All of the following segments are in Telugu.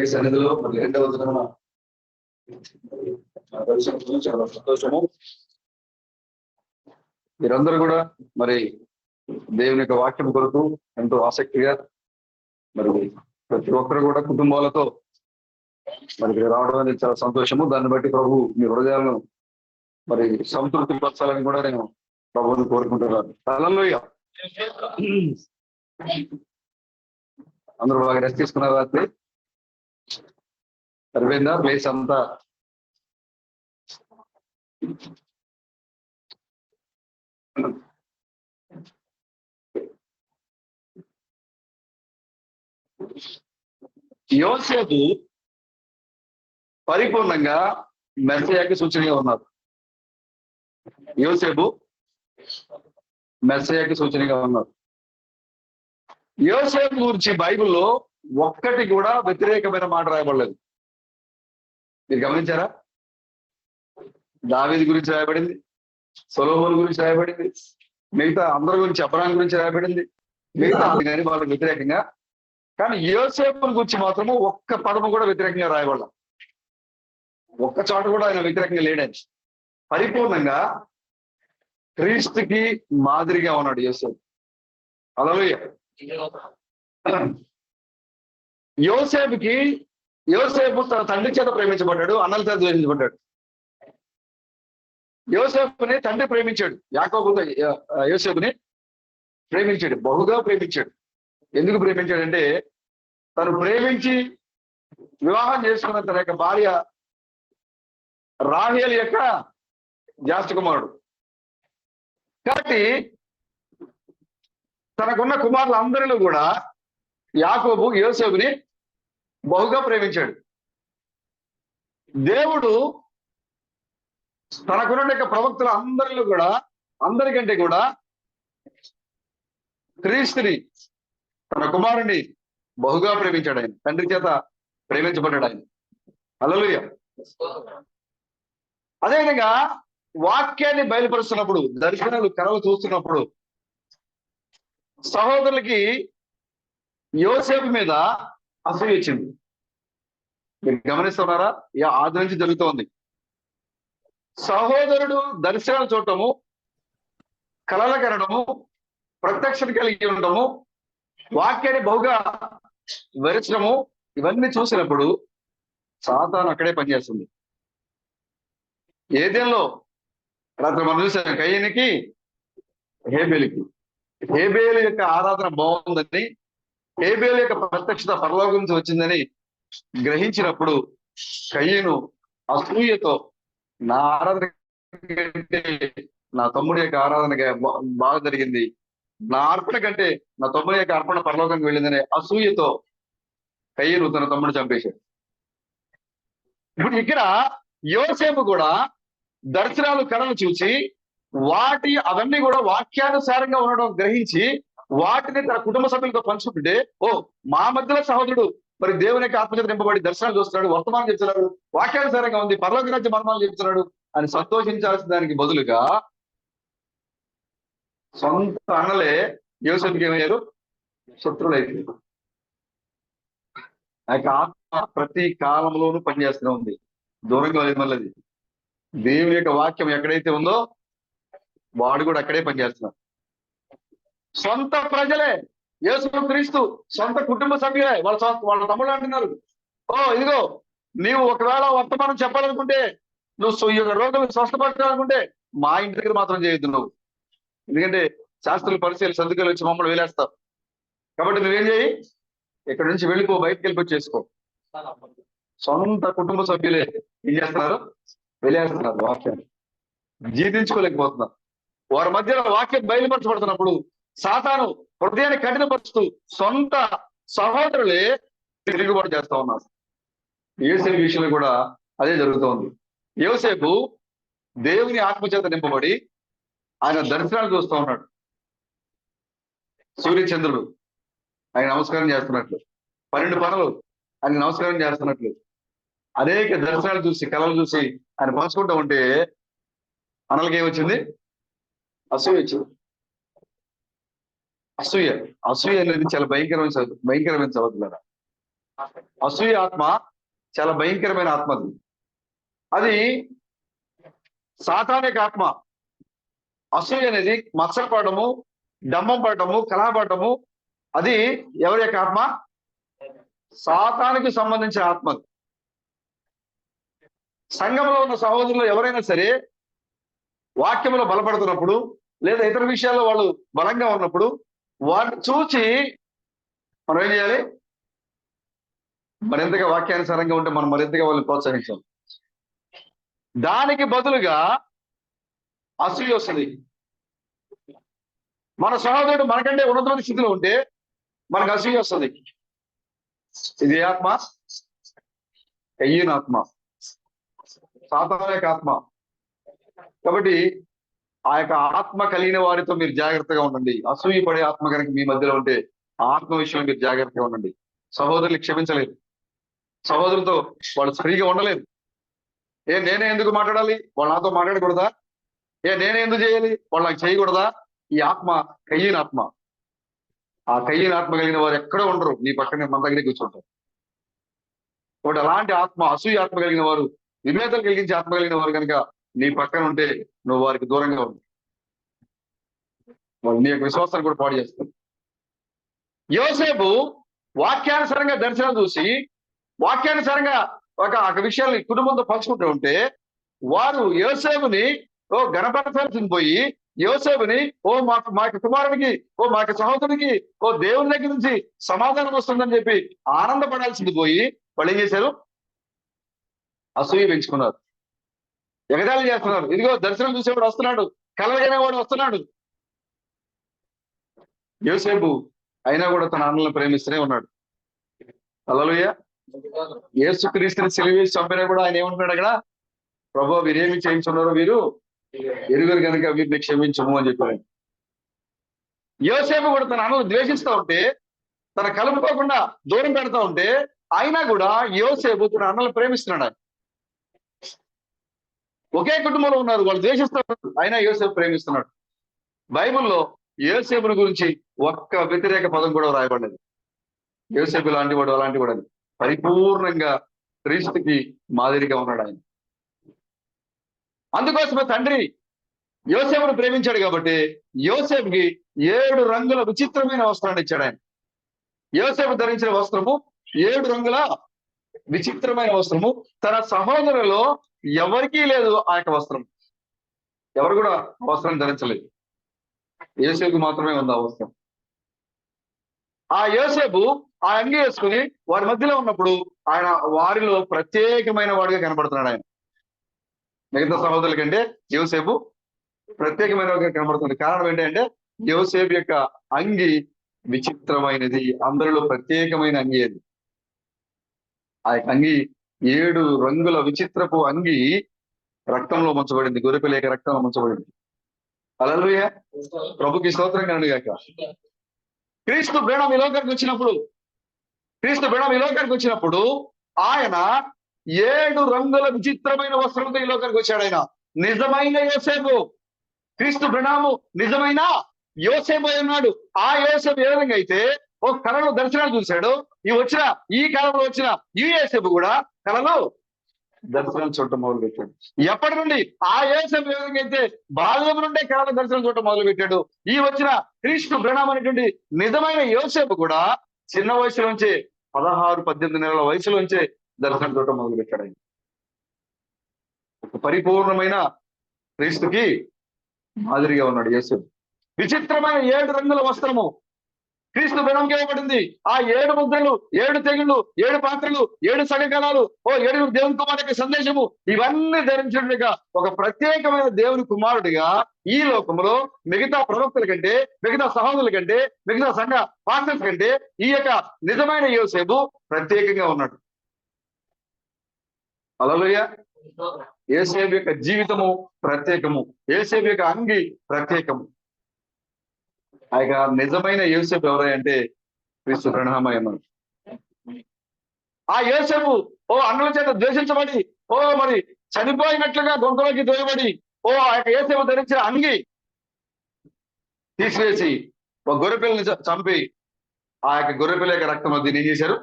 దేవుని సన్నిధిలో మరి రెండవ దినమున చాలా సంతోషము. మీరందరూ కూడా మరి దేవుని యొక్క వాక్యం కొరకు ఎంతో ఆసక్తిగా మరి ప్రతి ఒక్కరు కూడా కుటుంబాలతో మరి ఇక్కడ రావడం అనేది చాలా సంతోషము. దాన్ని బట్టి ప్రభు మీ హృదయాలను మరి సంతృప్తి పరచాలని కూడా నేను ప్రభువుని కోరుకుంటున్నాను. హల్లెలూయా. అందరూ బాగా రెస్ట్ తీసుకున్నారు రాత్రి? సరిపోయిందా ప్లేస్ అంతా? యోసేపు పరిపూర్ణంగా మెస్సయాకి సూచనగా ఉన్నారు. యోసేపు మెస్సయాకి సూచనగా ఉన్నారు. యోసేపు గురించి బైబిల్లో ఒక్కటి కూడా వ్యతిరేకమైన మాట రాయబడలేదు. మీరు గమనించారా? దావీదు గురించి రాయబడింది, సొలొమోను గురించి రాయబడింది, మిగతా అందరి గురించి, అబ్రహాం గురించి రాయబడింది, మిగతా కానీ వాళ్ళకి వ్యతిరేకంగా. కానీ యోసేపు గురించి మాత్రము ఒక్క పదము కూడా వ్యతిరేకంగా రాయబడలేదు. ఒక్క చోట కూడా ఆయన వ్యతిరేకంగా లేడని. పరిపూర్ణంగా క్రీస్తుకి మాదిరిగా ఉన్నాడు యోసేపు. హల్లెలూయా. యోసేపు తన తండ్రి చేత ప్రేమించబడ్డాడు, అన్నల చేత ద్వేషించబడ్డాడు. యోసేపుని తండ్రి ప్రేమించాడు, యాకోబుతో యోసేపుని ప్రేమించాడు, బహుగా ప్రేమించాడు. ఎందుకు ప్రేమించాడంటే తను ప్రేమించి వివాహం చేసుకున్న తన యొక్క భార్య రాహేలు యొక్క జ్యేష్ఠ కుమారుడు. కాబట్టి తనకున్న కుమారులందరిలో కూడా యాకోబు యోసేపుని బహుగా ప్రేమించాడు. దేవుడు తనకున్న యొక్క ప్రవక్తల అందరిలో కూడా, అందరికంటే కూడా క్రీస్తుని, తన కుమారుని బహుగా ప్రేమించాడు. ఆయన తండ్రి చేత ప్రేమించబడ్డాడు ఆయన. హల్లెలూయా. అదేవిధంగా వాక్యాన్ని బయలుపరుస్తున్నప్పుడు, దర్శనాలు కలలు చూస్తున్నప్పుడు సహోదరులకి యోసేపు మీద అసూయ వచ్చింది. మీరు గమనిస్తున్నారా? ఆది నుంచి జరుగుతోంది. సహోదరుడు దర్శనాలు చూడటము, కలల కనడము, ప్రత్యక్షత కలిగి ఉండటము, వాక్యాన్ని బహుగా వివరించడము, ఇవన్నీ చూసినప్పుడు సాతాను అక్కడే పనిచేస్తుంది. ఏదెన్లో రాత్రి మనం చూసాం, కయ్యనికి హేబేలుకి. హేబేలు యొక్క ఆరాధన బాగుందని, హేబేలు యొక్క ప్రత్యక్షత పరలోకం నుంచి వచ్చిందని గ్రహించినప్పుడు కయ్యను అసూయతో నా ఆరాధన కంటే నా తమ్ముడి యొక్క ఆరాధన బాగా జరిగింది, నా అర్పణ కంటే నా తమ్ముడి యొక్క అర్పణ పరలోకానికి వెళ్ళిందనే అసూయతో కయ్యను తన తమ్ముడు చంపేశాడు. ఇప్పుడు ఇక్కడ యోసేపు కూడా దర్శనాలు కళలు చూసి అవన్నీ కూడా వాక్యానుసారంగా ఉండడం గ్రహించి వాటిని తన కుటుంబ సభ్యులతో పంచుకుంటే, ఓ మా మధ్యలో సహోదరుడు మరి దేవుని యొక్క ఆత్మచేత నింపబడి దర్శనాలు చూస్తున్నాడు, వర్తమానం చెప్తున్నాడు, వాక్యానుసారంగా ఉంది, పరలోక రాజ్య మర్మాలు చెప్తున్నాడు అని సంతోషించాల్సిన దానికి బదులుగా సొంత అన్నలే యోసేపుకి ఏమయ్యారు? శత్రువులైపోయారు. ఆ యొక్క ఆత్మ ప్రతి కాలంలోనూ పనిచేస్తూనే ఉంది, దూరంగా లేదు. మళ్ళీ దేవుని యొక్క వాక్యం ఎక్కడైతే ఉందో వాడు కూడా అక్కడే పనిచేస్తున్నాడు. సొంత ప్రజలే, యేసు క్రీస్తు సొంత కుటుంబ సభ్యులే, వాళ్ళ తమ్ముళ్ళు అంటున్నారు, ఓ ఇదిగో నీవు ఒకవేళ వర్తమానం చెప్పాలనుకుంటే, నువ్వు రోగులు స్వస్థపడాలనుకుంటే మా ఇంటి దగ్గర మాత్రం చేయొద్దు నువ్వు, ఎందుకంటే శాస్త్రులు పరిశీలి సర్దుకలు వచ్చి మమ్మల్ని వేలేస్తావు, కాబట్టి నువ్వేం చేయి, ఇక్కడ నుంచి వెళ్ళిపో, బయటకు వెళ్ళిపో చేసుకో. సొంత కుటుంబ సభ్యులే ఏం చేస్తున్నారు? వెలేస్తున్నారు. వాక్యాన్ని జీర్ణించుకోలేకపోతున్నారు. వారి మధ్యలో వాక్యం బయలుపరచబడుతున్నప్పుడు సాతాను హృదయాన్ని కఠినపరుస్తూ సొంత సహోదరులే తిరుగుబాటు చేస్తా ఉన్నారు. యోసేపు విషయంలో కూడా అదే జరుగుతోంది. యోసేపు దేవుని ఆత్మచేత నింపబడి ఆయన దర్శనాలు చూస్తూ ఉన్నాడు. సూర్యచంద్రుడు ఆయన నమస్కారం చేస్తున్నట్లు, 12 పనులు ఆయన నమస్కారం చేస్తున్నట్లు, అనేక దర్శనాలు చూసి, కళలు చూసి ఆయన పంచుకుంటూ ఉంటే అన్నలకి ఏమొచ్చింది? అసూయ వచ్చింది. అసూయ అనేది చాలా భయంకరమైన చదువుతున్నారా. అసూయ ఆత్మ చాలా భయంకరమైన ఆత్మ అది. అది సాతానిక ఆత్మ. అసూయ అనేది మత్సర పడము, డంబం పడటము, కలహపడటము, అది ఎవరి యొక్క ఆత్మ? సాతానికి సంబంధించిన ఆత్మ. సంఘంలో ఉన్న సహోదరులు ఎవరైనా సరే వాక్యంలో బలపడుతున్నప్పుడు లేదా ఇతర విషయాల్లో వాళ్ళు బలంగా ఉన్నప్పుడు వాటిని చూచి మనం ఏం చేయాలి? మరింతగా వాక్యానుసారంగా ఉంటే మనం మరింతగా వాళ్ళని ప్రోత్సహించాలి. దానికి బదులుగా అసూయ వస్తుంది. మన సహోదరుడు మనకంటే ఉన్నతమైన స్థితిలో ఉంటే మనకు అసూయ వస్తుంది. ఇది ఆత్మ, కయ్యను ఆత్మ, సాతానిక ఆత్మ. కాబట్టి ఆ యొక్క ఆత్మ కలిగిన వారితో మీరు జాగ్రత్తగా ఉండండి. అసూయ పడే ఆత్మ కనుక మీ మధ్యలో ఉంటే ఆత్మ విషయంలో మీరు జాగ్రత్తగా ఉండండి. సహోదరులు క్షమించలేరు, సహోదరులతో వాళ్ళు ఫ్రీగా ఉండలేరు. నేనే ఎందుకు మాట్లాడాలి, వాళ్ళు నాతో మాట్లాడకూడదా? నేనే ఎందుకు చేయాలి, వాళ్ళు నాకు చేయకూడదా? ఈ ఆత్మ కయ్యను ఆత్మ. ఆ కయ్యను ఆత్మ కలిగిన వారు ఎక్కడో ఉండరు, నీ పక్కనే మన దగ్గరే కూర్చుంటారు. కాబట్టి అలాంటి ఆత్మ, అసూయ ఆత్మ కలిగిన వారు, విభేదాలు కలిగించే ఆత్మ కలిగిన వారు కనుక నీ పక్కన ఉంటే నువ్వు వారికి దూరంగా ఉండు. వాళ్ళు నీ యొక్క విశ్వాసాన్ని కూడా పాడు చేస్తారు. యోసేపు వాక్యానుసారంగా దర్శనాలు చూసి వాక్యానుసారంగా ఒక విషయాన్ని కుటుంబంతో పంచుకుంటూ ఉంటే వారు యోసేపుని గణపరచాల్సింది పోయి యోసేపుని మా కుమారుడికి, మా సహోదరుడికి, దేవుని దగ్గర నుంచి సమాధానం వస్తుందని చెప్పి ఆనందపడాల్సింది పోయి వాళ్ళు ఏం చేశారు? అసూయ పెంచుకున్నారు, ఎగతాళి చేస్తున్నారు. ఇదిగో దర్శనం చూసేవాడు వస్తున్నాడు, కలగనే వాడు వస్తున్నాడు. యోసేపు అయినా కూడా తన అన్నలను ప్రేమిస్తూనే ఉన్నాడు. హల్లెలూయా. యేసుక్రీస్తుని సిలువేసి చంపినా కూడా ఆయన ఏమంటున్నాడు అక్కడ? ప్రభువా, వీరేమి చేయించున్నారో వీరు ఎరుగరు కనుక వీరిని క్షమించము అని చెప్పాడు. యోసేపు కూడా తన అన్నలు ద్వేషిస్తూ ఉంటే, తన కలుపుకోకుండా దూరం పెడతా ఉంటే అయినా కూడా యోసేపు తన అన్నలు ప్రేమిస్తున్నాడు. ఒకే కుటుంబంలో ఉన్నారు, వాళ్ళు ద్వేషిస్తారు, అయినా యోసేపు ప్రేమిస్తున్నాడు. బైబిల్లో యోసేపుని గురించి ఒక్క వ్యతిరేక పదం కూడా రాయబడలేదు. యోసేపు లాంటి వాడు, అలాంటి వాడు, పరిపూర్ణంగా క్రీస్తుకి మాదిరిగా ఉన్నాడు ఆయన. అందుకోసమే తండ్రి యోసేపును ప్రేమించాడు కాబట్టి యోసేపుకి 7 రంగుల విచిత్రమైన వస్త్రాన్ని ఇచ్చాడు ఆయన. యోసేపు ధరించిన వస్త్రము 7 రంగుల విచిత్రమైన వస్త్రము. తన సహోదరులో ఎవరికీ లేదు ఆ యొక్క వస్త్రం. ఎవరు కూడా వస్త్రం ధరించలేదు, యోసేపుకి మాత్రమే ఉంది ఆ వస్త్రం. ఆ యోసేపు ఆ అంగి వేసుకుని వారి మధ్యలో ఉన్నప్పుడు ఆయన వారిలో ప్రత్యేకమైన వాడిగా కనబడుతున్నాడు. ఆయన మిగతా సహోదరుల కంటే యోసేపు ప్రత్యేకమైన వాడిగా కనబడుతుంది. కారణం ఏంటంటే యోసేపు యొక్క అంగి విచిత్రమైనది, అందరిలో ప్రత్యేకమైన అంగి అది. ఆ యొక్క అంగి 7 రంగుల విచిత్రపు అంగి రక్తంలో ముంచబడింది, గొర్రెపిల్ల యొక్క రక్తంలో ముంచబడింది. హల్లెలూయా. ప్రభుకి స్తోత్రం కలుగుగాక. క్రీస్తు బృందం ఈ లోకానికి వచ్చినప్పుడు ఆయన 7 రంగుల విచిత్రమైన వస్త్రంతో ఈ లోకానికి వచ్చాడు. ఆయన నిజమైన యోసేపు. క్రీస్తు బృందము నిజమైన యోసేపు అయి ఉన్నాడు. ఆ యోసేపు ఏ విధంగా అయితే కళలో దర్శనాలు చూశాడు, ఈ కాలంలో వచ్చిన ఈ యోసేపు కూడా కళలో దర్శనాలు చూడటం మొదలు పెట్టాడు. ఎప్పటి నుండి ఆ యోసేపు ఏ విధంగా అయితే బాల్యం నుండే కళలో దర్శనం చూడటం మొదలు పెట్టాడు, ఈ వచ్చిన క్రీస్తు బృందం అనేటువంటి నిజమైన యోసేపు కూడా చిన్న వయసులోంచే 16-18 నెలల వయసులోంచే దర్శనం చూడటం మొదలు పెట్టాడు. ఆయన పరిపూర్ణమైన క్రీస్తుకి మాదిరిగా ఉన్నాడు యేసు. విచిత్రమైన 7 రంగుల వస్త్రము క్రీస్తు బృందంకి ఇవ్వబడింది. ఆ 7 ముద్రలు, 7 తెగుళ్ళు, 7 పాత్రలు, 7 సగకాలాలు, 7 దేవుని కుమారుడి యొక్క సందేశము, ఇవన్నీ ధరించినట్టుగా ఒక ప్రత్యేకమైన దేవుని కుమారుడిగా ఈ లోకంలో మిగతా ప్రవక్తల కంటే, మిగతా సహోదరుల కంటే, మిగతా సంఘ పాస్టర్స్ కంటే ఈ యొక్క నిజమైన యోసేపు ప్రత్యేకంగా ఉన్నాడు. హల్లెలూయా. యోసేపు యొక్క జీవితము ప్రత్యేకము, యోసేపు యొక్క అంగి ప్రత్యేకము. ఆ యొక్క నిజమైన యోసేపు ఎవరంటే క్రీస్తు ప్రణామయ్య. ఆ యోసేపు అన్నల చేత ద్వేషించబడి మరి చనిపోయినట్లుగా గొంతులోకి దోయబడి ఆ యొక్క యోసేపు ధరించిన అంగి తీసివేసి ఒక గొర్రెపిల్లని చంపి ఆ యొక్క గొర్రెపిల్ల యొక్క రక్తం దీన్ని ఏం చేశారు?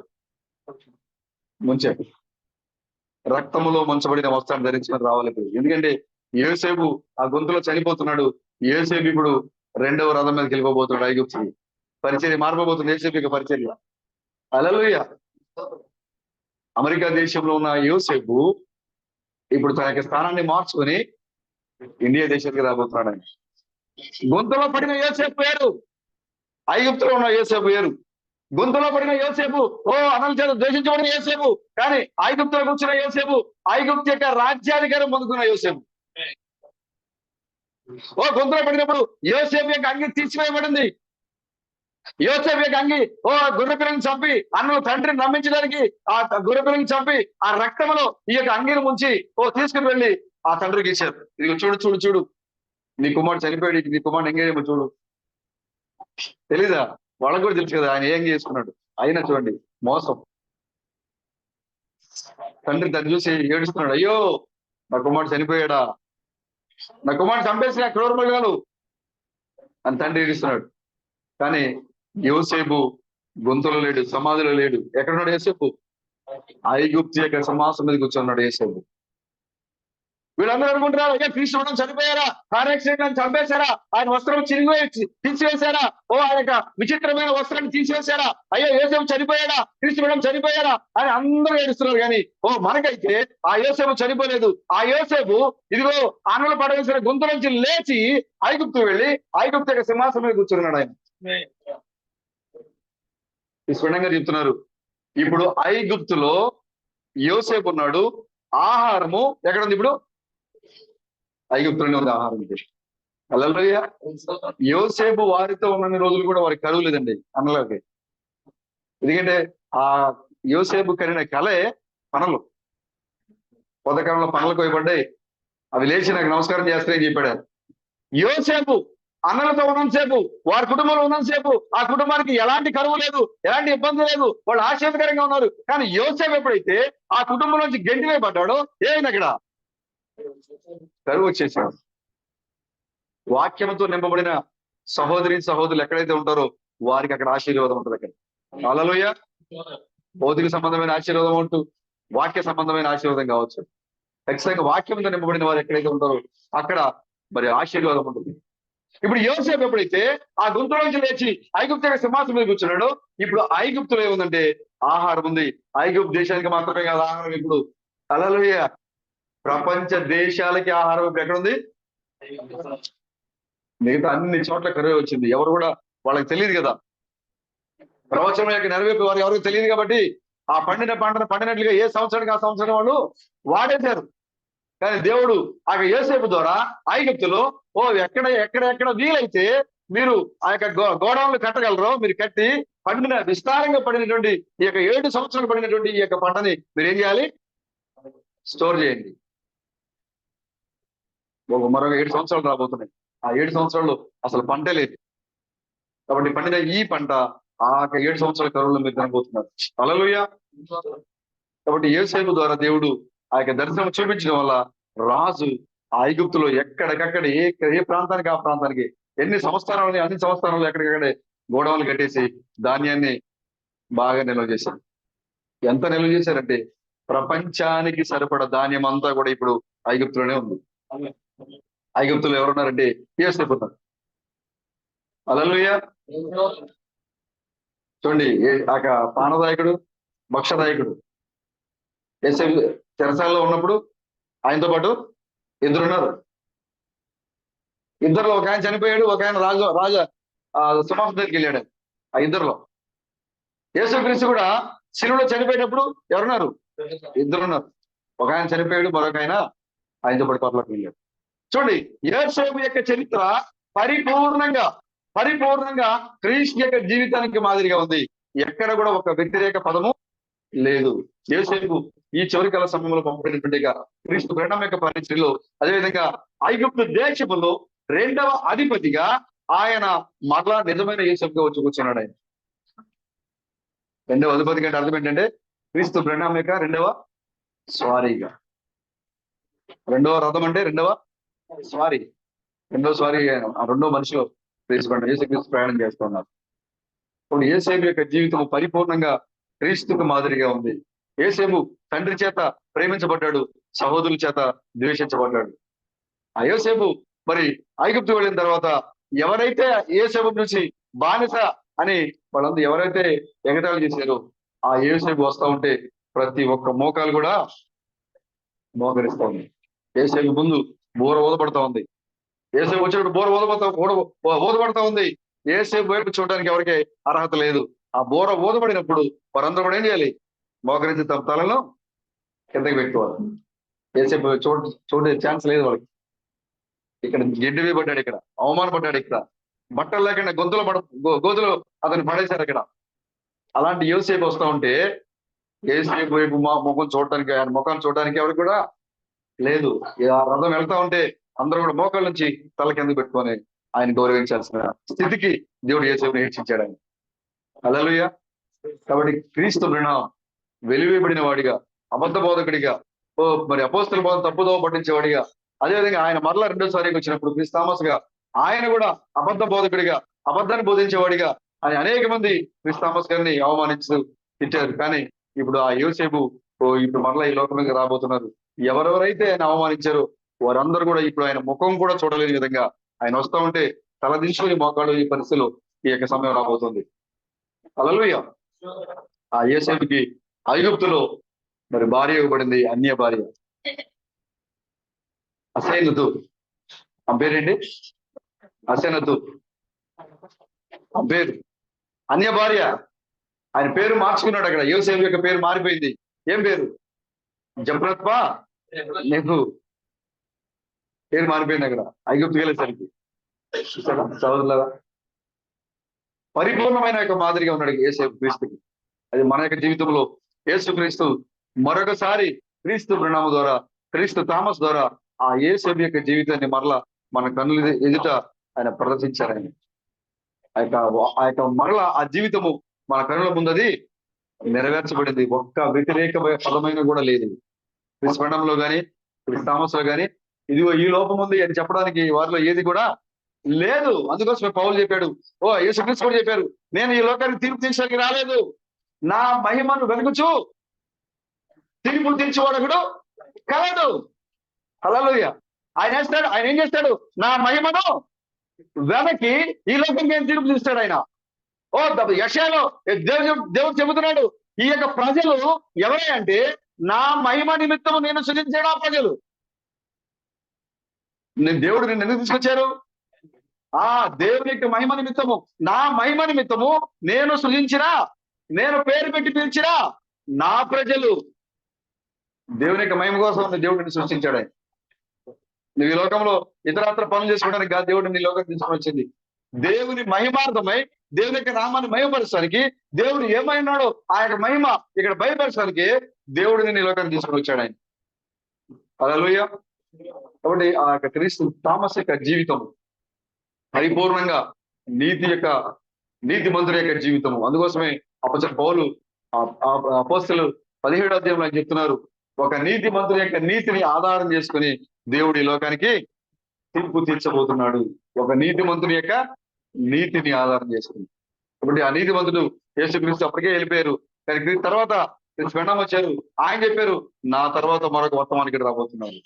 ముంచాడు. రక్తములో ముంచబడిన వస్త్రాన్ని ధరించుకొని రావాలి ఇప్పుడు. ఎందుకంటే యోసేపు ఆ గొంతులో చనిపోతున్నాడు. యోసేపు ఇప్పుడు రెండవ రథం మీదకి వెళ్ళిపోతున్నాడు. ఐగుప్తుకి పరిచర్య మారిపోతుంది. యోసేపు యొక్క పరిచర్య. హల్లెలూయా. అమెరికా దేశంలో ఉన్న యోసేపు ఇప్పుడు తన యొక్క స్థానాన్ని మార్చుకొని ఇండియా దేశానికి రాబోతున్నాడు. ఆయన గొంతులో పడిన యోసేపు వేరు, ఐగుప్తులో ఉన్న యోసేపు వేరు. గొంతులో పడిన యోసేపు అనల చేత ద్వేషించబడిన యోసేపు, కానీ ఐగుప్తులో కూర్చున్న యోసేపు ఐగుప్తు యొక్క రాజ్యాధికారం పొందుకున్న యోసేపు. గొంతులో పడినప్పుడు యోసేపు యొక్క అంగి తీసివేయబడింది. యోసేపు యొక్క అంగి గొర్రె పిల్లని చంపి అన్న తండ్రిని నమ్మించడానికి ఆ గొర్రె పిల్లని చంపి ఆ రక్తంలో ఈ యొక్క అంగిని ముంచి తీసుకుని వెళ్ళి ఆ తండ్రికి ఇచ్చారు. ఇది చూడు చూడు చూడు, నీ కుమారుడు చనిపోయాడు, నీ కుమారుడు ఎంగేమో చూడు. తెలీదా? వాళ్ళకు కూడా తెలుసు కదా ఆయన ఏం చేసుకున్నాడు. అయినా చూడండి మోసం. తండ్రి దాన్ని చూసి ఏడుస్తున్నాడు, అయ్యో నా కుమారుడు చనిపోయాడా, నా కుమారుడు చంపేసిన క్రూరమృగాలు అని తండ్రి ఏడుస్తున్నాడు. కానీ యోసేపు గొంతులో లేడు, సమాధిలో లేడు. ఎక్కడున్నాడు యోసేపు? ఐగుప్తు యొక్క సింహాసనం మీద కూర్చున్నాడు యోసేపు. వీళ్ళందరూ అనుకుంటున్నారు, అయ్యా క్రీస్తు మరణం చనిపోయారా, కార్ యాక్సిడెంట్ చంపేశారా, ఆయన వస్త్రం తీసివేశారా, ఆయన యొక్క విచిత్రమైన వస్త్రాన్ని తీసివేశారా, అయ్యో యోసేపు చనిపోయాడా, క్రీస్తు మరణం చనిపోయారా అని అందరూ ఏడుస్తున్నారు. కానీ మనకైతే ఆ యోసేపు చనిపోలేదు. ఆ యోసేపు ఇదిగో అన్నలు పడవేసిన గొంతు నుంచి లేచి ఐగుప్తు వెళ్ళి ఐగుప్తు యొక్క సింహాసనం మీద కూర్చున్నాడు. ఆయన స్పష్టంగా చెప్తున్నారు. ఇప్పుడు ఐగుప్తులో యోసేపు ఉన్నాడు. ఆహారము ఎక్కడుంది? ఇప్పుడు ఐగుప్తులోనే ఉంది ఆహారం. హల్లెలూయా. యోసేపు వారితో ఉన్న రోజులు కూడా వారికి కరువు లేదండి అన్నలకి. ఎందుకంటే ఆ యోసేపు కరిన కలే పనలు. కొంతకాలంలో పనలు కోయబడ్డాయి. అవి లేచి నాకు నమస్కారం చేస్తాయని చెప్పాడు. యోసేపు అన్నలతో ఉన్నంతసేపు, వారి కుటుంబంలో ఉన్నంతసేపు ఆ కుటుంబానికి ఎలాంటి కరువు లేదు, ఎలాంటి ఇబ్బంది లేదు, వాళ్ళు ఆశ్చర్యకరంగా ఉన్నారు. కానీ యోసేపు ఎప్పుడైతే ఆ కుటుంబం నుంచి గెంటి పడ్డాడో ఏమైంది? అక్కడ కరువు వచ్చేసాడు. వాక్యంతో నింపబడిన సహోదరులు ఎక్కడైతే ఉంటారో వారికి అక్కడ ఆశీర్వాదం ఉంటుంది. అక్కడ హల్లెలూయా. భౌతిక సంబంధమైన ఆశీర్వాదం ఉంటూ వాక్య సంబంధమైన ఆశీర్వాదం కావచ్చు. ఖచ్చితంగా వాక్యంతో నింపబడిన వారు ఎక్కడైతే ఉంటారో అక్కడ మరి ఆశీర్వాదం ఉంటుంది. ఇప్పుడు యోసేపు ఎప్పుడైతే ఆ గుంతలోంచి లేచి ఐగుప్తు యొక్క సింహాసనం మీద కూర్చున్నాడో ఇప్పుడు ఐగుప్తులో ఏముందంటే ఆహారం ఉంది. ఐగుప్తు దేశానికి మాత్రమే కాదు ఆహారం. ఇప్పుడు హల్లెలూయా. ప్రపంచ దేశాలకి ఆహారం ఇప్పుడు ఎక్కడుంది? మిగతా అన్ని చోట్ల కరువు వచ్చింది. ఎవరు కూడా వాళ్ళకి తెలియదు కదా. ప్రవచనం యొక్క నెరవేర్పు వారు ఎవరికి తెలియదు కాబట్టి ఆ పంటను పండినట్లుగా ఏ సంవత్సరానికి ఆ సంవత్సరం వాళ్ళు వాడేశారు. కానీ దేవుడు ఆ యోసేపు ద్వారా ఐగుప్తులో ఎక్కడ వీలైతే మీరు ఆ యొక్క గోడౌన్లు కట్టగలరో మీరు కట్టి పండిన విస్తారంగా పడినటువంటి ఈ యొక్క 7 సంవత్సరాలు పడినటువంటి ఈ యొక్క పంటని మీరు ఏం చేయాలి? స్టోర్ చేయండి. మరొక 7 సంవత్సరాలు రాబోతున్నాయి. ఆ 7 సంవత్సరాలు అసలు పంటే లేదు. కాబట్టి పండిన ఈ పంట ఆ 7 సంవత్సరాల కరువులో మీరు తినబోతున్నారు. హల్లెలూయా. కాబట్టి యోసేపు ద్వారా దేవుడు ఆ యొక్క దర్శనం చూపించడం వల్ల రాజు ఆ ఐగుప్తులో ఎక్కడికక్కడ ఏ ప్రాంతానికి ఆ ప్రాంతానికి అన్ని సంవత్సరాలు ఎక్కడికక్కడే గోడౌన్లు కట్టేసి ధాన్యాన్ని బాగా నిల్వ చేశారు. ఎంత నిల్వ చేశారంటే ప్రపంచానికి సరిపడ ధాన్యం అంతా కూడా ఇప్పుడు ఐగుప్తులోనే ఉంది. ఐగుప్తులో ఎవరున్నారంటే యోసేపు ఉన్నారు. హల్లెలూయా. చూడండి పానదాయకుడు, భక్షదాయకుడు యోసేపు చెరసాలలో ఉన్నప్పుడు ఆయనతో పాటు ఇద్దరున్నారు. ఇద్దరులో ఒక ఆయన చనిపోయాడు, ఒక ఆయన రాజ సింహాసనం దగ్గరికి వెళ్ళాడు. ఆ ఇద్దరులో యేసుక్రీస్తు కూడా శిలువలో చనిపోయేటప్పుడు ఎవరున్నారు? ఇద్దరున్నారు. ఒక ఆయన చనిపోయాడు, మరొక ఆయన ఆయనతో పాటు పరలోకి వెళ్ళాడు. చూడండి యోసేపు యొక్క చరిత్ర పరిపూర్ణంగా క్రీస్తు యొక్క జీవితానికి మాదిరిగా ఉంది. ఎక్కడ కూడా ఒక వ్యతిరేక పదము లేదు. యోసేపు ఈ చివరి కాల సమయంలో పంపబడినటువంటి క్రీస్తు గ్రంథం యొక్క పరిచయలో అదేవిధంగా ఐగుప్తు దేశంలో 2వ అధిపతిగా ఆయన మరలా నిజమైన యోసేపుగా వచ్చి కూర్చున్నాడు. ఆయన 2వ అధిపతి కంటే అర్థం ఏంటంటే క్రీస్తు గ్రంథం యొక్క 2వ స్వారీగా. 2వ రథం అంటే 2వ స్వారీ. 2వ స్వారీ ఆ 2వ మనిషిలో తీసుకుంటారు. యేసుక్రీస్తు ప్రయాణం చేస్తున్నారు. ఇప్పుడు యోసేపు యొక్క జీవితం పరిపూర్ణంగా క్రీస్తుకు మాదిరిగా ఉంది. యోసేపు తండ్రి చేత ప్రేమించబడ్డాడు, సహోదరుల చేత ద్వేషించబడ్డాడు. ఆ యోసేపు మరి ఐగుప్తు వెళ్ళిన తర్వాత ఎవరైతే యోసేపు నుంచి బానిస అని వాళ్ళందరూ ఎవరైతే ఎగతాళి చేశారో ఆ యోసేపు వస్తా ఉంటే ప్రతి ఒక్క మోకాలు కూడా మోకరిస్తా ఉంది. యోసేపు ముందు బోర ఊదపడతా ఉంది. యోసేపు వచ్చినప్పుడు బోర ఊదపడతా ఉంది. యోసేపు వైపు చూడడానికి ఎవరికి అర్హత లేదు. ఆ బోర ఊదపడినప్పుడు వారందరూ కూడా ఏం చేయాలి? మోకరించి తమ తలను కిందకి పెట్టుకోవాలి. యోసేపు చూడే ఛాన్స్ లేదు వాళ్ళకి. ఇక్కడ గిడ్డి వేయబడ్డాడు, ఇక్కడ అవమానపడ్డాడు, ఇక్కడ బట్టలు లేకుండా గోతులు అతను పడేశారు అక్కడ. అలాంటి యోసేపు వస్తా ఉంటే యోసేపు వైపు మా ముఖం చూడటానికి, ఆయన ముఖాన్ని చూడడానికి ఎవరికి కూడా లేదు. ఆ రథం వెళ్తా ఉంటే అందరూ కూడా మోకాళ్ళ నుంచి తల కింద పెట్టుకొని ఆయన గౌరవించాల్సిన స్థితికి దేవుడు యోసేపుని హెచ్చించాడు ఆయన. హల్లెలూయా. కాబట్టి క్రీస్తు వెలివేయబడిన వాడిగా, అబద్ధ బోధకుడిగా, మరి అపోస్తల బోధ తప్పుదో పట్టించేవాడిగా, అదేవిధంగా ఆయన మరలా రెండోసారికి వచ్చినప్పుడు క్రీస్తు థామస్ గా ఆయన కూడా అబద్ధ బోధకుడిగా, అబద్ధాన్ని బోధించేవాడిగా ఆయన అనేక మంది క్రీస్తు థామస్ గారిని అవమానించు తిట్టారు. కానీ ఇప్పుడు ఆ యోసేపు ఇప్పుడు మరలా ఈ లోకం మీద రాబోతున్నారు. ఎవరెవరైతే ఆయన అవమానించారో వారందరూ కూడా ఇప్పుడు ఆయన ముఖం కూడా చూడలేని విధంగా ఆయన వస్తా ఉంటే తలదించుకుని మోకాళ్ళు ఈ పరిస్థితిలో ఈ యొక్క సమయం రాబోతుంది. హల్లెలూయా. ఆ యోసేపుకి ఐగుప్తులో మరి భార్య ఇవ్వబడింది, అన్య భార్య. అసైనతు ఆ పేరేంటి? అసైనతు ఆ పేరు, అన్య భార్య. ఆయన పేరు మార్చుకున్నాడు. అక్కడ యోసేపు యొక్క పేరు మారిపోయింది. ఏం పేరు? జబ్రత్పా నెహు పేరు మారిపోయింది అక్కడ ఐగుప్తుకి వెళ్ళేసరికి. సోదరులారా, పరిపూర్ణమైన యొక్క మాదిరిగా ఉన్నాడు యేసు క్రీస్తుకి. అది మన యొక్క జీవితంలో యేసు క్రీస్తు మరొకసారి క్రీస్తు ప్రణామం ద్వారా, క్రీస్తు థామస్ ద్వారా ఆ యేసు యొక్క జీవితాన్ని మరలా మన కన్నుల ఎదుట ఆయన ప్రదర్శించారు. ఆయన ఆ యొక్క మరలా ఆ జీవితము మన కన్నుల ముందది నెరవేర్చబడింది. ఒక్క వ్యతిరేక పదమైన కూడా లేదు క్రీస్తు ప్రణంలో గాని, క్రీస్తు థామస్ లో గాని. ఇదిగో ఈ లోపం ఉంది అని చెప్పడానికి వారిలో ఏది కూడా లేదు. అందుకోసమే పౌలు చెప్పాడు, యేసుక్రీస్తు కూడా చెప్పారు, నేను ఈ లోకానికి తీర్పు తీర్చడానికి రాలేదు, నా మహిమను వెనుకుచు తీర్పు తీర్చేవాడు ఒకడు కలడు. హల్లెలూయా. ఆయన ఏం చేస్తాడు? నా మహిమను వెనక్కి ఈ లోకంకి ఏం తీర్పు తీస్తాడు ఆయన. యెషయాలో దేవుడు చెబుతున్నాడు, ఈ యొక్క ప్రజలు ఎవరే అంటే నా మహిమ నిమిత్తము నేను సృజించాడు ఆ ప్రజలు. దేవుడు నిన్ను ఎందుకు తీసుకొచ్చారు? ఆ దేవుని యొక్క మహిమ నిమిత్తము, నా మహిమ నిమిత్తము నేను సృజించినా, నేను పేరు పెట్టి పిలిచినా నా ప్రజలు. దేవుని యొక్క మహిమ కోసం దేవుడిని సృష్టించాడు ఆయన. నువ్వు ఈ లోకంలో ఇతరత్ర పనులు చేసుకోవడానికి కాదు దేవుడిని నీ లోకం తీసుకొని వచ్చింది. దేవుని మహిమార్థమై దేవుని యొక్క నామాన్ని మహిమపరచడానికి, దేవుడు ఏమైనాడో ఆ యొక్క మహిమ ఇక్కడ బయలుపరచడానికి దేవుడిని నీ లోకాన్ని తీసుకొని వచ్చాడు ఆయన. హల్లెలూయా. కాబట్టి ఆ యొక్క క్రీస్తు థామస్ యొక్క జీవితం పరిపూర్ణంగా నీతి మంతుల యొక్క జీవితము. అందుకోసమే అపొస్తలుడు పౌలు అపోస్తలులు 17వ అధ్యాయంలో చెప్తున్నారు, ఒక నీతి మంతుల యొక్క నీతిని ఆధారం చేసుకుని దేవుడు ఈ లోకానికి తీర్పు తీర్చబోతున్నాడు. ఒక నీతి మంతుని యొక్క నీతిని ఆధారం చేసుకుని. కాబట్టి ఆ నీతి మంతుడు యేసుక్రీస్తు అప్పటికే వెళ్ళిపోయారు. కానీ తర్వాత స్పెండం వచ్చారు. ఆయన చెప్పారు, నా తర్వాత మరొక వర్తమానికుడు రాబోతున్నాడు.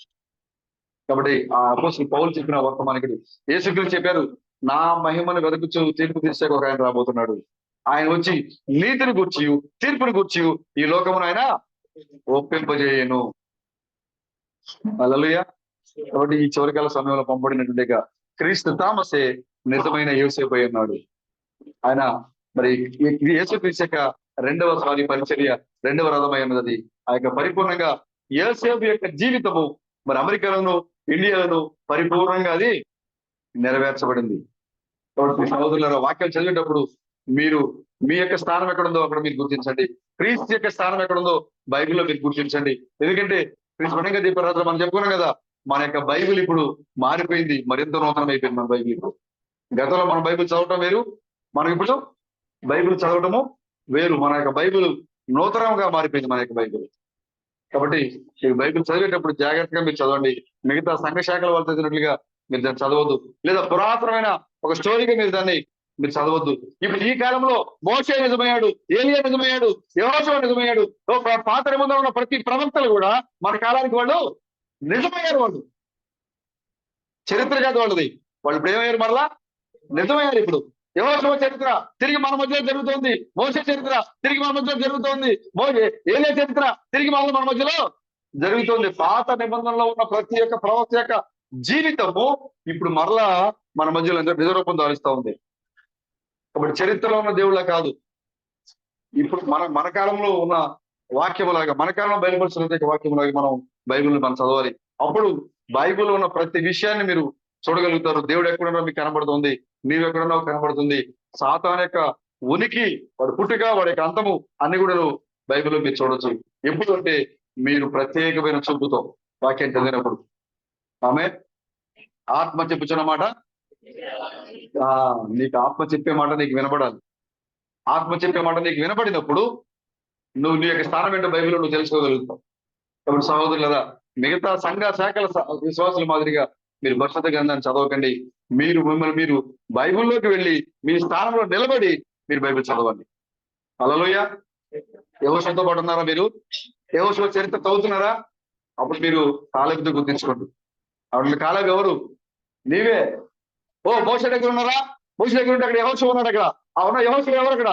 కాబట్టి ఆ అపోస్తలుడు పౌలు చెప్పిన వర్తమానికుడు యేసుక్రీస్తు చెప్పారు, నా మహిమను వెతుకుచు తీర్పు తీర్చే ఒక ఆయన రాబోతున్నాడు. ఆయన వచ్చి నీతిని గూర్చి, తీర్పుని గూర్చి ఈ లోకమును ఆయన ఒప్పింపజేయను. హల్లెలూయా. కాబట్టి ఈ చివరికాల సమయంలో పంపబడినటువంటి క్రీస్తు థామసే నిజమైన యోసేపు అయి ఉన్నాడు. ఆయన మరి యేసుక్రీస్తు యొక్క రెండవ పరిచర్య, రెండవ రథమై ఉన్నది. ఆ యొక్క పరిపూర్ణంగా యోసేపు యొక్క జీవితము మరి అమెరికాలోను, ఇండియాలోను పరిపూర్ణంగా అది నెరవేర్చబడింది. కాబట్టి సహోదరుల వాక్యాలు చదివేటప్పుడు మీరు మీ యొక్క స్థానం ఎక్కడుందో అక్కడ మీరు గుర్తించండి. క్రీస్తు యొక్క స్థానం ఎక్కడుందో బైబిల్లో మీరు గుర్తించండి. ఎందుకంటే క్రీస్తు మణంగా దీపరాత్రి మనం చెప్పుకున్నాం కదా, మన యొక్క బైబిల్ ఇప్పుడు మారిపోయింది, మరింత నూతనం అయిపోయింది మన బైబిల్ ఇప్పుడు. గతంలో మన బైబిల్ చదవటం వేరు, మనకి ఇప్పుడు బైబిల్ చదవటము వేరు. మన యొక్క బైబిల్ నూతనంగా మారిపోయింది మన యొక్క బైబిల్. కాబట్టి ఈ బైబిల్ చదివేటప్పుడు జాగ్రత్తగా మీరు చదవండి. మిగతా సంఘ శాఖల వాళ్ళు చదివినట్లుగా మీరు దాన్ని చదవద్దు. లేదా పురాతనమైన ఒక స్టోరీగా మీరు దాన్ని మీరు చదవద్దు. ఇప్పుడు ఈ కాలంలో మోషే నిజమయ్యాడు, ఏలియా నిజమయ్యాడు, యెహోషువ నిజమయ్యాడు. పాత నిబంధనలో ఉన్న ప్రతి ప్రవక్తలు కూడా మన కాలానికి వాళ్ళు నిజమయ్యారు. వాళ్ళు చరిత్ర కాదు వాళ్ళది. వాళ్ళు ఇప్పుడు ఏమయ్యారు? మరలా నిజమయ్యారు. ఇప్పుడు యెహోషువ చరిత్ర తిరిగి మన మధ్యలో జరుగుతోంది. మోషే చరిత్ర తిరిగి మన మధ్యలో జరుగుతోంది. ఏలియా చరిత్ర తిరిగి మన మధ్యలో జరుగుతోంది. పాత నిబంధనలో ఉన్న ప్రతి ఒక్క ప్రవక్త యొక్క జీవితము ఇప్పుడు మరలా మన మధ్యలో నిజరూపం దాలుస్తా ఉంది. కాబట్టి చరిత్రలో ఉన్న దేవుళ్ళ కాదు, ఇప్పుడు మన కాలంలో ఉన్న వాక్యములాగా, మన కాలంలో బయలుపరిచిన వాక్యములాగా మనం చదవాలి. అప్పుడు బైబిల్లో ఉన్న ప్రతి విషయాన్ని మీరు చూడగలుగుతారు. దేవుడు ఎక్కడున్నా మీకు కనబడుతుంది, నీవు ఎక్కడున్నావు కనబడుతుంది. సాతాన్ యొక్క ఉనికి, వాడు పుట్టుక, వాడి యొక్క అంతము అన్ని కూడా బైబిల్లో మీరు చూడొచ్చు. ఎప్పుడు అంటే మీరు ప్రత్యేకమైన చూపుతో వాక్యం చదివినప్పుడు. ఆమె ఆత్మ చెప్పుచున్న మాట, నీకు ఆత్మ చెప్పే మాట నీకు వినపడాలి. ఆత్మ చెప్పే మాట నీకు వినపడినప్పుడు నీ యొక్క స్థానం ఏంటో బైబిల్లో నువ్వు తెలుసుకోగలుగుతావు. కాబట్టి సహోదరులరా, మిగతా సంఘ శాఖల విశ్వాసుల మాదిరిగా మీరు పరిశుద్ధ గ్రంథాన్ని చదవకండి. మీరు బైబిల్లోకి వెళ్ళి మీ స్థానంలో నిలబడి మీరు బైబిల్ చదవండి. హల్లెలూయా. యెహోషువతో పాటు ఉన్నారా మీరు? యెహోషువ చరిత్ర చదువుతున్నారా? అప్పుడు మీరు కాలేబుతో గుర్తించుకోండి. అప్పుడు కాలేబు ఎవరు? నీవే. మోషే దగ్గర ఉన్నారా? మోషే దగ్గర ఉంటే అక్కడ యెహోషువ ఉన్నాడు. అక్కడ అవునా? యెహోషువ ఎవరు? అక్కడ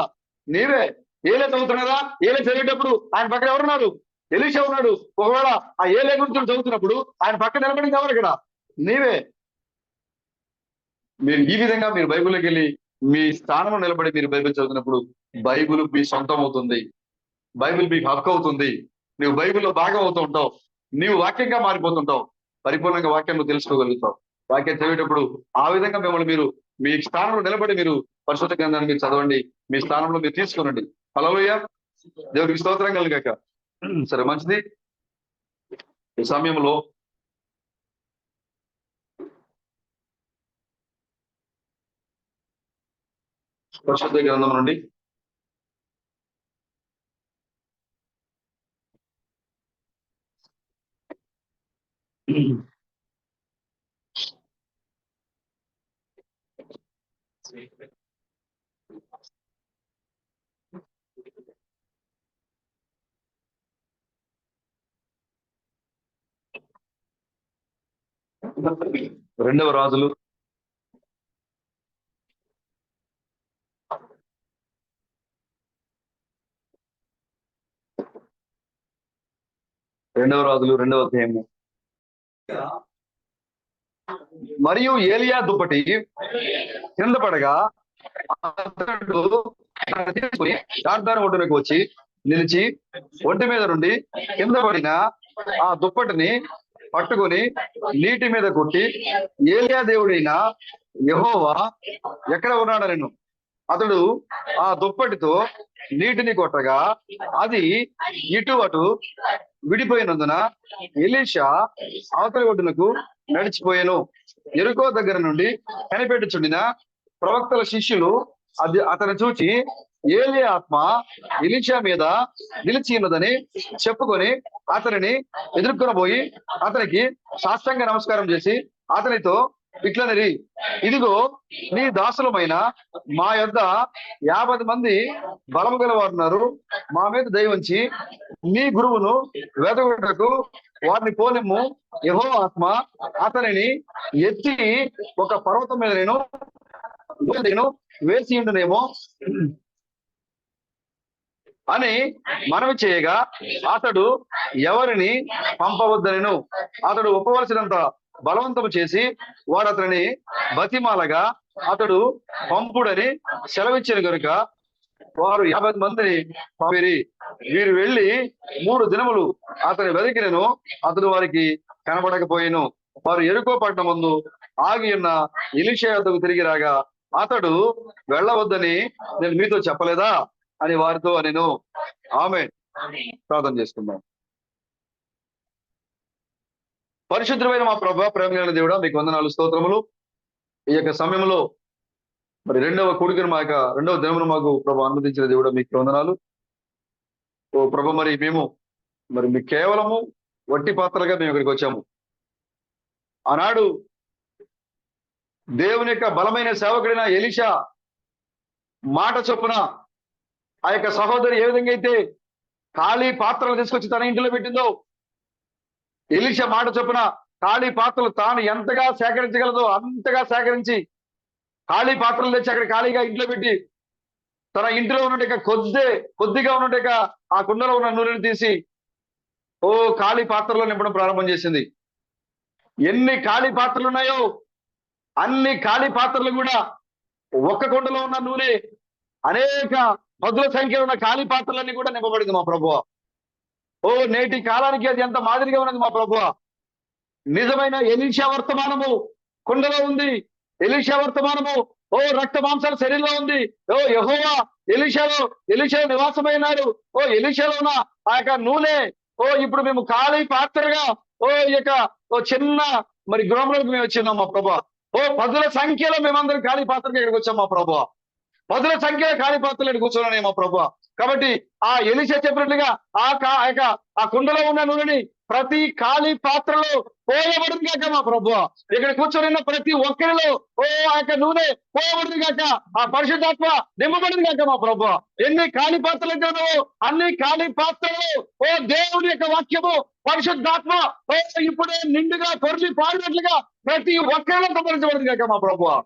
నీవే. ఏలే చదువుతున్నారా? ఏలే చదివేటప్పుడు ఆయన పక్కన ఎవరున్నారు? ఎలీషా ఉన్నాడు. ఒకవేళ ఆ ఏలే గురించి చదువుతున్నప్పుడు ఆయన పక్కన నిలబడింది ఎవరు? ఇక్కడ నీవే. మీరు ఈ విధంగా మీరు బైబిల్లోకి వెళ్ళి మీ స్థానంలో నిలబడి మీరు బైబిల్ చదువుతున్నప్పుడు బైబిల్ మీ సొంతం అవుతుంది. బైబిల్ మీకు హక్కు అవుతుంది. నువ్వు బైబిల్లో భాగం అవుతూ ఉంటావు. నీవు వాక్యంగా మారిపోతుంటావు. పరిపూర్ణంగా వాక్యం నువ్వు తెలుసుకోగలుగుతావు. వాక్యం చదివేటప్పుడు ఆ విధంగా మిమ్మల్ని మీరు మీ స్థానంలో నిలబడి మీరు పరిశుద్ధ గ్రంథాన్ని మీరు చదవండి. మీ స్థానంలో మీరు తీసుకునండి. హల్లెలూయా. దేవుడికి స్తోత్రం కలుగాక. సరే, మంచిది. ఈ సమయంలో పరిశుద్ధ గ్రంథం నుండి రెండవ రాజులు 2వ అధ్యాయము. మరియు ఏలియా దుప్పటి కింద పడగా అతడు ఒడ్డునకు వచ్చి నిలిచి ఒంటి మీద నుండి కింద పడిన ఆ దుప్పటిని పట్టుకొని నీటి మీద కొట్టి, ఏలియా దేవుడైన యెహోవా ఎక్కడ ఉన్నాడనెను. అతడు ఆ దుప్పటితో నీటిని కొట్టగా అది ఇటు అటు విడిపోయినందున ఎలీషా అవతలి ఒడ్డునకు నడిచిపోయాను. ఎరుకో దగ్గర నుండి కనిపెట్టుచుండిన ప్రవక్తల శిష్యులు అతను చూచి, ఏలియా ఆత్మ ఎలీషా మీద నిలిచి ఉన్నదని చెప్పుకొని అతనిని ఎదుర్కొనబోయి అతనికి సాష్టాంగ నమస్కారం చేసి అతనితో ఇట్లనిరి, ఇదిగో నీ దాసులమైన మా యొద్ద 50 మంది బలము గలవారున్నారు. మా మీద దయ ఉంచి నీ గురువును వెదకుటకు వారిని పోనిమ్ము. యెహోవా ఆత్మ అతనిని ఎత్తి ఒక పర్వతం మీద నేను వేసి ఉండునేమో అని మనవి చేయగా అతడు ఎవరిని పంపవద్దనెను. అతడు ఒప్పవలసినంత బలవంతము చేసి వాడు అతనిని బతిమాలగా అతడు పంపుడని సెలవిచ్చిన కనుక వారు 50 మందిని పంపిరి. వీరు వెళ్లి 3 దినములు అతని వెతికినను అతడు వారికి కనబడకపోయాను. వారు యెరికో పట్టణం ముందు ఆగి ఉన్న ఎలీషా యొద్దకు తిరిగి రాగా అతడు వెళ్ళవద్దని నేను మీతో చెప్పలేదా అని వారితో నేను. ఆమేన్. ప్రార్థన చేసుకుందాం. పరిశుద్ధమైన మా ప్రభువా, ప్రేమగల దేవుడా, మీకు వందనాలు, స్తోత్రములు. ఈ యొక్క సమయంలో మరి రెండవ దినమును మాకు ప్రభు అనుమతించిన దేవుడా, మీకు వందనాలు. ఓ ప్రభు, మరి మేము మీ కేవలము వట్టి పాత్రలుగా మేము ఇక్కడికి వచ్చాము. ఆనాడు దేవుని యొక్క బలమైన సేవకుడైన ఎలీషా మాట చొప్పున ఆ యొక్క సహోదరి ఏ విధంగా అయితే ఖాళీ పాత్రలు తీసుకొచ్చి తన ఇంటిలో పెట్టిందో, ఎలీషా మాట చొప్పున ఖాళీ పాత్రలు తాను ఎంతగా సేకరించగలదో అంతగా సేకరించి ఖాళీ పాత్రలు తెచ్చి అక్కడ ఖాళీగా ఇంట్లో పెట్టి తన ఇంటిలో ఉన్నట్టు కొద్దిగా ఉన్నట్టు ఆ కుండలో ఉన్న నూనెను తీసి ఖాళీ పాత్రలో నింపడం ప్రారంభం చేసింది. ఎన్ని ఖాళీ పాత్రలు ఉన్నాయో అన్ని ఖాళీ పాత్రలు కూడా ఒక్క కుండలో ఉన్న నూనె అనేక పదుల సంఖ్యలో ఉన్న ఖాళీ పాత్రలన్నీ కూడా నింపబడింది మా ప్రభువా. నేటి కాలానికి అది ఎంత మాదిరిగా ఉన్నది మా ప్రభువా. నిజమైన ఎలీషా వర్తమానము కుండలో ఉంది. ఎలీషా వర్తమానము రక్త మాంసాల శరీరంలో ఉంది. యెహోవా ఎలీషాలో నివాసమైనాడు. ఎలీషాలో ఉన్న ఆ యొక్క నూనె ఇప్పుడు మేము ఖాళీ పాత్రగా ఈ యొక్క చిన్న మరి గృహంలోకి మేము వచ్చిన్నాం మా ప్రభువా. పదుల సంఖ్యలో మేమందరం ఖాళీ పాత్రగా ఇక్కడికి వచ్చాం మా ప్రభువా. పదుల సంఖ్యలో ఖాళీ పాత్రలు కూర్చోనే మా ప్రభువా. కాబట్టి ఆ ఎలీషా చెప్పినట్లుగా ఆ కుండలో ఉన్న నూనెని ప్రతి ఖాళీ పాత్రలో పోయబడింది కాక మా ప్రభువా. ఇక్కడ కూర్చొని ప్రతి ఒక్కరిలో ఆ యొక్క నూనె పోయబడింది కాక, ఆ పరిశుద్ధాత్మ నింపబడింది కాక మా ప్రభువా. ఎన్ని ఖాళీ పాత్రలు అయితే ఉన్నావో అన్ని ఖాళీ పాత్రలు దేవుని యొక్క వాక్యము పరిశుద్ధాత్మ ఇప్పుడే నిండుగా పొరిచి పాడినట్లుగా ప్రతి ఒక్కరిలో సంపరించబడింది కాక మా ప్రభువా.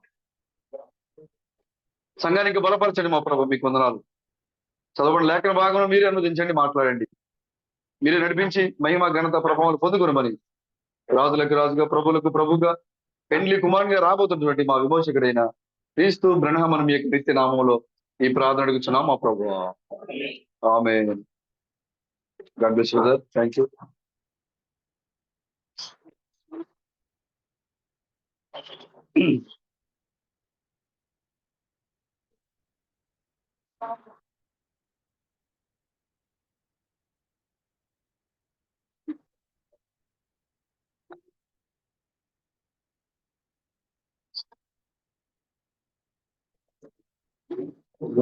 సంఘానికి బలపరచండి మా ప్రభు, మీకు వందనాలు. చదవని లేఖన భాగంలో మీరే అనువదించండి, మాట్లాడండి. మీరే నడిపించి మహిమ ఘనత ప్రభావాలు పొందుకునమని రాజులకు రాజుగా ప్రభులకు ప్రభుగా పెండ్లి కుమారునిగా రాబోతున్నటువంటి మా విమోచకుడైన క్రీస్తు బ్రహ్మను మీ యొక్క నిత్య నామంలో ఈ ప్రార్థన అడుగుతున్నాం మా ప్రభు. Amen. God bless you sir. Thank you.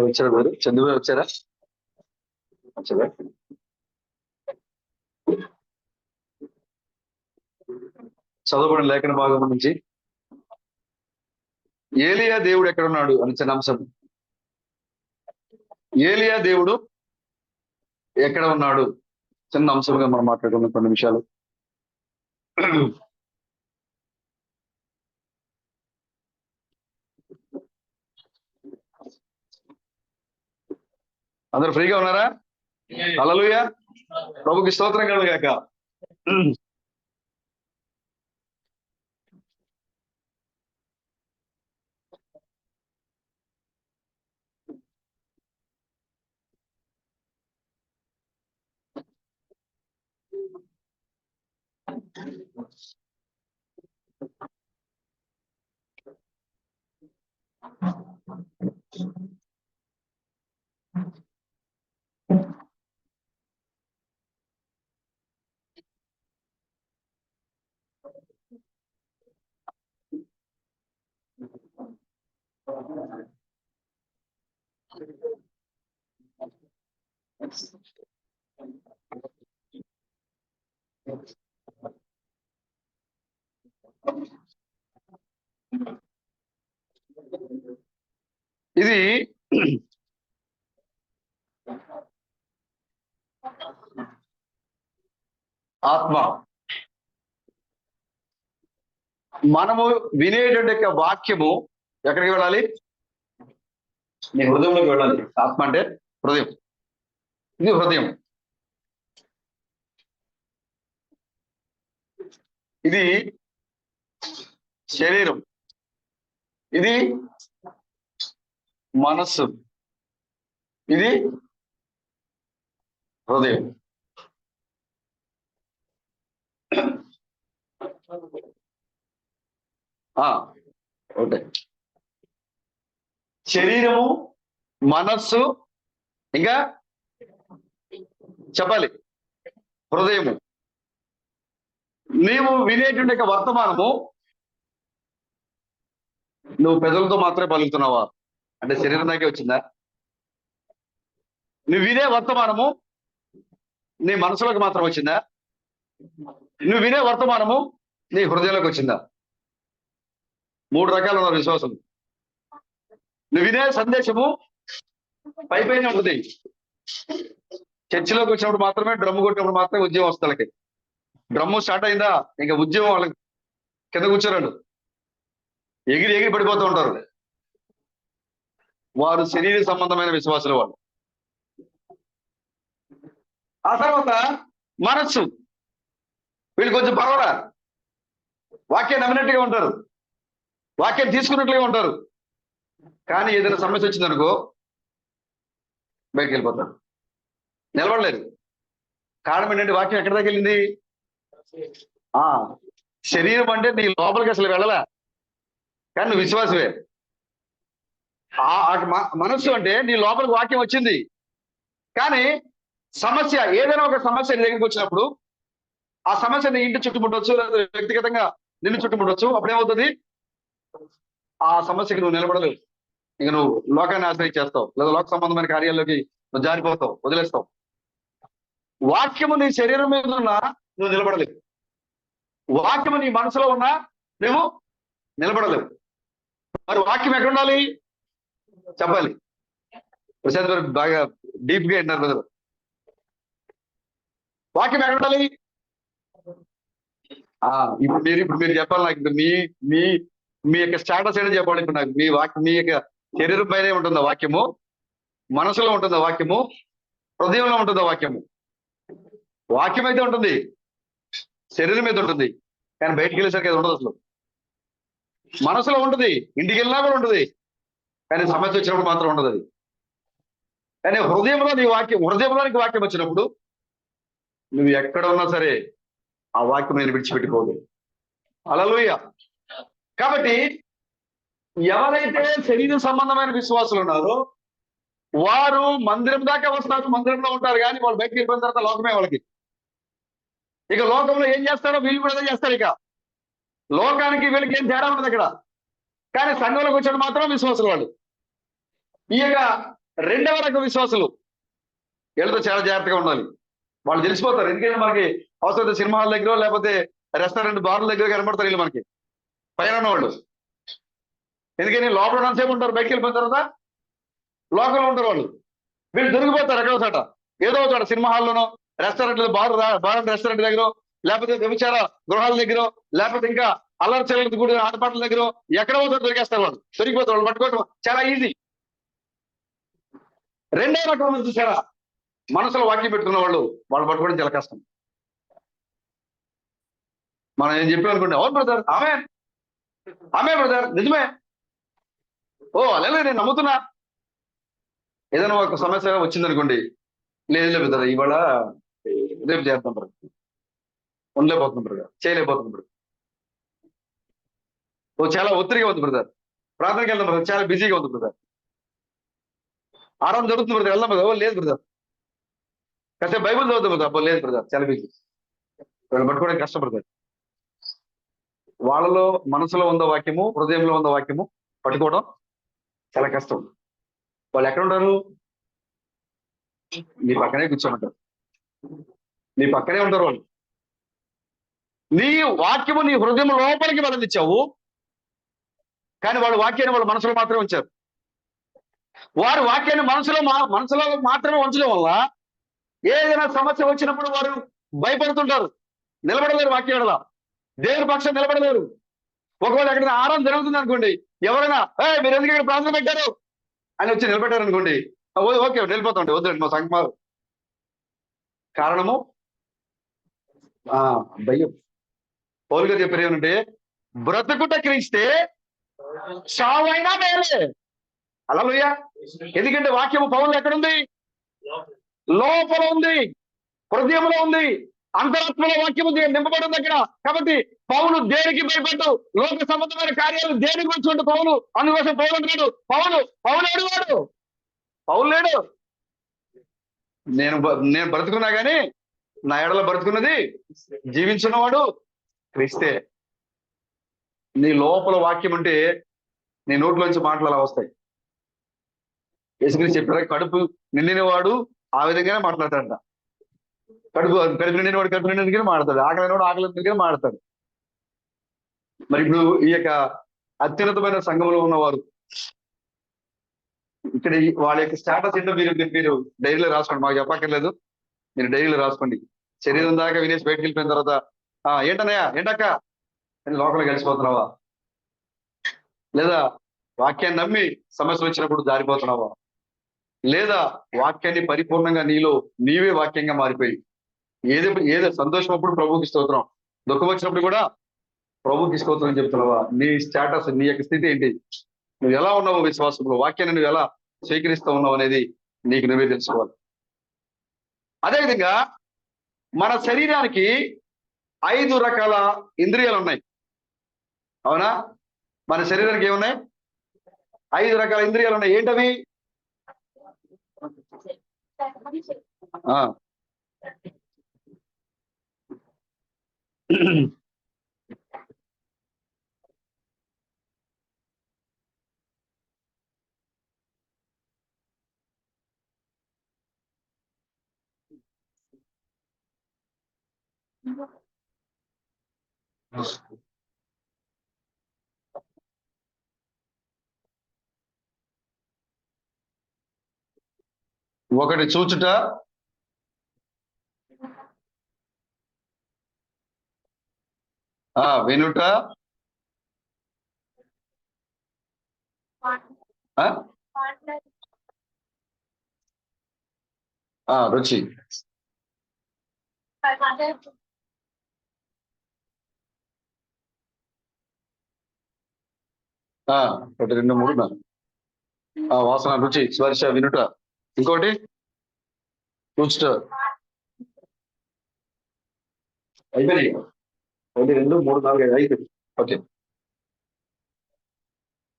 వచ్చారా గారు? చంద్రు గారు వచ్చారా? చదవబడిన లేఖన భాగం నుంచి ఏలియా దేవుడు ఎక్కడ ఉన్నాడు అని చిన్న అంశం. ఏలియా దేవుడు ఎక్కడ ఉన్నాడు చిన్న అంశంగా మనం మాట్లాడుకున్న కొన్ని నిమిషాలు. అందరూ ఫ్రీగా ఉన్నారా? హల్లెలూయా. ప్రభుకి స్తోత్రం కలుగుగాక. ఇది ఆత్మ. మనము వినేటువంటి యొక్క వాక్యము ఎక్కడికి వెళ్ళాలి? నీ హృదయంలోకి వెళ్ళాలి. ఆత్మ అంటే హృదయం. ఇది హృదయం. ఇది శరీరం. ఇది మనస్సు. ఇది హృదయం. ఒకటే. శరీరము, మనస్సు, ఇంకా చెప్పాలి హృదయము. నీవు వినేటువంటి వర్తమానము నువ్వు పెదలతో మాత్రమే పలుకుతున్నావా అంటే శరీరం దాకే వచ్చిందా? నువ్వు వినే వర్తమానము నీ మనసులోకి మాత్రం వచ్చిందా? నువ్వు వినే వర్తమానము నీ హృదయంలోకి వచ్చిందా? 3 రకాలు ఉన్నారు విశ్వాసం. నువ్వు వినే సందేశము పై పైన ఉంటుంది. చర్చిలోకి వచ్చినప్పుడు మాత్రమే, డ్రమ్ము కొట్టినప్పుడు మాత్రమే ఉద్యోగం వస్తుంది. డ్రమ్ము స్టార్ట్ అయిందా ఇంకా ఉద్యోగం వాళ్ళకి కింద కూర్చోరాడు, ఎగిరి ఎగిరి పడిపోతూ ఉంటారు. వారు శరీర సంబంధమైన విశ్వాసులు వాళ్ళు. ఆ తర్వాత మనస్సు, వీళ్ళు కొంచెం పర్వాలా, వాక్యం నమ్మినట్టుగా ఉంటారు, వాక్యం తీసుకున్నట్లుగా ఉంటారు. కానీ ఏదైనా సమస్య వచ్చిందనుకో బయటకు వెళ్ళిపోతారు, నిలబడలేదు. కారణం ఏంటంటే వాక్యం ఎక్కడి దాకా వెళ్ళింది? ఆ శరీరం అంటే నీ లోపలికి అసలు వెళ్ళలా, కానీ నువ్వు విశ్వాసవే. మనస్సు అంటే నీ లోపలికి వాక్యం వచ్చింది, కానీ సమస్య, ఏదైనా ఒక సమస్య నీ దగ్గరికి వచ్చినప్పుడు ఆ సమస్య నీ ఇంటి చుట్టుముట్టవచ్చు, లేదా వ్యక్తిగతంగా నిన్ను చుట్టుముట్టవచ్చు. అప్పుడేమవుతుంది? ఆ సమస్యకి నువ్వు నిలబడలేవు. ఇక నువ్వు లోకాన్ని ఆశ్రయించేస్తావు, లేదా లోక సంబంధమైన కార్యాల్లోకి నువ్వు జారిపోతావు, వదిలేస్తావు. వాక్యము నీ శరీరం మీద ఉన్నా నువ్వు నిలబడలేవు, వాక్యము నీ మనసులో ఉన్నా నువ్వు నిలబడలేవు. మరి వాక్యం ఎక్కడ ఉండాలి చెప్పాలి. ప్రశాంత్ గారు బాగా డీప్ గా విన్నారు కదా. వాక్యం ఎక్కడ ఉండాలి? ఇప్పుడు మీరు చెప్పాలి నాకు. ఇప్పుడు మీ మీ యొక్క స్టాటస్ ఏంటో చెప్పాలి ఇప్పుడు నాకు. మీ యొక్క శరీరం పైనే ఉంటుందా వాక్యము? మనసులో ఉంటుందా వాక్యము? హృదయంలో ఉంటుందా వాక్యము? వాక్యం అయితే ఉంటుంది, శరీరం మీద ఉంటుంది, కానీ బయటికి వెళ్ళేసరికి అది ఉండదు. అసలు మనసులో ఉంటుంది, ఇంటికి వెళ్ళినా కూడా ఉంటుంది, కానీ సమస్య వచ్చినప్పుడు మాత్రం ఉండదు అది. కానీ హృదయంలో నీకు వాక్యం వచ్చినప్పుడు నువ్వు ఎక్కడ ఉన్నా సరే ఆ వాక్యం నేను విడిచిపెట్టుకోదు. హల్లెలూయా. కాబట్టి ఎవరైతే శరీర సంబంధమైన విశ్వాసులు ఉన్నారో వారు మందిరం దాకా వస్తారు, మందిరంలో ఉంటారు, కానీ వాళ్ళు బయటకు వెళ్ళిపోయిన తర్వాత లోకమే వాళ్ళకి. ఇక లోకంలో ఏం చేస్తారో వీళ్ళు కూడా చేస్తారు. ఇక లోకానికి వీళ్ళకి ఏం తేడా ఉండదు అక్కడ. కానీ సంఘంలోకి వచ్చాడు మాత్రం విశ్వాసులు వాళ్ళు. ఈ యొక్క రెండవ రకం విశ్వాసులు, వీళ్ళతో చాలా జాగ్రత్తగా ఉండాలి. వాళ్ళు తెలిసిపోతారు. ఎందుకంటే మనకి అవసరం సినిమా హాల్ దగ్గర లేకపోతే రెస్టారెంట్ బార్ల దగ్గర కనబడతారు వీళ్ళు మనకి, పైన వాళ్ళు. ఎందుకని లోపల అంతసేపు ఉంటారు, బయటకు వెళ్ళిపోయిన తర్వాత లోకంలో ఉంటారు వాళ్ళు. వీళ్ళు దొరికిపోతారు ఎక్కడో చోట, ఏదో చోట సినిమా హాల్లోనో, రెస్టారెంట్ బార్ రెస్టారెంట్ దగ్గర, లేకపోతే వ్యభిచార గృహాల దగ్గర, లేకపోతే ఇంకా అల్లరి చెల్లెలు కూడా ఆటపాటల దగ్గర ఎక్కడ పోతారు దొరికేస్తారు వాళ్ళు. దొరికిపోతారు, వాళ్ళు పట్టుకోవడం చాలా ఈజీ. రెండో రకం చూసారా, మనసులో వాక్యం పెట్టుకున్న వాళ్ళు పట్టుకోవడం చాలా కష్టం. మనం ఏం చెప్పాం అనుకోండి, అవును బ్రదర్, ఆమె బ్రదర్, నిజమే, ఓ అలా నేను నమ్ముతున్నా. ఏదైనా ఒక సమస్య వచ్చిందనుకోండి, లేదు బ్రదర్ ఇవాళ రేపు చేస్తాం బ్రదర్, ఉండలేకపోతున్నాం బ్రదర్, చేయలేకపోతున్నాం బ్రదర్, ఓ చాలా ఒత్తిడిగా ఉంది బ్రదర్, ప్రార్థనకి వెళ్దాం బ్రదర్, చాలా బిజీగా ఉంది బ్రదర్, ఆరాధన జరుగుతుంది బ్రదర్, వెళ్దాం బ్రదర్, ఓ లేదు బ్రదర్, కాసేపు బైబుల్ చదువుతాం బ్రదర్, అబ్బో లేదు బ్రదర్ చాలా బిజీ. వాళ్ళు పట్టుకోవడానికి కష్టం బ్రదర్. వాళ్ళలో మనసులో ఉందో వాక్యము, హృదయంలో ఉందో వాక్యము పట్టుకోవడం చాలా కష్టం. వాళ్ళు ఎక్కడ ఉంటారు? నీ పక్కనే కూర్చోమంటారు, నీ పక్కనే ఉంటారు వాళ్ళు. నీ వాక్యము నీ హృదయం లోపలికి వెల్లడిచ్చావు, కానీ వాడు వాక్యాన్ని వాళ్ళ మనసులో మాత్రమే ఉంచారు. వారు వాక్యాన్ని మనసులో మాత్రమే ఉంచడం వల్ల ఏదైనా సమస్య వచ్చినప్పుడు వారు భయపడుతుంటారు, నిలబడలేరు, వాక్యాల దేవుని పక్షం నిలబడలేరు. ఒకవేళ ఎక్కడైనా ఆరాధన జరుగుతుంది అనుకోండి, ఎవరైనా మీరు ఎందుకు ఇక్కడ ప్రార్థన పెట్టారు అని వచ్చి నిలబెట్టారు అనుకోండి, ఓకే వెళ్ళిపోతాండి, వద్దండి మా సంఘం. కారణము భయం. పౌలు గారు చెప్పారు ఏమంటే, బ్రతుకుట క్రీస్తే చావైనా మేలే. హల్లెలూయా. ఎందుకంటే వాక్యము పౌలు ఎక్కడుంది? లోపల ఉంది, హృదయంలో ఉంది, అంతరాత్మలో వాక్యము నింపబడి ఉంది అక్కడ. కాబట్టి పౌలు దేనికి భయపడ్డు, లోక సంబంధమైన కార్యాలు దేనికి వచ్చి పౌలు, అందుకోసం పౌలు అంటున్నాడు, పౌలేడు వాడు, పౌలు లేడు. నేను బ్రతుకున్నా గానీ నా ఎడల బ్రతుకున్నది జీవించున్నవాడు క్రీస్తే. నీ లోపల వాక్యం అంటే నీ నోట్లోంచి మాటలు అలా వస్తాయి. యేసుక్రీస్తు చెప్పారు, కడుపు నిండిన వాడు ఆ విధంగానే మాట్లాడతాడంట. కడుపు నిండిన వాడు కడుపు నిండిన మాట్లాడతాడు, ఆకలిన వాడు ఆకలి మాట్లాడతాడు. మరి ఇప్పుడు ఈ యొక్క అత్యున్నతమైన సంఘంలో ఉన్నవారు ఇక్కడ వాళ్ళ యొక్క స్టేటస్ ఏంటో మీరు మీరు డైరీలో రాసుకోండి, మాకు చెప్పక్కర్లేదు, మీరు డైరీలో రాసుకోండి. శరీరం దాకా వినేసి బయటకు వెళ్ళిపోయిన తర్వాత ఏంటన్నయ్యా ఏంటక్క అని లోపలికి కలిసిపోతున్నావా, లేదా వాక్యాన్ని నమ్మి సమస్యలు వచ్చినప్పుడు జారిపోతున్నావా, లేదా వాక్యాన్ని పరిపూర్ణంగా నీలో నీవే వాక్యంగా మారిపోయి ఏదో సంతోషం అప్పుడు ప్రభువుకి స్తోత్రం, దుఃఖం వచ్చినప్పుడు కూడా ప్రభువుకి స్తోత్రం అని చెప్తున్నావా? నీ స్టేటస్, నీ యొక్క స్థితి ఏంటి? నువ్వు ఎలా ఉన్నావు విశ్వాసంలో, వాక్యాన్ని నువ్వు ఎలా స్వీకరిస్తూ ఉన్నావు అనేది నీకు నువ్వే తెలుసుకోవాలి. అదేవిధంగా మన శరీరానికి 5 రకాల ఇంద్రియాలు ఉన్నాయి, అవునా? మన శరీరానికి ఏమున్నాయి? 5 రకాల ఇంద్రియాలు ఉన్నాయి. ఏంటవి? ఒకటి చూచుట, వినుట, రుచి. ఒకటి 2 3 వాసన, రుచి, స్పర్శ, వినుట. ఇంకోటి చూచుట. అయిపోయినాయి. 1 2 3 4 5. ఓకే,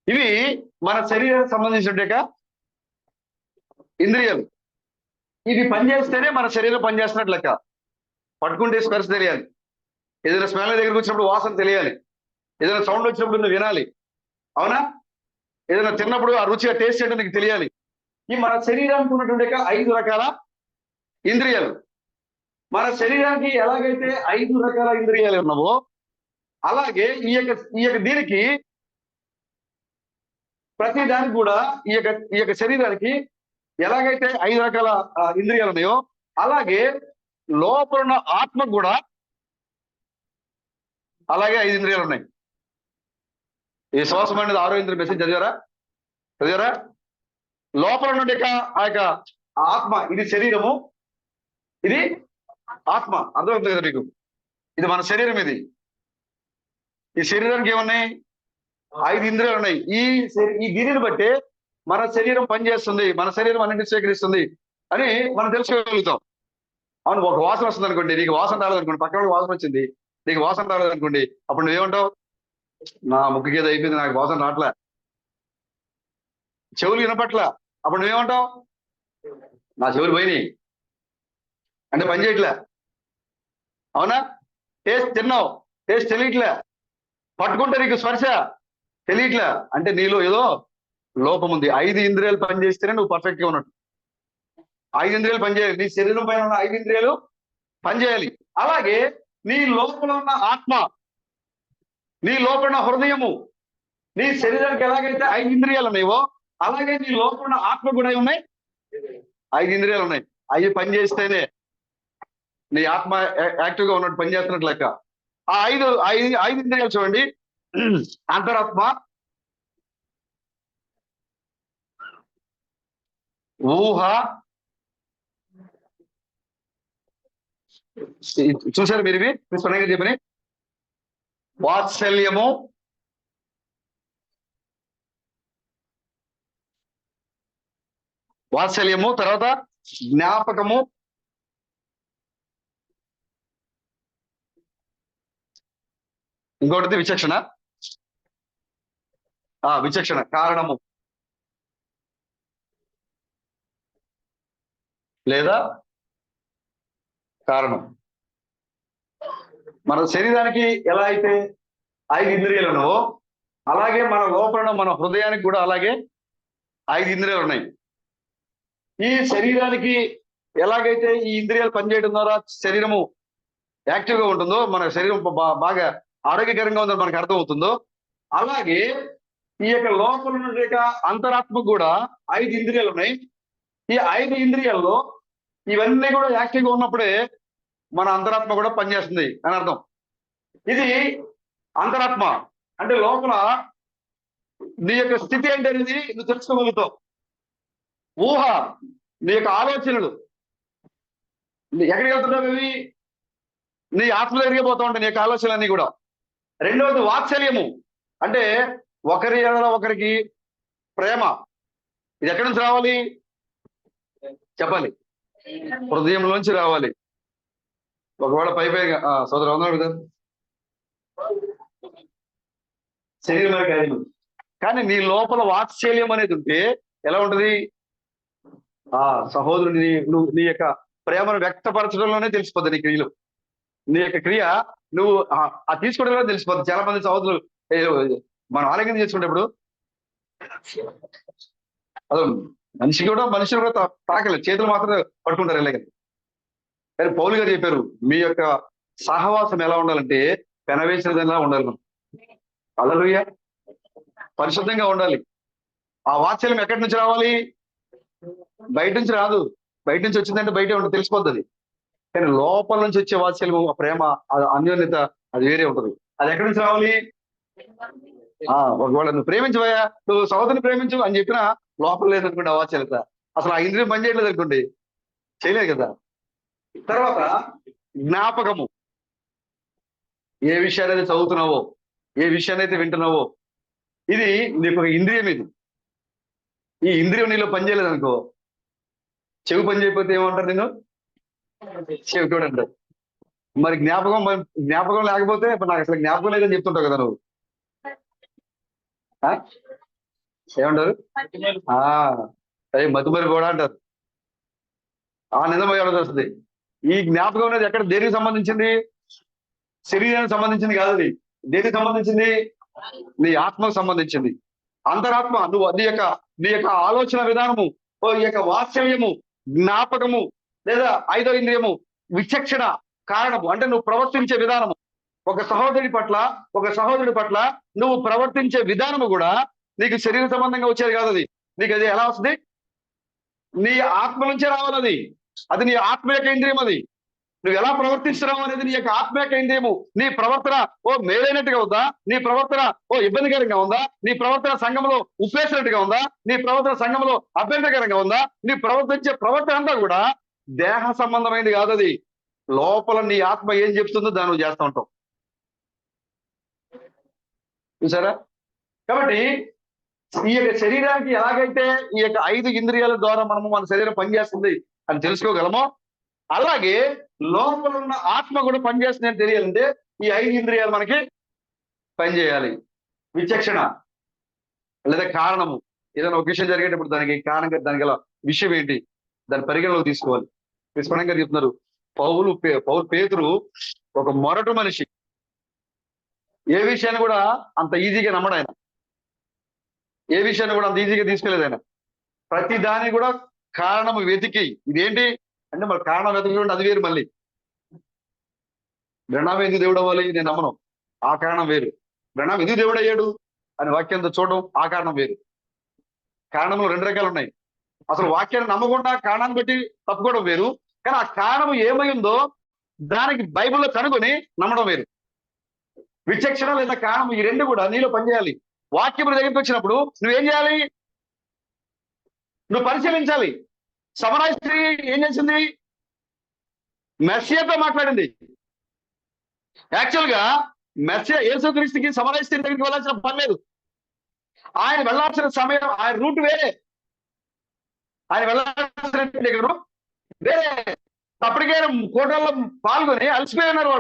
ఇవి మన శరీరానికి సంబంధించిన ఇంద్రియాలు. ఇవి పనిచేస్తేనే మన శరీరం పనిచేస్తున్నట్లు లెక్క. పట్టుకుంటే స్పర్శ తెలియాలి, ఏదైనా స్మెల్ దగ్గరికి వచ్చినప్పుడు వాసన తెలియాలి, ఏదైనా సౌండ్ వచ్చినప్పుడు నువ్వు వినాలి, అవునా? ఏదైనా తిన్నప్పుడు ఆ రుచిగా టేస్ట్ ఏంటో నీకు తెలియాలి. ఈ మన శరీరానికి ఉన్నటువంటి 5 రకాల ఇంద్రియాలు. మన శరీరానికి ఎలాగైతే 5 రకాల ఇంద్రియాలు ఉన్నావో, అలాగే ఈ యొక్క దీనికి ప్రతి దానికి కూడా ఈ యొక్క శరీరానికి ఎలాగైతే 5 రకాల ఇంద్రియాలు ఉన్నాయో, అలాగే లోపల ఉన్న ఆత్మకు కూడా అలాగే 5 ఇంద్రియాలు ఉన్నాయి. ఈ శ్వాసం అనేది 6వ ఇంద్రియ. మెసేజ్ చదివారా? లోపల నుండి ఆ యొక్క ఆత్మ, ఇది శరీరము, ఇది ఆత్మ. అర్థమవుతుంది కదా మీకు? ఇది మన శరీరం. ఈ శరీరానికి ఏమున్నాయి? 5 ఇంద్రియాలు ఉన్నాయి. ఈ దీనిని బట్టి మన శరీరం పనిచేస్తుంది, మన శరీరం అన్నింటినీ స్వీకరిస్తుంది అని మనం తెలుసుకోగలుగుతాం. అవును, ఒక వాసన వస్తుంది అనుకోండి, నీకు వాసన రాలేదు అనుకోండి, పక్కన వాసన వచ్చింది, నీకు వాసన రాలేదు అనుకోండి, అప్పుడు నువ్వేమంటావు? నా ముక్కుకి ఏదో అయిపోయింది, నాకు వాసన రావట్లే. చెవులు వినపట్ల, అప్పుడు నువ్వేమంటావు? నా చెవులు పోయినాయి అంటే పని చేయట్లే, అవునా? టేస్ట్ తిన్నావు, టేస్ట్ తెలియట్లే. పట్టుకుంటే నీకు స్పర్శ తెలియట్లే అంటే నీలో ఏదో లోపం ఉంది. 5 ఇంద్రియాలు పనిచేస్తేనే నువ్వు పర్ఫెక్ట్ గా ఉన్నట్టు. 5 ఇంద్రియాలు పనిచేయాలి, నీ శరీరం పైన ఉన్న 5 ఇంద్రియాలు పనిచేయాలి. అలాగే నీ లోపల ఉన్న ఆత్మ, నీ లోపల ఉన్న హృదయము, నీ శరీరానికి ఎలాగైతే 5 ఇంద్రియాలు ఉన్నాయో, అలాగే నీ లోపల ఉన్న ఆత్మ కూడా ఉన్నాయి, 5 ఇంద్రియాలు ఉన్నాయి. అవి పనిచేస్తేనే నీ ఆత్మ యాక్టివ్ గా ఉన్నట్టు, పనిచేస్తున్నట్టు లెక్క. ఆ 5 ఇంద్రియాలు చూడండి. అంతరాత్మ, ఊహ, చూసారు మీరు ఇవి చెప్పని, వాత్సల్యము, తర్వాత జ్ఞాపకము, ఇంకోటిది విచక్షణ. విచక్షణ, కారణము లేదా కారణం. మన శరీరానికి ఎలా అయితే 5 ఇంద్రియాలు ఉన్నావో, అలాగే మన లోపల మన హృదయానికి కూడా అలాగే 5 ఇంద్రియాలు ఉన్నాయి. ఈ శరీరానికి ఎలాగైతే ఈ ఇంద్రియాలు పనిచేయడం ద్వారా శరీరము యాక్టివ్ గా ఉంటుందో, మన శరీరం బాగా ఆరోగ్యకరంగా ఉందని మనకు అర్థమవుతుందో, అలాగే ఈ యొక్క లోపల ఉన్న యొక్క అంతరాత్మకు కూడా 5 ఇంద్రియాలు ఉన్నాయి. ఈ 5 ఇంద్రియాల్లో ఇవన్నీ కూడా యాక్టివ్గా ఉన్నప్పుడే మన అంతరాత్మ కూడా పనిచేస్తుంది అని అర్థం. ఇది అంతరాత్మ అంటే లోపల నీ యొక్క స్థితి అంటే అనేది నువ్వు తెలుసుకోగలుగుతావు. ఊహ, నీ యొక్క ఆలోచనలు ఎక్కడికి వెళ్తున్నావు? అవి నీ ఆత్మ దగ్గరికి పోతా ఉంటాయి, నీ యొక్క ఆలోచనలన్నీ కూడా. రెండవది వాత్సల్యము, అంటే ఒకరి ఎడల ఒకరికి ప్రేమ. ఇది ఎక్కడి నుంచి రావాలి చెప్పాలి? హృదయంలోంచి రావాలి. ఒకవేళ పై సోదరు ఉన్నాడు కదా, శరీరమే కాదు, కానీ నీ లోపల వాత్సల్యం అనేది ఉంటే ఎలా ఉంటది? ఆ సహోదరుని నువ్వు నీ యొక్క ప్రేమను వ్యక్తపరచడంలోనే తెలిసిపోద్ది నీ క్రియలు. నీ యొక్క క్రియ నువ్వు ఆ తీసుకోవడంలో తెలిసిపోద్ది. చాలా మంది సహోదరులు మనం ఆలింగనం చేసుకునేప్పుడు అదే మనుషులు కూడా తాకలేదు, చేతులు మాత్రం పట్టుకుంటారు ఇలాగ. కానీ పౌలు గారు చెప్పారు, మీ యొక్క సహవాసం ఎలా ఉండాలంటే పెనవేసిన దానిలా ఉండాలి. మనం హల్లెలూయా, పరిశుద్ధంగా ఉండాలి. ఆ వాత్సల్యం ఎక్కడి నుంచి రావాలి? బయట నుంచి రాదు. బయట నుంచి వచ్చిందంటే బయటే ఉంటుంది, తెలిసిపోతుంది. కానీ లోపల నుంచి వచ్చే వాత్సల్యం, ఆ ప్రేమ, అన్యోన్యత, అది వేరే ఉంటుంది. అది ఎక్కడి నుంచి రావాలి? ఒకవేళ నువ్వు ప్రేమించవయ్యా, నువ్వు సహోదరుని ప్రేమించు అని చెప్పినా లోపల లేదనుకోండి ఆ వాత్సల్యత, అసలు ఆ ఇంద్రియం పని చేయట్లేదు అనుకోండి, చేయలేదు కదా. తర్వాత జ్ఞాపకము, ఏ విషయాన్ని చదువుతున్నావో, ఏ విషయాన్ని అయితే వింటున్నావో, ఇది నీకు ఒక ఇంద్రియం. ఇది ఈ ఇంద్రియం నీలో పనిచేయలేదు అనుకో, చెవి పని చేయకపోతే ఏమంటారు? నేను చెవిటోడు అంటారు. మరి జ్ఞాపకం లేకపోతే ఇప్పుడు నాకు అసలు జ్ఞాపకం లేదని చెప్తుంటావు కదా నువ్వు, ఏమంటారు? అదే మతిమరి కూడా అంటారు. ఆ నిజం ఎవరికి వస్తుంది? ఈ జ్ఞాపకం అనేది ఎక్కడ, దేనికి సంబంధించింది? శరీరానికి సంబంధించింది కాదు. అది దేనికి సంబంధించింది? నీ ఆత్మకు సంబంధించింది. అంతరాత్మ, నువ్వు నీ యొక్క ఆలోచన విధానము, ఈ యొక్క వాత్సల్యము, జ్ఞాపకము, లేదా 5వ ఇంద్రియము విచక్షణ, కారణము, అంటే నువ్వు ప్రవర్తించే విధానము. ఒక సహోదరుడి పట్ల నువ్వు ప్రవర్తించే విధానము కూడా నీకు శరీర సంబంధంగా వచ్చేది కాదు. నీకు అది ఎలా వస్తుంది? నీ ఆత్మ నుంచే రావాలి. అది నీ ఆత్మ యొక్క ఇంద్రియం. అది నువ్వు ఎలా ప్రవర్తిస్తున్నావు అనేది నీ యొక్క ఆత్మ యొక్క ఇంద్రియము. నీ ప్రవర్తన మేలైనట్టుగా ఉందా? నీ ప్రవర్తన ఇబ్బందికరంగా ఉందా? నీ ప్రవర్తన సంఘంలో ఉప్పేసినట్టుగా ఉందా? నీ ప్రవర్తన సంఘంలో అభ్యంతరకరంగా ఉందా? నీ ప్రవర్తించే ప్రవర్తన అంతా కూడా దేహ సంబంధమైనది కాదు. అది లోపల నీ ఆత్మ ఏం చెప్తుందో దాన్ని నువ్వు చేస్తూ ఉంటావు. చూసారా? కాబట్టి ఈ యొక్క శరీరానికి ఎలాగైతే ఈ యొక్క 5 ఇంద్రియాల ద్వారా మన శరీరం పనిచేస్తుంది అని తెలుసుకోగలమో, అలాగే లోపల ఉన్న ఆత్మ కూడా పనిచేస్తుంది అని తెలియాలంటే ఈ 5 ఇంద్రియాలు మనకి పనిచేయాలి. విచక్షణ లేదా కారణము, ఏదైనా ఒక విషయం జరిగేటప్పుడు దానికి కారణంగా, దానికి గల విషయం ఏంటి, దాని పరిగణలోకి తీసుకోవాలి. విస్మరణంగా చెప్తున్నారు పేతురు ఒక మొరటు మనిషి. ఏ విషయాన్ని కూడా అంత ఈజీగా నమ్మడు ఆయన. ఏ విషయాన్ని కూడా అంత ఈజీగా తీసుకెళ్ళలేదు ఆయన. ప్రతి దాన్ని కూడా కారణము వెతికి, ఇదేంటి అంటే మరి కారణం వెతకడం అది వేరు. మళ్ళీ బ్రహ్నాం ఎందుకు దేవుడు అవ్వాలి నేను నమ్మను, ఆ కారణం వేరు. బ్రహ్నాం ఎందుకు దేవుడు అయ్యాడు అని వాక్యంతో చూడడం, ఆ కారణం వేరు. కారణంలో 2 రకాలు ఉన్నాయి. అసలు వాక్యాన్ని నమ్మకుండా కారణాన్ని బట్టి తప్పుకోవడం వేరు. కానీ ఆ కారణం ఏమై ఉందో దానికి బైబిల్లో కనుగొని నమ్మడం వేరు. విచక్షణ లేదా కారణం, ఈ 2 కూడా నీలో పనిచేయాలి. వాక్యం దగ్గరికి వచ్చినప్పుడు నువ్వేం చేయాలి? నువ్వు పరిశీలించాలి. సమరయ స్త్రీ ఏం చేసింది? మెస్సియాతో మాట్లాడింది. యాక్చువల్ గా మెస్సియా యేసుక్రీస్తుకి సమరయ స్త్రీ దగ్గరికి వెళ్ళాల్సిన పని లేదు. ఆయన వెళ్ళాల్సిన సమయం, ఆయన రూట్ వేరే. ఆయన వెళ్ళాల్సిన దగ్గర వేరే. అప్పటికే కోటల్లో పాల్గొని అలసిపోయి ఉన్నారు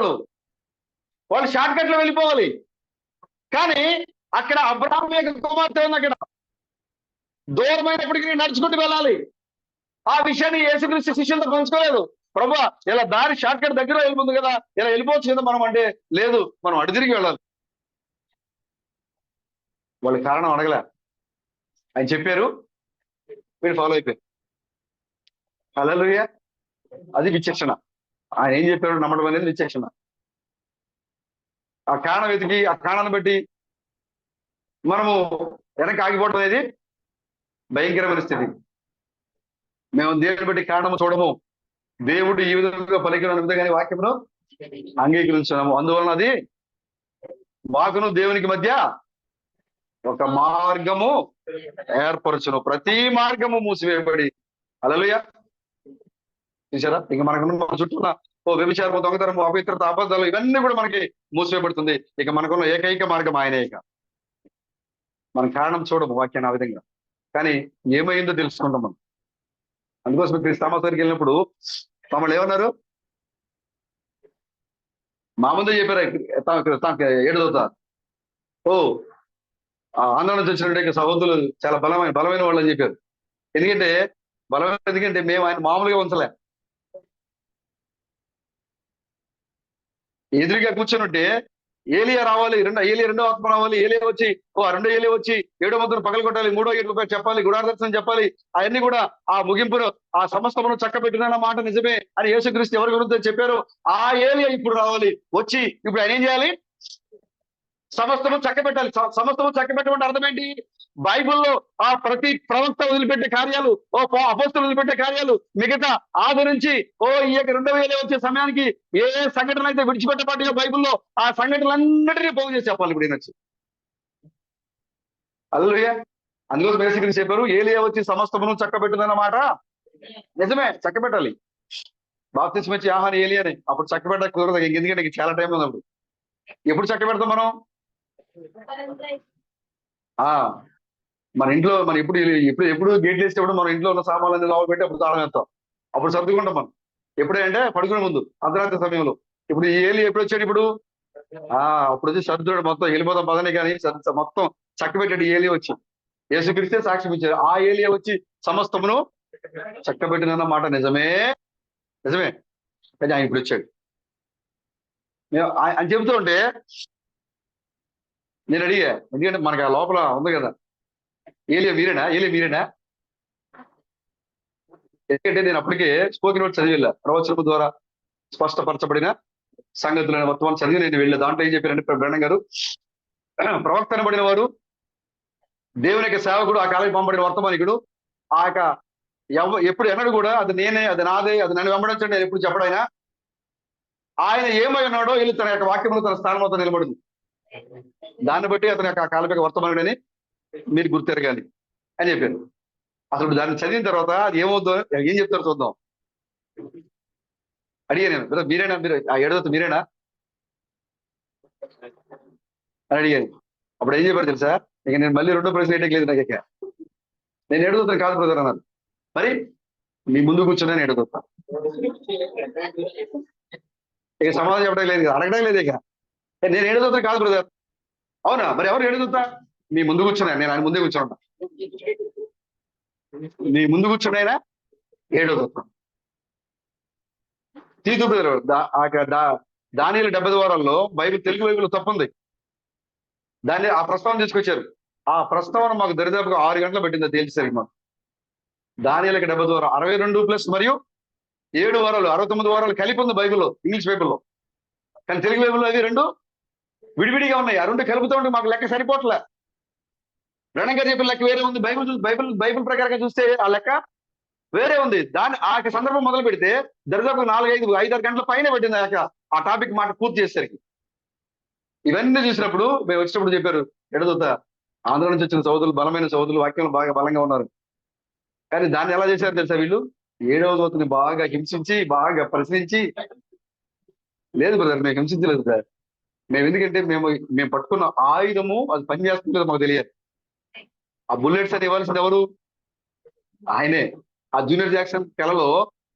వాళ్ళు షార్ట్ కట్ లో వెళ్ళిపోవాలి. కానీ అక్కడ అబ్రాహాము యొక్క కుమార్తె ఉంది. అక్కడ దూరమైనప్పటికీ నడుచుకుంటూ వెళ్ళాలి. ఆ విషయాన్ని యేసుక్రీస్తు శిష్యులతో పంచుకోలేదు. ప్రభువా ఇలా దారి షార్ట్ కట్ దగ్గర వెళ్ళిపోతుంది కదా, ఇలా వెళ్ళిపోవచ్చు కదా మనం అంటే, లేదు మనం అటు తిరిగి వెళ్ళాలి. వాళ్ళ కారణం అడగలే, ఆయన చెప్పారు, వీళ్ళు ఫాలో అయిపోయారు. హల్లెలూయా. అది విచక్షణ. ఆయన ఏం చెప్పారు నమ్మడం అనేది విచక్షణ. ఆ కారణం వెతికి, ఆ కారణాన్ని బట్టి మనము వెనక్కి ఆగిపోవడం అనేది భయంకరమైన స్థితి. మేము దేవుని బట్టి కారణము చూడము, దేవుడు ఈ విధంగా పలికిన విధంగానే వాక్యమును అంగీకరించున్నాము. అందువలన అది మాకును దేవునికి మధ్య ఒక మార్గము ఏర్పరచును. ప్రతి మార్గము మూసివేయబడి, హల్లెలూయా. చూసారా, ఇక మన చుట్టూ వ్యభిచారము, దొంగతనము, అపవిత్రత, అబద్ధాలు ఇవన్నీ కూడా మనకి మూసివేయబడుతుంది. ఇక మనకున్న ఏకైక మార్గం ఆయనే. ఇక మనం కారణం చూడము వాక్యాన్ని ఆ విధంగా, కానీ ఏమైందో తెలుసుకుంటాం మనం. అందుకోసం క్రీస్తామసరికి వెళ్ళినప్పుడు మమ్మల్ని ఏమన్నారు, మా ముందే చెప్పారు 7వ ఆంధ్ర నుంచి వచ్చినట్టు సహోదరులు చాలా బలమైన వాళ్ళు అని చెప్పారు. ఎందుకంటే మేము ఆయన మామూలుగా ఉంచలే. ఎదురుగా కూర్చొని ఏలియా రావాలి, ఏలియా రెండో ఆత్మ రావాలి, ఏలియా వచ్చి రెండో ఏలియా వచ్చి 7వ ముద్రను పగలు కొట్టాలి, 3వ ఏడు చెప్పాలి, గుడారదర్శనం చెప్పాలి, అవన్నీ కూడా ఆ ముగింపును ఆ సమస్తమును చక్కబెట్టిన మాట నిజమే అని యేసుక్రీస్తు ఎవరి గురించి చెప్పారు. ఆ ఏలియా ఇప్పుడు రావాలి, వచ్చి ఇప్పుడు ఆయన ఏం చేయాలి, సమస్తము చక్కబెట్టాలి. సమస్తము చక్కబెట్టమంటే అర్థం ఏంటి? బైబిల్లో ఆ ప్రతి ప్రవక్త వదిలిపెట్టే కార్యాలు, అపోస్తలులు వదిలిపెట్టే కార్యాలు, మిగతా ఆది నుంచి ఈ యొక్క 2000 వచ్చే సమయానికి ఏ సంఘటన అయితే విడిచిపెట్టబడ్డాయో బైబిల్లో ఆ సంఘటనలన్నిటినీ పోగు చేసి చెప్పాలి ఇప్పుడు వచ్చి. హల్లెలూయా. అందులో బేసిక్గా చెప్పారు, ఏలియా వచ్చి సమస్తమును చక్కబెట్టుదన్నమాట నిజమే, చక్కబెట్టాలి. బాప్తిస్మం ఇచ్చి ఆహార ఏలియాని అప్పుడు చక్కబెట్ట కుదరదు, ఎందుకంటే చాలా టైం ఉన్నప్పుడు. ఎప్పుడు చక్కబెడతాం మనం? మన ఇంట్లో మనం ఎప్పుడు గేట్లు వేసేటప్పుడు మన ఇంట్లో ఉన్న సామాన్లన్నీ లోపల పెట్టి అప్పుడు తాళం వేస్తాం, అప్పుడు సర్దుకుంటాం మనం. ఎప్పుడంటే పడుకునే ముందు అర్ధరాత్రి సమయంలో. ఇప్పుడు ఈ ఏలి ఎప్పుడు వచ్చాడు? ఇప్పుడు అప్పుడు వచ్చి సర్దుడు మొత్తం వెళ్ళిపోతాం పదని, కానీ మొత్తం చక్కబెట్టాడు ఏలి వచ్చి. యేసుక్రీస్తే సాక్ష్యం ఇచ్చారు, ఆ ఏలియా వచ్చి సమస్తమును చక్కబెట్టిన మాట నిజమే కానీ ఆయన ఇప్పుడు వచ్చాడు అని చెబుతూ ఉంటే నేను అడిగా, ఎందుకంటే మనకి ఆ లోపల ఉంది కదా, ఏలియా మీరేనా ఎందుకంటే నేను అప్పటికే స్పోకెన్ వర్డ్ చదివిలా, ప్రవచనము ద్వారా స్పష్టపరచబడిన సంగతులైన వర్తమానం చదివి నేను వెళ్ళా. దాంట్లో ఏం చెప్పారంటే బ్రహ్మం గారు, ప్రవక్త అనబడిన వారు, దేవుని యొక్క సేవకుడు, ఆ కాలం పంపబడిన వర్తమానికుడు, ఆ యొక్క ఎప్పుడు ఎన్నడు కూడా అది నేనే, అది నాదే, అది నన్ను వెంబడించండి నేను ఎప్పుడు చెప్పడైనా ఆయన ఏమై ఉన్నాడో వీళ్ళు తన యొక్క వాక్యంలో తన స్థానంలో నిలబడింది. దాన్ని బట్టి అతని యొక్క కాలం యొక్క వర్తమానుడని మీరు గుర్తెరగాలి అని చెప్పారు. అసలు దాన్ని చదివిన తర్వాత అది ఏమవుతుందో ఏం చెప్తారో చూద్దాం. అడిగా నేను, మీరేనా, మీరు ఆ 7వ మీరేనా అని అడిగాను. అప్పుడు ఏం చెప్పారు తెలుసా, ఇక నేను మళ్ళీ 2వ ప్రశ్న ఏంటి లేదు నాకు. నేను 7వ కాదు బ్రదర్ అన్నారు. మరి మీ ముందు కూర్చున్నా 7వ. ఇక సమాధానం చెప్పడం లేదు, అడగడం లేదు. ఇక నేను 7వ కాదు బ్రదర్. అవునా, మరి ఎవరు 7వ? మీ ముందు కూర్చున్నా, నేను ఆయన ముందే కూర్చున్నా. మీ ముందు కూర్చున్నాయినా 7వ. తీతు బ్రదర్, దానియేలు 70 వారాల్లో తెలుగు బైబిల్ తప్పుంది. దాన్ని ఆ ప్రస్తావన తీసుకొచ్చారు. ఆ ప్రస్తావన మాకు దరిదాపుగా 6 గంటలు పెట్టింది తేల్చేసరికి. మాకు దానియేలుకి 70 వారం 62 ప్లస్ మరియు 7 వారాలు 69 వారాలు కలిపి ఉంది బైబిల్లో, ఇంగ్లీష్ బైబిల్లో. కానీ తెలుగు బైబిల్లో అవి 2 విడివిడిగా ఉన్నాయి. ఆ 2 కలుపుతూ ఉంటే మాకు లెక్క సరిపోవట్లే. బ్రహ్మం గారు చెప్పిన లెక్క వేరే ఉంది, బైబిల్ ప్రకారంగా చూస్తే ఆ లెక్క వేరే ఉంది. ఆ సందర్భం మొదలు పెడితే దరిదాపు 4-5 గంటల పైన పెట్టింది ఆ టాపిక్ మాట పూర్తి చేసేసరికి. ఇవన్నీ చూసినప్పుడు మేము వచ్చినప్పుడు చెప్పారు, 7వ ఆంధ్ర నుంచి వచ్చిన సోదరులు, బలమైన సోదరులు, వాక్యంలో బాగా బలంగా ఉన్నారు. కానీ దాన్ని ఎలా చేశారు తెలుసా, వీళ్ళు 7వ దూతని బాగా హింసించి, బాగా ప్రశ్నించి, లేదు బ్రదర్ మేము హింసించలేదు సార్, మేము ఎందుకంటే మేము పట్టుకున్న ఆయుధము అది పనిచేస్తుందో మాకు తెలియదు. ఆ బుల్లెట్స్ అని ఇవ్వాల్సింది ఎవరు? ఆయనే. ఆ జూనియర్ జాక్సన్ కళలో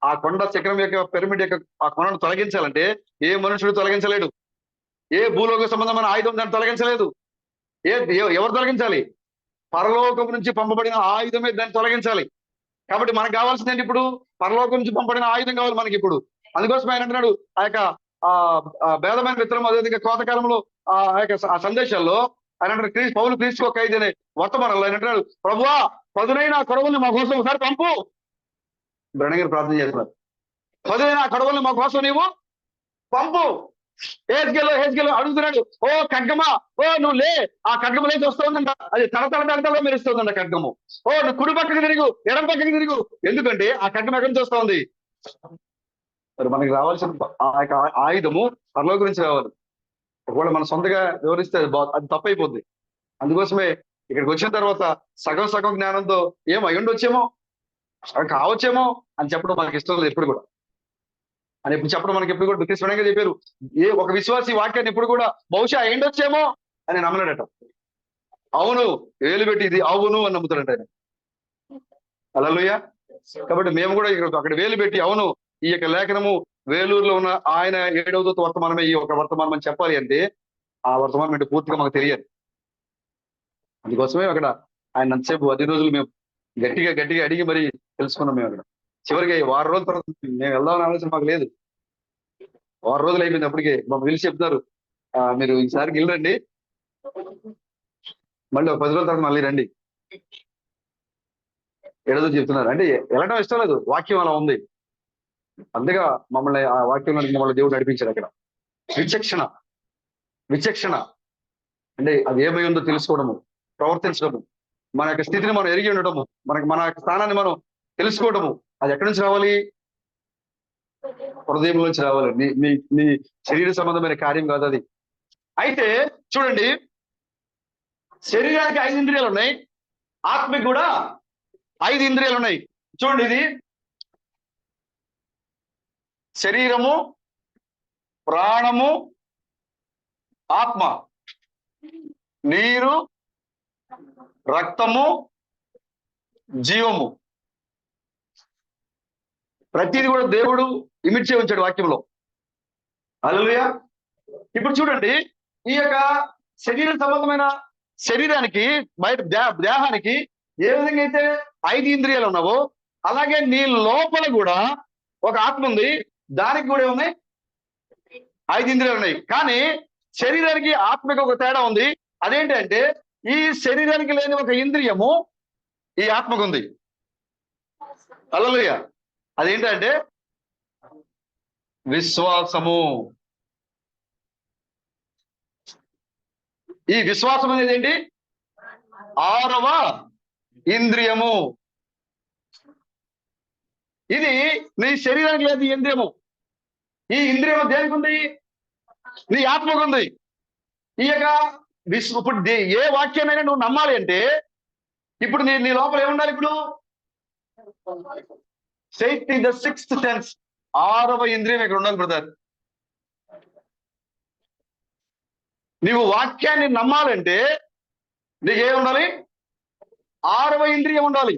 ఆ కొండ శిఖరం యొక్క పిరమిడ్ యొక్క ఆ కొండను తొలగించాలంటే ఏ మనుషుడు తొలగించలేడు. ఏ భూలోక సంబంధమైన ఆయుధం దాన్ని తొలగించలేదు. ఎవరు తొలగించాలి? పరలోకం నుంచి పంపబడిన ఆయుధమే దాన్ని తొలగించాలి. కాబట్టి మనకు కావాల్సింది ఏంటి? ఇప్పుడు పరలోకం నుంచి పంపబడిన ఆయుధం కావాలి మనకి ఇప్పుడు. అందుకోసం ఆయన అంటున్నాడు, ఆ యొక్క భేదమైన విత్తనం, అదేవిధంగా కోతకాలంలో ఆ యొక్క ఆ సందేశాల్లో ఆయన అంటారు, పౌలు క్రీస్తు ఒక 5 అనే వర్తమానంలో ఆయన అంటున్నాడు, ప్రభువా పదునైన కొడవల్ని మా కోసం ఒకసారి పంపు. బ్రహ్మం గారు ప్రార్థన చేస్తున్నారు, పదునైన కొడవల్ని మా కోసం నీవు పంపు. హెజ్కేలు అడుగుతున్నాడు, ఓ ఖడ్గమా, ఓ నువ్వు లే. ఆ ఖడ్గము లేచి వస్తుందంట, అది తడతల మెరుస్తుందంట ఖడ్గము. ఓ నువ్వు కుడి పక్కకి తిరుగు, ఎడం పక్కకి తిరుగు. ఎందుకంటే ఆ ఖడ్గం ఎక్కడి నుంచి వస్తుంది? మరి మనకి రావాల్సిన ఆ యొక్క ఆయుధము పరలోకం గురించి రావాలి. ఒకవేళ మన సొంతగా వివరిస్తే అది తప్పైపోద్ది. అందుకోసమే ఇక్కడికి వచ్చిన తర్వాత సగం సగం జ్ఞానంతో ఏం అయి ఉండొచ్చేమో, కావచ్చేమో అని చెప్పడం మనకి ఇష్టం లేదు ఎప్పుడు కూడా. అని ఎప్పుడు చెప్పడం మనకి ఎప్పుడు కూడా కృష్ణంగా చెప్పారు, ఏ ఒక విశ్వాసి వాక్యాన్ని ఎప్పుడు కూడా బహుశా అయిండొచ్చేమో అని నమ్మలేడట. అవును వేలు పెట్టి ఇది అవును అని నమ్ముతాడంట ఆయన. హల్లెలూయా. కాబట్టి మేము కూడా అక్కడ వేలు పెట్టి అవును ఈ యొక్క లేఖనము వేలూరులో ఉన్న ఆయన 7వ దూత వర్తమానమే ఈ ఒక వర్తమానం అని చెప్పాలి అంటే ఆ వర్తమానం అంటే పూర్తిగా మాకు తెలియదు. అందుకోసమే అక్కడ ఆయన అంతసేపు 10 రోజులు మేము గట్టిగా అడిగి మరి తెలుసుకున్నాం. మేము అక్కడ చివరికి 1 రోజుల తర్వాత మేము వెళ్దామని ఆలోచన మాకు లేదు. 6 రోజులు అయిపోయింది. అప్పటికే మాకు పిలిచి చెప్తున్నారు, మీరు ఈసారికి వెళ్ళండి, మళ్ళీ ఒక 10 రోజుల తర్వాత మళ్ళీ రండి. ఏదో చెప్తున్నారు అంటే వెళ్ళడం ఇష్టం లేదు, వాక్యం అలా ఉంది. అందుగా మమ్మల్ని ఆ వాక్యం మమ్మల్ని దేవుడు నడిపించాడు. అక్కడ విచక్షణ అంటే అది ఏమై ఉందో తెలుసుకోవడము, ప్రవర్తించడము, మన యొక్క స్థితిని మనం ఎరిగి ఉండటము, మన యొక్క స్థానాన్ని మనం తెలుసుకోవడము. అది ఎక్కడి నుంచి రావాలి? హృదయం నుంచి రావాలి. నీ శరీర సంబంధమైన కార్యం కాదు అది. అయితే చూడండి, శరీరానికి 5 ఇంద్రియాలు ఉన్నాయి, ఆత్మకి కూడా 5 ఇంద్రియాలు ఉన్నాయి. చూడండి, ఇది శరీరము, ప్రాణము, ఆత్మ, నీరు, రక్తము, జీవము. ప్రతిది కూడా దేవుడు ఇమిడ్చే ఉంచాడు వాక్యంలో. హల్లెలూయా. ఇప్పుడు చూడండి, ఈ యొక్క శరీర సంబంధమైన శరీరానికి బయట దేహానికి ఏ విధంగా అయితే 5 ఇంద్రియాలు ఉన్నావో అలాగే నీ లోపల కూడా ఒక ఆత్మ ఉంది, దానికి కూడా ఏమున్నాయి? 5 ఇంద్రియాలు ఉన్నాయి. కానీ శరీరానికి ఆత్మకి ఒక తేడా ఉంది. అదేంటంటే ఈ శరీరానికి లేని ఒక ఇంద్రియము ఈ ఆత్మకు ఉంది. హల్లెలూయా. అదేంటంటే విశ్వాసము. ఈ విశ్వాసం అనేది ఏంటి? 6వ ఇంద్రియము. ఇది నీ శరీరానికి లేదు ఈ ఇంద్రియము. ఈ ఇంద్రియము దేనికి ఉంది? నీ ఆత్మకు ఉంది. ఈ యొక్క ఇప్పుడు ఏ వాక్యాన్నైనా నువ్వు నమ్మాలి అంటే ఇప్పుడు నీ లోపల ఏముండాలి? ఇప్పుడు సేఫ్టీ ద 6th సెన్స్, 6వ ఇంద్రియం ఇక్కడ ఉండాలి బ్రదర్. నీవు వాక్యాన్ని నమ్మాలంటే నీకే ఉండాలి? 6వ ఇంద్రియం ఉండాలి.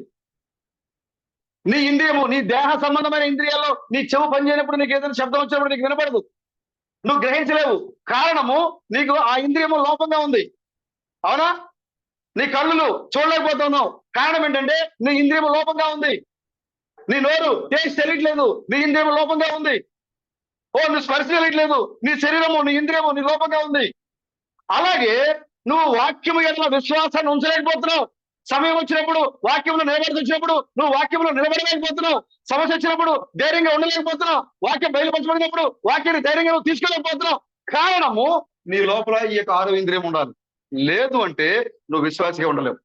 నీ ఇంద్రియము, నీ దేహ సంబంధమైన ఇంద్రియాల్లో నీ చెవు పనిచేయనప్పుడు, నీకు ఏదైనా శబ్దం వచ్చినప్పుడు నీకు వినపడదు, నువ్వు గ్రహించలేవు. కారణము నీకు ఆ ఇంద్రియము లోపంగా ఉంది. అవునా? నీ కళ్ళు చూడలేకపోతున్నావు, కారణం ఏంటంటే నీ ఇంద్రియము లోపంగా ఉంది. నీ నోరు టేస్ట్ తెలియట్లేదు, నీ ఇంద్రియము లోపంగా ఉంది. నువ్వు స్పర్శ తెలియట్లేదు, నీ శరీరము, నీ ఇంద్రియము నీ లోపంగా ఉంది. అలాగే నువ్వు వాక్యము ఎట్లా విశ్వాసాన్ని ఉంచలేకపోతున్నావు. సమయం వచ్చినప్పుడు వాక్యంలో నిలబడుతున్నప్పుడు నువ్వు వాక్యంలో నిలబడలేకపోతున్నావు. సమస్య వచ్చినప్పుడు ధైర్యంగా ఉండలేకపోతున్నావు. వాక్యం బయలుపరచబడినప్పుడు వాక్యాన్ని ధైర్యంగా నువ్వు తీసుకోలేకపోతున్నావు. కారణము నీ లోపల ఈ యొక్క 6వ ఇంద్రియం ఉండాలి. లేదు అంటే నువ్వు విశ్వాసిగా ఉండలేవు.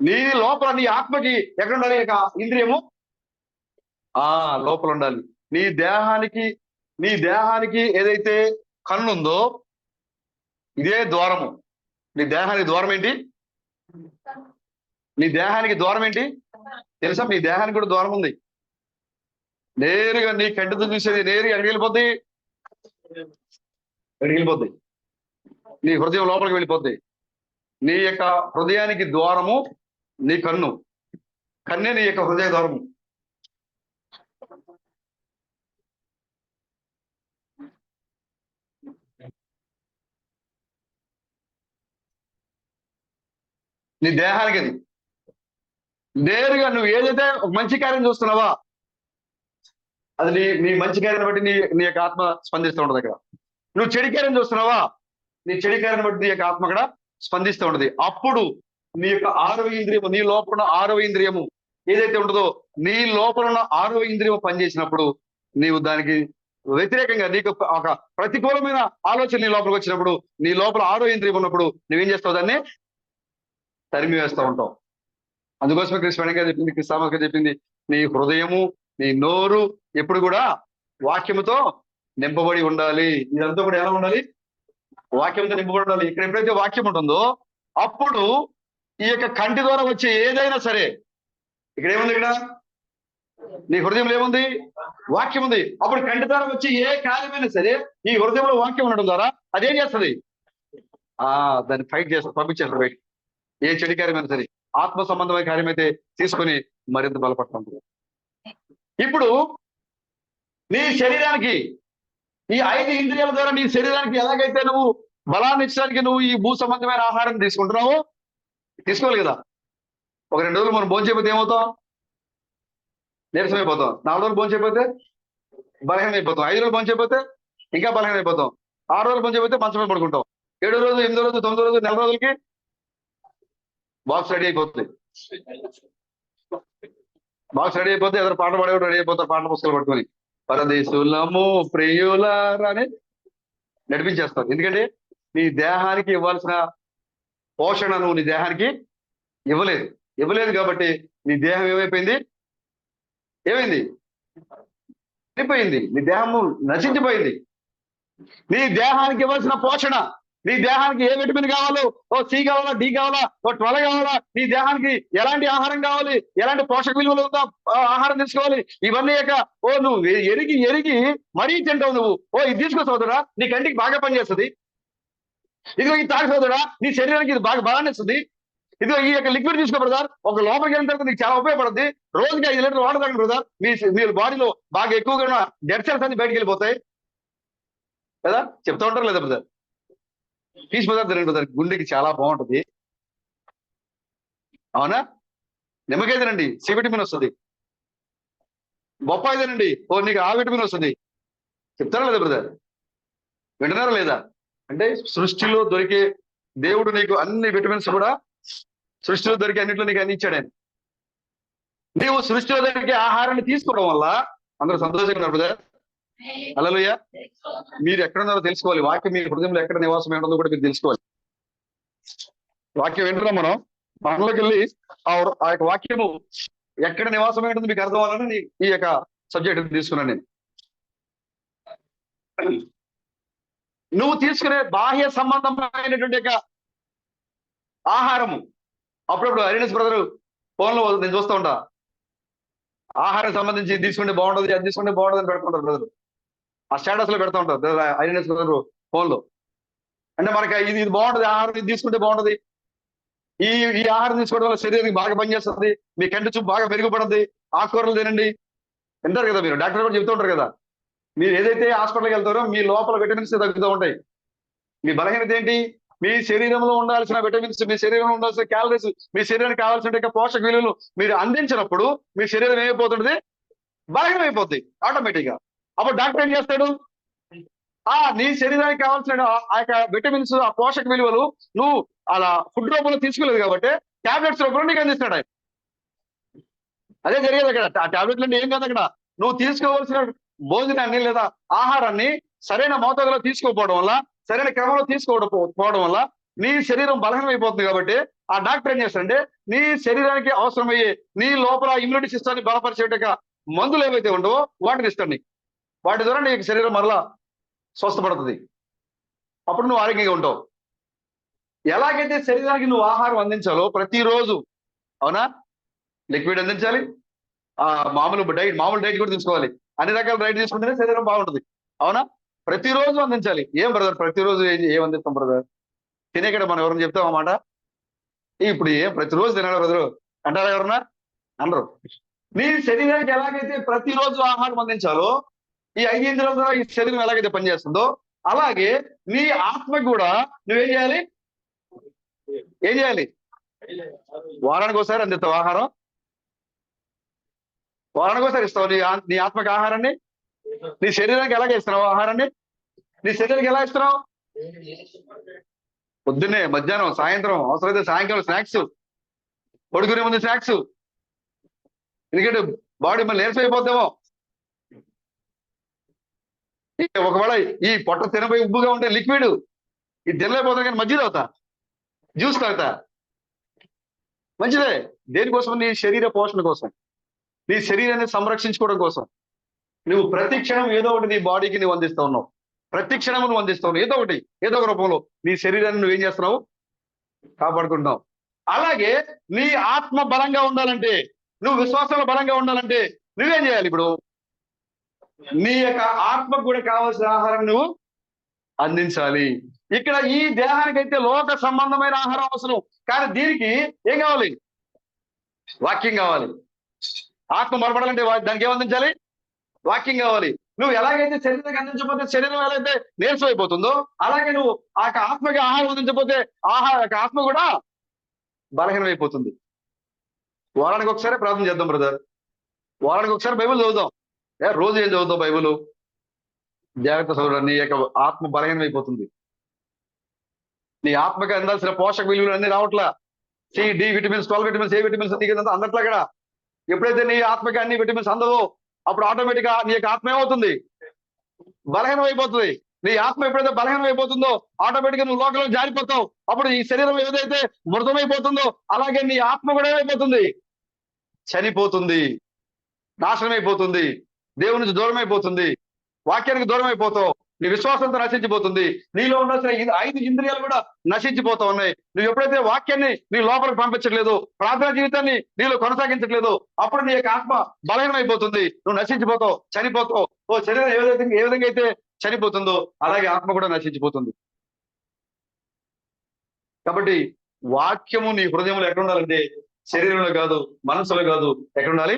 నీ లోపల నీ ఆత్మకి ఎక్కడ ఉండాలి? ఈ యొక్క ఇంద్రియము లోపల ఉండాలి. నీ దేహానికి ఏదైతే కన్ను ఉందో ఇదే ద్వారము. నీ దేహానికి ద్వారం ఏంటి? నీ దేహానికి ద్వారం ఏంటి తెలుసా? నీ దేహానికి కూడా ద్వారం ఉంది. నేరుగా నీ కంటితో చూసేది నేరుగా ఎక్కడికి వెళ్ళిపోద్ది? నీ హృదయం లోపలికి వెళ్ళిపోద్ది. నీ యొక్క హృదయానికి ద్వారము నీ కన్నే నీ యొక్క హృదయ ద్వారము. నీ దేహానికి అది నేరుగా నువ్వు ఏదైతే ఒక మంచి కార్యం చూస్తున్నావా అది నీ మంచి కార్యాన్ని బట్టి నీ యొక్క ఆత్మ స్పందిస్తూ ఉండదు. అక్కడ నువ్వు చెడు కార్యం చూస్తున్నావా నీ చెడు కార్యాన్ని బట్టి నీ యొక్క ఆత్మ అక్కడ స్పందిస్తూ ఉండదు. అప్పుడు నీ యొక్క 6వ ఇంద్రియము, నీ లోపల ఉన్న 6వ ఇంద్రియము ఏదైతే ఉంటుందో నీ లోపల ఉన్న 6వ ఇంద్రియము పనిచేసినప్పుడు నీవు దానికి వ్యతిరేకంగా నీకు ఒక ప్రతికూలమైన ఆలోచన నీ లోపలికి వచ్చినప్పుడు, నీ లోపల ఆరో ఇంద్రియం ఉన్నప్పుడు నువ్వేం చేస్తావు? దాన్ని తరిమి వేస్తూ ఉంటావు. అందుకోసమే కృష్ణ చెప్పింది, కృష్ణ చెప్పింది, నీ హృదయము, నీ నోరు ఎప్పుడు కూడా వాక్యముతో నింపబడి ఉండాలి. ఇదంతా కూడా ఎలా ఉండాలి? వాక్యంతో నింపబడి ఉండాలి. ఇక్కడ ఎప్పుడైతే వాక్యం ఉంటుందో అప్పుడు ఈ యొక్క కంటి ద్వారా వచ్చే ఏదైనా సరే, ఇక్కడ ఏముంది? ఇక్కడ నీ హృదయంలో ఏముంది? వాక్యం ఉంది. అప్పుడు కంటి ద్వారా వచ్చి ఏ కార్యమైనా సరే ఈ హృదయంలో వాక్యం ఉండడం ద్వారా అదేం చేస్తుంది? దాన్ని ఫైట్ చేస్తుంది, పంపించేస్తుంది బయట. ఏ చెడు కార్యమైనా సరే, ఆత్మ సంబంధమైన కార్యమైతే తీసుకొని మరింత బలపడతాం. ఇప్పుడు నీ శరీరానికి ఈ 5 ఇంద్రియాల ద్వారా నీ శరీరానికి ఎలాగైతే నువ్వు బలాన్ని ఇచ్చడానికి నువ్వు ఈ భూ సంబంధమైన ఆహారం తీసుకుంటున్నావు, తీసుకోవాలి కదా. ఒక 2 రోజులు మనం భోజనం చేయకపోతే ఏమవుతాం? నీరసమైపోతాం. 4 రోజులు భోజనం చేయకపోతే బలహీనం అయిపోతాం. 5 రోజులు భోజనం చేయకపోతే ఇంకా బలహీనం అయిపోతాం. 6 రోజులు భోజనం చేయకపోతే మంచం మీద పడుకుంటాం. 7వ రోజు, 8వ రోజు, 9వ రోజు, నెల రోజులకి బాక్స్ రెడీ అయిపోతుంది. బాక్స్ రెడీ అయిపోతే ఎదురు పాట పాడేవాడు రెడీ అయిపోతారు, పాటల పుస్తకాలు పట్టుకొని పరదేశులము ప్రియులారా అని నడిపించేస్తారు. ఎందుకంటే నీ దేహానికి ఇవ్వాల్సిన పోషణ నువ్వు నీ దేహానికి ఇవ్వలేదు కాబట్టి నీ దేహం ఏమైపోయింది? చనిపోయింది. నీ దేహము నశించిపోయింది. నీ దేహానికి ఇవ్వాల్సిన పోషణ, నీ దేహానికి ఏ విటమిన్ కావాలో, ఓ సి కావాలా, డి కావాలా, ఓ 12 కావాలా, నీ దేహానికి ఎలాంటి ఆహారం కావాలి, ఎలాంటి పోషక విలువలు ఆహారం తీసుకోవాలి, ఇవన్నీ నువ్వు ఎరిగి మరీ తింటావు. నువ్వు ఇది తీసుకో సోదరా, నీ కంటికి బాగా పనిచేస్తుంది. ఇదిగో ఇది తాగి సోదరా, నీ శరీరానికి ఇది బాగా బలాన్ని ఇస్తుంది. ఇదిగో ఈ యొక్క లిక్విడ్ తీసుకో బ్రదర్, ఒక లోపలికి వెళ్ళిన తర్వాత నీకు చాలా ఉపయోగపడుతుంది. రోజుకి 5 లీటర్లు వాటర్ తాగండి బ్రదర్, మీ బాడీలో బాగా ఎక్కువగా ఉన్న డెడ్ సెల్స్ అన్ని బయటకు వెళ్ళిపోతాయి కదా, చెప్తా ఉంటారు లేదా బ్రదర్? పీస్ పదార్థం తినండి బ్రదర్, గుండెకి చాలా బాగుంటుంది. అవునా? నిమ్మకాయ తినండి, సి విటమిన్ వస్తుంది. బొప్పాయి తినండి, నీకు ఆ విటమిన్ వస్తుంది. చెప్తారా లేదా బ్రదర్? వింటున్నారా లేదా? అంటే సృష్టిలో దొరికే దేవుడు నీకు అన్ని విటమిన్స్ కూడా సృష్టిలో దొరికే అన్నింటిలో నీకు అన్ని ఇచ్చాడు ఆయన. నీవు సృష్టిలో దొరికే ఆహారాన్ని తీసుకోవడం వల్ల అందరూ సంతోషంగా ఉన్నారు బ్రదర్. హల్లెలూయా. మీరు ఎక్కడున్నారో తెలుసుకోవాలి. వాక్యం మీ హృదయంలో ఎక్కడ నివాసం ఉంటుందో కూడా మీరు తెలుసుకోవాలి. వాక్యం వింటున్నాం మనం, మనలోకి వెళ్ళి ఆ యొక్క వాక్యము ఎక్కడ నివాసం ఉంటుందో మీకు అర్థం అవ్వాలని ఈ యొక్క సబ్జెక్ట్ తీసుకున్నాను నేను. నువ్వు తీసుకునే బాహ్య సంబంధమైనటువంటి యొక్క ఆహారము, అప్పుడప్పుడు హరినస్ బ్రదర్ ఫోన్లో నేను చూస్తూ ఉంటా, ఆహారం సంబంధించి తీసుకుంటే బాగుంటుంది, అది తీసుకుంటే బాగుంటుంది అని పెడుతుంటారు బ్రదర్. ఆ స్టేటస్ లో పెడతా ఉంటారు హరినస్ బ్రదర్ ఫోన్లో. అంటే మనకి ఇది బాగుంటుంది, ఆహారం ఇది తీసుకుంటే బాగుంటుంది, ఈ ఆహారం తీసుకోవడం వల్ల శరీరానికి బాగా పనిచేస్తుంది, మీ కంటి చూపు బాగా మెరుగుపడుతుంది, ఆకుకూరలు తినండి వింటారు కదా మీరు. డాక్టర్ కూడా చెప్తూ ఉంటారు కదా, మీరు ఏదైతే హాస్పిటల్కి వెళ్తారో మీ లోపల విటమిన్స్ తగ్గుతూ ఉంటాయి. మీ బలహీనత ఏంటి? మీ శరీరంలో ఉండాల్సిన విటమిన్స్, మీ శరీరంలో ఉండాల్సిన క్యాలరీస్, మీ శరీరానికి కావాల్సిన పోషక విలువలు మీరు అందించినప్పుడు మీ శరీరం ఏమైపోతుంది? బలహీనం అయిపోద్ది ఆటోమేటిక్ గా. అప్పుడు డాక్టర్ ఏం చేస్తాడు? నీ శరీరానికి కావాల్సిన ఆ యొక్క విటమిన్స్, ఆ పోషక విలువలు నువ్వు అలా ఫుడ్ రూపంలో తీసుకోలేదు కాబట్టి టాబ్లెట్స్ రూపంలో నీకు అందిస్తాడు ఆయన. అదే జరిగేది అక్కడ. ఆ టాబ్లెట్లు అంటే ఏం కాదు, అక్కడ నువ్వు తీసుకోవాల్సిన భోజనాన్ని లేదా ఆహారాన్ని సరైన మోతాదులో తీసుకోకపోవడం వల్ల, సరైన క్రమంలో తీసుకోకపోవడం వల్ల నీ శరీరం బలహీనం అయిపోతుంది. కాబట్టి ఆ డాక్టర్ ఏం చేస్తాడంటే నీ శరీరానికి అవసరమయ్యే నీ లోపల ఇమ్యూనిటీ సిస్టాన్ని బలపరిచేట మందులు ఏవైతే ఉండవో వాటిని ఇస్తాడు నీకు. వాటి ద్వారా నీకు శరీరం మరలా స్వస్థపడుతుంది. అప్పుడు నువ్వు ఆరోగ్యంగా ఉంటావు. ఎలాగైతే శరీరానికి నువ్వు ఆహారం అందించాలో ప్రతిరోజు, అవునా, లిక్విడ్ అందించాలి, మామూలు డైట్ కూడా తీసుకోవాలి. అన్ని రకాల డైట్ తీసుకుంటేనే శరీరం బాగుంటుంది. అవునా? ప్రతిరోజు అందించాలి. ఏం బ్రదర్ ప్రతిరోజు ఏం అందిస్తాం బ్రదర్? తినేకడ మనం ఎవరైనా చెప్తాం అన్నమాట. ఇప్పుడు ఏం ప్రతిరోజు తినాలి బ్రదరు అంటారా ఎవరన్నా? అనరు. నీ శరీరానికి ఎలాగైతే ప్రతిరోజు ఆహారం అందించాలో, ఈ 5 ఇంద్రియాల ద్వారా ఈ శరీరం ఎలాగైతే పనిచేస్తుందో, అలాగే నీ ఆత్మకు కూడా నువ్వేం చేయాలి? వారానికి ఒకసారి అందిస్తావు ఆహారం. వారానికి ఒకసారి ఇస్తావు నీ ఆత్మకి ఆహారాన్ని. నీ శరీరానికి ఎలాగ ఇస్తున్నావు ఆహారాన్ని? నీ శరీరానికి ఎలా ఇస్తున్నావు? పొద్దున్నే, మధ్యాహ్నం, సాయంత్రం, అవసరమైతే సాయంకాలం స్నాక్స్, పడుకునే ముందు స్నాక్స్. ఎందుకంటే బాడీ మళ్ళీ నీరసం అయిపోద్దేమో. ఒకవేళ ఈ పొట్ట తినబోయి ఉబ్బుగా ఉంటే లిక్విడ్ ఇది తినలేకపోతాను, కానీ మజ్జిగ తాగుతా, జ్యూస్ తాగుతా, మంచిదే. దేనికోసం? నీ శరీర పోషణ కోసం, నీ శరీరాన్ని సంరక్షించుకోవడం కోసం. నువ్వు ప్రతి క్షణం ఏదో ఒకటి నీ బాడీకి నువ్వు అందిస్తా ఉన్నావు, ప్రతి క్షణం నువ్వు అందిస్తా ఉన్నావు ఏదో ఒకటి, ఏదో ఒక రూపంలో నీ శరీరాన్ని నువ్వేం చేస్తున్నావు? కాపాడుకుంటున్నావు. అలాగే నీ ఆత్మ బలంగా ఉండాలంటే, నువ్వు విశ్వాసంలో బలంగా ఉండాలంటే నువ్వేం చేయాలి? ఇప్పుడు నీ యొక్క ఆత్మకు కూడా కావాల్సిన ఆహారం నువ్వు అందించాలి. ఇక్కడ ఈ దేహానికైతే లోక సంబంధమైన ఆహారం అవసరం, కానీ దీనికి ఏం కావాలి? వాక్యం కావాలి. ఆత్మ బలపడాలంటే దానికి ఏం అందించాలి? వాక్యం కావాలి. నువ్వు ఎలాగైతే శరీరానికి అందించకపోతే శరీరం ఎలాగైతే నీరసం అయిపోతుందో, అలాగే నువ్వు ఆ ఆత్మకి ఆహారం అందించకపోతే ఆత్మ కూడా బలహీనం అయిపోతుంది. వారానికి ఒకసారి ప్రార్థన చేద్దాం బ్రదర్, వారానికి ఒకసారి బైబిల్ చదువుదాం. రోజు ఏం చదువుతావు బైబిల్? జాగ్రత్త చదవడం. నీ యొక్క ఆత్మ బలహీనం అయిపోతుంది. నీ ఆత్మకి అందాల్సిన పోషక విలువలు అన్ని రావట్లా. సి, డి విటమిన్స్, 12 విటమిన్స్, ఏ విటమిన్స్ అందట్లా. అక్కడ ఎప్పుడైతే నీ ఆత్మకి అన్ని విటమిన్స్ అందవో అప్పుడు ఆటోమేటిక్ గా నీ యొక్క ఆత్మ ఏమవుతుంది? బలహీనం అయిపోతుంది. నీ ఆత్మ ఎప్పుడైతే బలహీనం అయిపోతుందో ఆటోమేటిక్ గా నువ్వు లోకంలో జారిపోతావు. అప్పుడు ఈ శరీరం ఏదైతే మృతమైపోతుందో అలాగే నీ ఆత్మ కూడా ఏమైపోతుంది? చనిపోతుంది, నాశనం అయిపోతుంది, దేవుని నుంచి దూరం అయిపోతుంది, వాక్యానికి దూరం అయిపోతావు, నీ విశ్వాసంతో నశించిపోతుంది, నీలో ఉండాల్సిన 5 ఇంద్రియాలు కూడా నశించిపోతా ఉన్నాయి. నువ్వు ఎప్పుడైతే వాక్యాన్ని నీ లోపలికి పంపించట్లేదు, ప్రార్థనా జీవితాన్ని నీలో కొనసాగించట్లేదు, అప్పుడు నీ యొక్క ఆత్మ బలహీనం అయిపోతుంది, నువ్వు నశించిపోతావు, చనిపోతావు. శరీరం ఏ విధంగా అయితే చనిపోతుందో అలాగే ఆత్మ కూడా నశించిపోతుంది. కాబట్టి వాక్యము నీ హృదయంలో ఎక్కడ ఉండాలంటే శరీరంలో కాదు, మనసులో కాదు, ఎక్కడ ఉండాలి?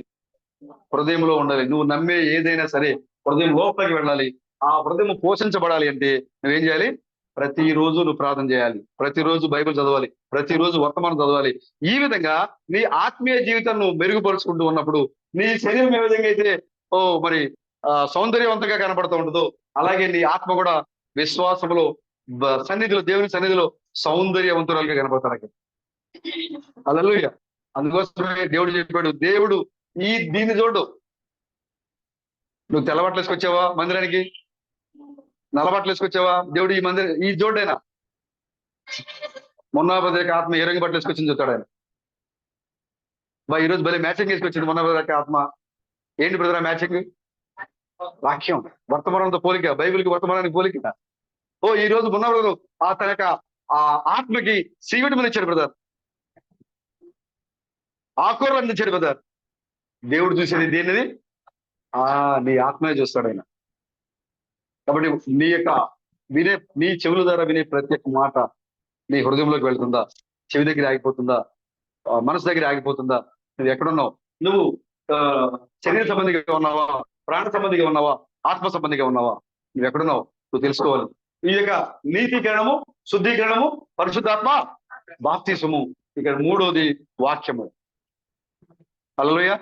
హృదయంలో ఉండాలి. నువ్వు నమ్మే ఏదైనా సరే హృదయం లోపలికి వెళ్ళాలి. ఆ హృదయం పోషించబడాలి అంటే నువ్వేం చేయాలి? ప్రతిరోజు నువ్వు ప్రార్థన చేయాలి, ప్రతిరోజు బైబిల్ చదవాలి, ప్రతిరోజు వర్తమానం చదవాలి. ఈ విధంగా నీ ఆత్మీయ జీవితం నువ్వు మెరుగుపరుచుకుంటూ ఉన్నప్పుడు నీ శరీరం ఏ విధంగా అయితే మరి సౌందర్యవంతంగా కనపడుతూ ఉంటుందో అలాగే నీ ఆత్మ కూడా విశ్వాసములో సన్నిధిలో, దేవుని సన్నిధిలో సౌందర్యవంతురాలుగా కనపడతారు. హల్లెలూయా. అందుకోసమే దేవుడు చెప్పాడు, దేవుడు దీన్ని చూడు. నువ్వు తెల్లబట్టలు వేసుకొచ్చావా మందిరానికి? నల్లబట్టలు వేసుకొచ్చావా? దేవుడు ఈ జోడైనా మొన్న ఆత్మ ఏ రంగు బట్టలు వేసుకొచ్చింది చూస్తాడు ఆయన. ఈరోజు భలే మ్యాచింగ్ వేసుకొచ్చింది మొన్న ఆత్మ. ఏంటి బ్రదర్ ఆ మ్యాచింగ్? వాక్యం, వర్తమానంతో పోలిక, బైబిల్కి వర్తమానానికి పోలిక. ఈ రోజు మొన్న బ్రదర్ తన యొక్క ఆ ఆత్మకి సి విటమిన్ ఇచ్చాడు బ్రదర్, ఆకుకూరలు అందించాడు బ్రదర్. దేవుడు చూసేది దేనిది? నీ ఆత్మనే చూస్తాడు ఆయన. కాబట్టి నీ యొక్క నీ చెవుల ద్వారా వినే ప్రతి ఒక్క మాట నీ హృదయంలోకి వెళ్తుందా? చెవి దగ్గర ఆగిపోతుందా? మనసు దగ్గర ఆగిపోతుందా? నువ్వు ఎక్కడున్నావు? నువ్వు శరీర సంబంధిగా ఉన్నావా? ప్రాణ సంబంధిగా ఉన్నావా? ఆత్మ సంబంధిగా ఉన్నావా? నువ్వు ఎక్కడున్నావు నువ్వు తెలుసుకోవాలి. ఈ యొక్క నీతీకరణము, శుద్ధీకరణము, పరిశుద్ధాత్మ బాప్తిసము. ఇక్కడ 3వది వాక్యము. హల్లెలూయా.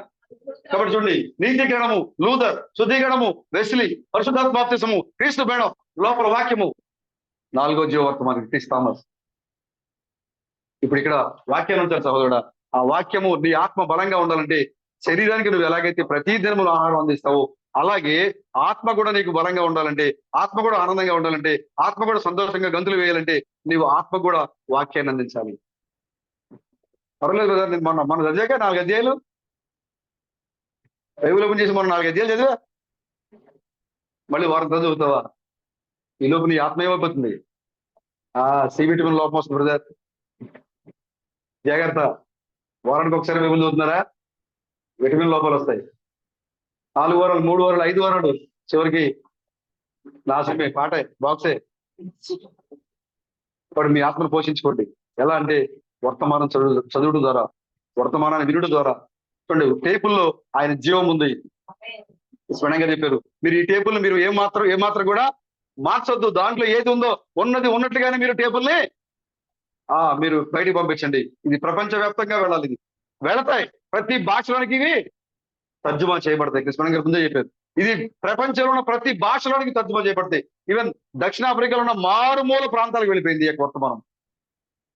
కాబట్టి చూడండి, నీతీకరణము లూథర్, శుద్ధీకరణము వెస్లీ, పరిశుద్ధాత్మ బాప్తిసము క్రీస్తు మేడం, లోపల వాక్యము 4వ జీవవర్తమానం క్రీస్తు థామస్. ఇప్పుడు ఇక్కడ వాక్యాన్ని ఉంటారు సహోదరుడా. ఆ వాక్యము నీ ఆత్మ బలంగా ఉండాలంటే శరీరానికి నువ్వు ఎలాగైతే ప్రతి దినములు ఆహారం అందిస్తావో అలాగే ఆత్మ కూడా నీకు బలంగా ఉండాలంటే, ఆత్మ కూడా ఆనందంగా ఉండాలంటే, ఆత్మ కూడా సంతోషంగా గంతులు వేయాలంటే నీవు ఆత్మ కూడా వాక్యాన్ని అందించాలి. పర్వాలేదు కదా, నేను మన చదివాక 4 అధ్యాయాలు బైబిల్ ఓపెన్ చేసి మనం 4 అధ్యాయాలు చదివా, మళ్ళీ వారం చదువుతావా? ఈ లోపు నీ ఆత్మ ఏమైపోతుంది? సి విటమిన్ లోపం వస్తుంది బ్రదర్, జాగ్రత్త. వారానికి ఒకసారి బైబిల్ చదువుతున్నారా? విటమిన్ లోపాలు వస్తాయి. 4 వారాలు, 3 వారాలు, 5 వారాలు, చివరికి నాశనమే, పాటే, బాక్సే. ఇప్పుడు మీ ఆత్మను పోషించుకోండి. ఎలా అంటే వర్తమానం చదువుడు ద్వారా, వర్తమానాన్ని వినుడు ద్వారా. చూడండి, టేపుల్లో ఆయన జీవం ఉంది. స్పష్టంగా చెప్పారు. మీరు ఈ టేపుల్ని మీరు ఏమాత్రం కూడా మార్చొద్దు. దాంట్లో ఏది ఉందో ఉన్నది ఉన్నట్లుగానే మీరు టేపుల్ని మీరు బయటికి పంపించండి. ఇది ప్రపంచవ్యాప్తంగా వెళ్ళాలి. ఇది వెళతాయి, ప్రతి భాషలోనికి ఇవి తర్జుమా చేయబడతాయి. కృష్ణ గారు ముందే చెప్పారు, ఇది ప్రపంచంలో ఉన్న ప్రతి భాషలోనికి తర్జుమా చేయబడతాయి. ఈవెన్ దక్షిణాఫ్రికాలో ఉన్న మారుమూల ప్రాంతాలకు వెళ్ళిపోయింది ఈ వర్తమానం.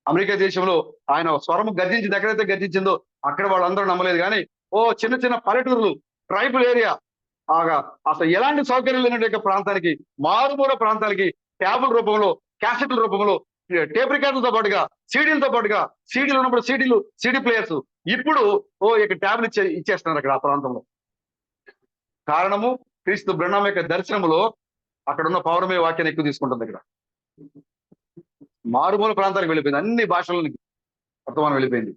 అమెరికా దేశంలో ఆయన స్వరం గర్జించింది, ఎక్కడైతే గర్జించిందో అక్కడ వాళ్ళందరూ నమ్మలేదు. కానీ చిన్న చిన్న పల్లెటూరులు, ట్రైబల్ ఏరియా, ఆగా అసలు ఎలాంటి సౌకర్యం లేని యొక్క ప్రాంతానికి, మారుమూల ప్రాంతాలకి ట్యాబుల రూపంలో, క్యాసెట్ల రూపంలో, టేప్ రికార్డులతో పాటుగా, సీడీలతో పాటుగా, సీడీలు ఉన్నప్పుడు సీడీ ప్లేయర్స్, ఇప్పుడు ఇక ట్యాబ్లు ఇచ్చేస్తున్నారు అక్కడ ఆ ప్రాంతంలో. కారణము క్రీస్తు బ్రహ్మం యొక్క దర్శనములో అక్కడ ఉన్న పౌరమే వాక్యాన్ని ఎక్కువ తీసుకుంటుంది. ఇక్కడ మారుమూల ప్రాంతాలకు వెళ్ళిపోయింది, అన్ని భాషలకి వర్తమానం వెళ్ళిపోయింది.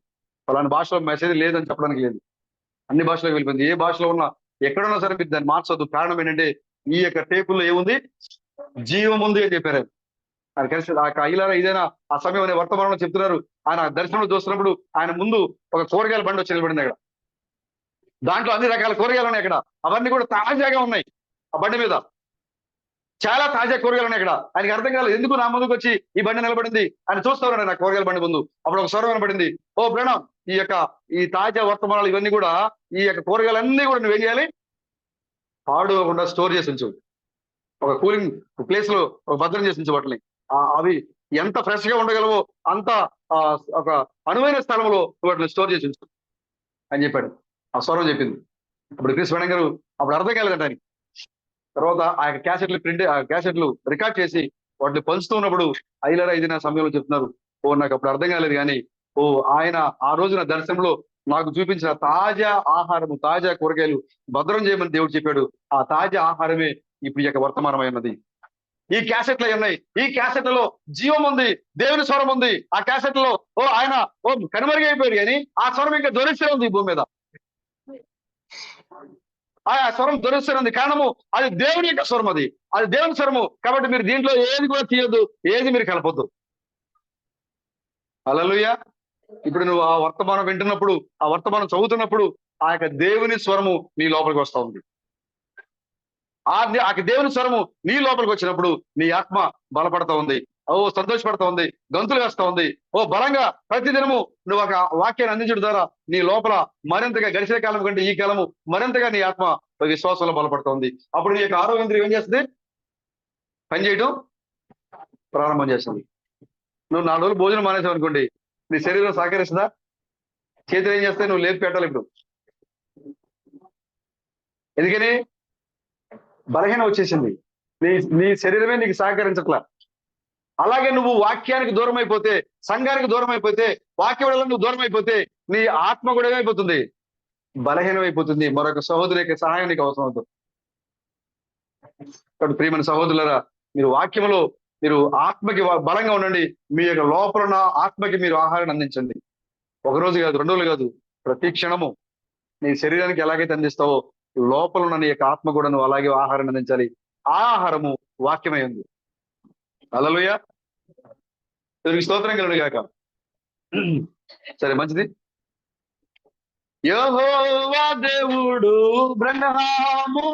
ఫలాని భాషలో మెసేజ్ లేదని చెప్పడానికి లేదు, అన్ని భాషలకు వెళ్ళిపోయింది. ఏ భాషలో ఉన్నా ఎక్కడున్నా సరే మీరు దాన్ని మార్చొద్దు. కారణం ఏంటంటే ఈ యొక్క టేపుల్లో ఏముంది, జీవం ఉంది అని చెప్పారు. ఆయన కలిసి ఇలా ఇదైనా ఆ సమయం అనే వర్తమానంలో చెప్తున్నారు. ఆయన దర్శనంలో చూస్తున్నప్పుడు ఆయన ముందు ఒక కూరగాయల బండి వచ్చి నిలబడింది అక్కడ. దాంట్లో అన్ని రకాల కూరగాయలు ఉన్నాయి అక్కడ, అవన్నీ కూడా తాజాగా ఉన్నాయి. ఆ బండి మీద చాలా తాజా కూరగాయలు ఉన్నాయి అక్కడ. ఆయనకి అర్థం కాలేదు, ఎందుకు నా ముందుకు వచ్చి ఈ బండి నిలబడింది అని చూస్తా ఉన్నాడు నా కూరగాయల బండి ముందు. అప్పుడు ఒక స్వరం వినబడింది, ఓ ప్రణం, ఈ తాజా వర్తమానాలు ఇవన్నీ కూడా, ఈ యొక్క కూరగాయలన్నీ కూడా నువ్వు ఏం చేయాలి, పాడుకోకుండా స్టోర్ చేసి ఉంచు, ఒక కూలింగ్ ప్లేస్ లో ఒక భద్రం చేసి ఉంచు వాటిని. అవి ఎంత ఫ్రెష్ గా ఉండగలవో అంత ఒక అనువైన స్థలంలో వాటిని స్టోర్ చేసి ఉంచు అని చెప్పాడు. ఆ స్వరం చెప్పింది. అప్పుడు క్రిస్ వెంకట గారు అప్పుడు అర్థం కాలేదంట ఆయనకి. తర్వాత ఆ యొక్క క్యాసెట్లు రికార్డ్ చేసి వాటిని పంచుతూ ఉన్నప్పుడు ఐలరా ఇది నా సమయంలో చెప్తున్నారు, నాకు అప్పుడు అర్థం కాలేదు కానీ ఆయన ఆ రోజున దర్శనంలో నాకు చూపించిన తాజా ఆహారము, తాజా కూరగాయలు భద్రం చేయమని దేవుడు చెప్పాడు. ఆ తాజా ఆహారమే ఇప్పుడు ఈ యొక్క వర్తమానమై ఉన్నది. ఈ క్యాసెట్లు ఉన్నాయి, ఈ క్యాసెట్లలో జీవం ఉంది, దేవుని స్వరం ఉంది. ఆ క్యాసెట్లలో ఆయన కనుమరుగైపోయారు కానీ ఆ స్వరం ఇంకా దొరికిస్తూనే ఉంది ఈ భూమి మీద. ఆ స్వరం దొరుకుతూనే ఉంది. కారణము అది దేవుని యొక్క స్వరం, అది దేవుని స్వరము. కాబట్టి మీరు దీంట్లో ఏది కూడా తీయొద్దు, ఏది మీరు కలపొద్దు. హల్లెలూయా. ఇప్పుడు నువ్వు ఆ వర్తమానం వింటున్నప్పుడు, ఆ వర్తమానం చదువుతున్నప్పుడు ఆ యొక్క దేవుని స్వరము నీ లోపలికి వస్తా ఉంది. ఆ దేవుని స్వరము నీ లోపలికి వచ్చినప్పుడు నీ ఆత్మ బలపడతా ఉంది, సంతోషపడతా ఉంది, గంతులు వేస్తా ఉంది. బలంగా ప్రతిదినము నువ్వు ఒక వాక్యాన్ని అందించడం ద్వారా నీ లోపల మరింతగా గడిచిన కాలం కంటే ఈ కాలము మరింతగా నీ ఆత్మ విశ్వాసంలో బలపడతా ఉంది. అప్పుడు నీ యొక్క ఆరోగ్యం ఏం చేస్తుంది, పనిచేయడం ప్రారంభం చేస్తుంది. నువ్వు 4 రోజులు భోజనం మానేసావు అనుకోండి, నీ శరీరం సహకరిస్తుందా? చేతులు ఏం చేస్తే నువ్వు లేపి పెట్టాలి. ఇప్పుడు ఎందుకని బలహీనం వచ్చేసింది, నీ శరీరమే నీకు సహకరించట్లా. అలాగే నువ్వు వాక్యానికి దూరం అయిపోతే, సంఘానికి దూరం అయిపోతే, వాక్యం వల్ల నువ్వు దూరం అయిపోతే నీ ఆత్మ కూడా ఏమైపోతుంది, బలహీనం అయిపోతుంది. మరొక సహోదరు యొక్క సహాయం నీకు అవసరం అవుతుంది. కాబట్టి ప్రియమైన సహోదరులారా, మీరు వాక్యంలో మీరు ఆత్మకి బలంగా ఉండండి. మీ యొక్క లోపల ఉన్న ఆత్మకి మీరు ఆహారాన్ని అందించండి. ఒక రోజు కాదు, 2 రోజులు కాదు, ప్రతి క్షణము నీ శరీరానికి ఎలాగైతే అందిస్తావో లోపల ఉన్న నీ యొక్క ఆత్మ కూడా నువ్వు అలాగే ఆహారాన్ని అందించాలి. ఆ ఆహారము వాక్యమై ఉంది. హల్లెలూయా. దేవునికి స్తోత్రం కలుగును గాక. సరే, మంచిది. యెహోవా దేవుడు అబ్రహాము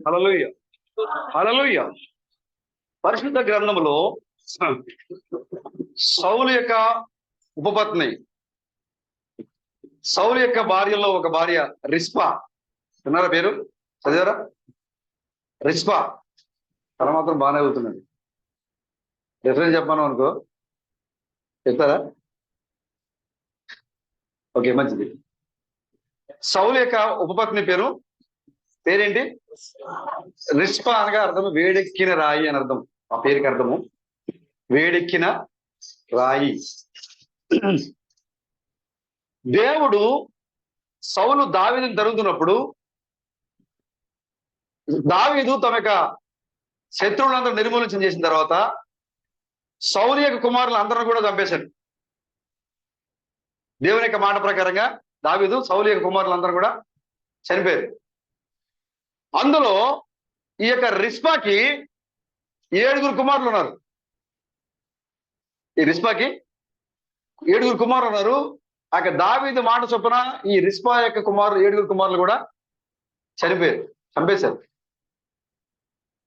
హల్లెలూయా, హల్లెలూయా. పరిశుద్ధ గ్రంథములో సౌలు యొక్క ఉపపత్ని, సౌలు యొక్క భార్యలో ఒక భార్య రిస్పా. విన్నారా పేరు? చదివారా? రిస్పా. తన మాత్రం బాగానే అవుతున్నాడు. డిఫరెన్స్ చెప్పాను అనుకో, చెప్తారా? ఓకే, మంచిది. సౌలు యొక్క ఉపపత్ని పేరేంటి? రిస్పా అనగా అర్థము వేడెక్కిన రాయి అని అర్థం. ఆ పేరుకి అర్థము వేడెక్కిన రాయి. దేవుడు సౌలు దావీదుని తరుగుతున్నప్పుడు దావీదు తమ యొక్క శత్రువులందరూ నిర్మూలన చేసిన తర్వాత సౌలు యొక్క కుమారులు అందరూ కూడా చంపేశాడు. దేవుని యొక్క మాట ప్రకారంగా దావీదు సౌలు యొక్క కుమారులందరూ కూడా చనిపోయారు. అందులో ఈ యొక్క రిస్పాకి 7 కుమారులు ఉన్నారు. ఈ రిస్పాకి 7 కుమారులు ఉన్నారు. ఆ దావీదు మాట చొప్పున ఈ రిస్పా యొక్క 7 కుమారులు కూడా చనిపోయారు, చంపేశారు.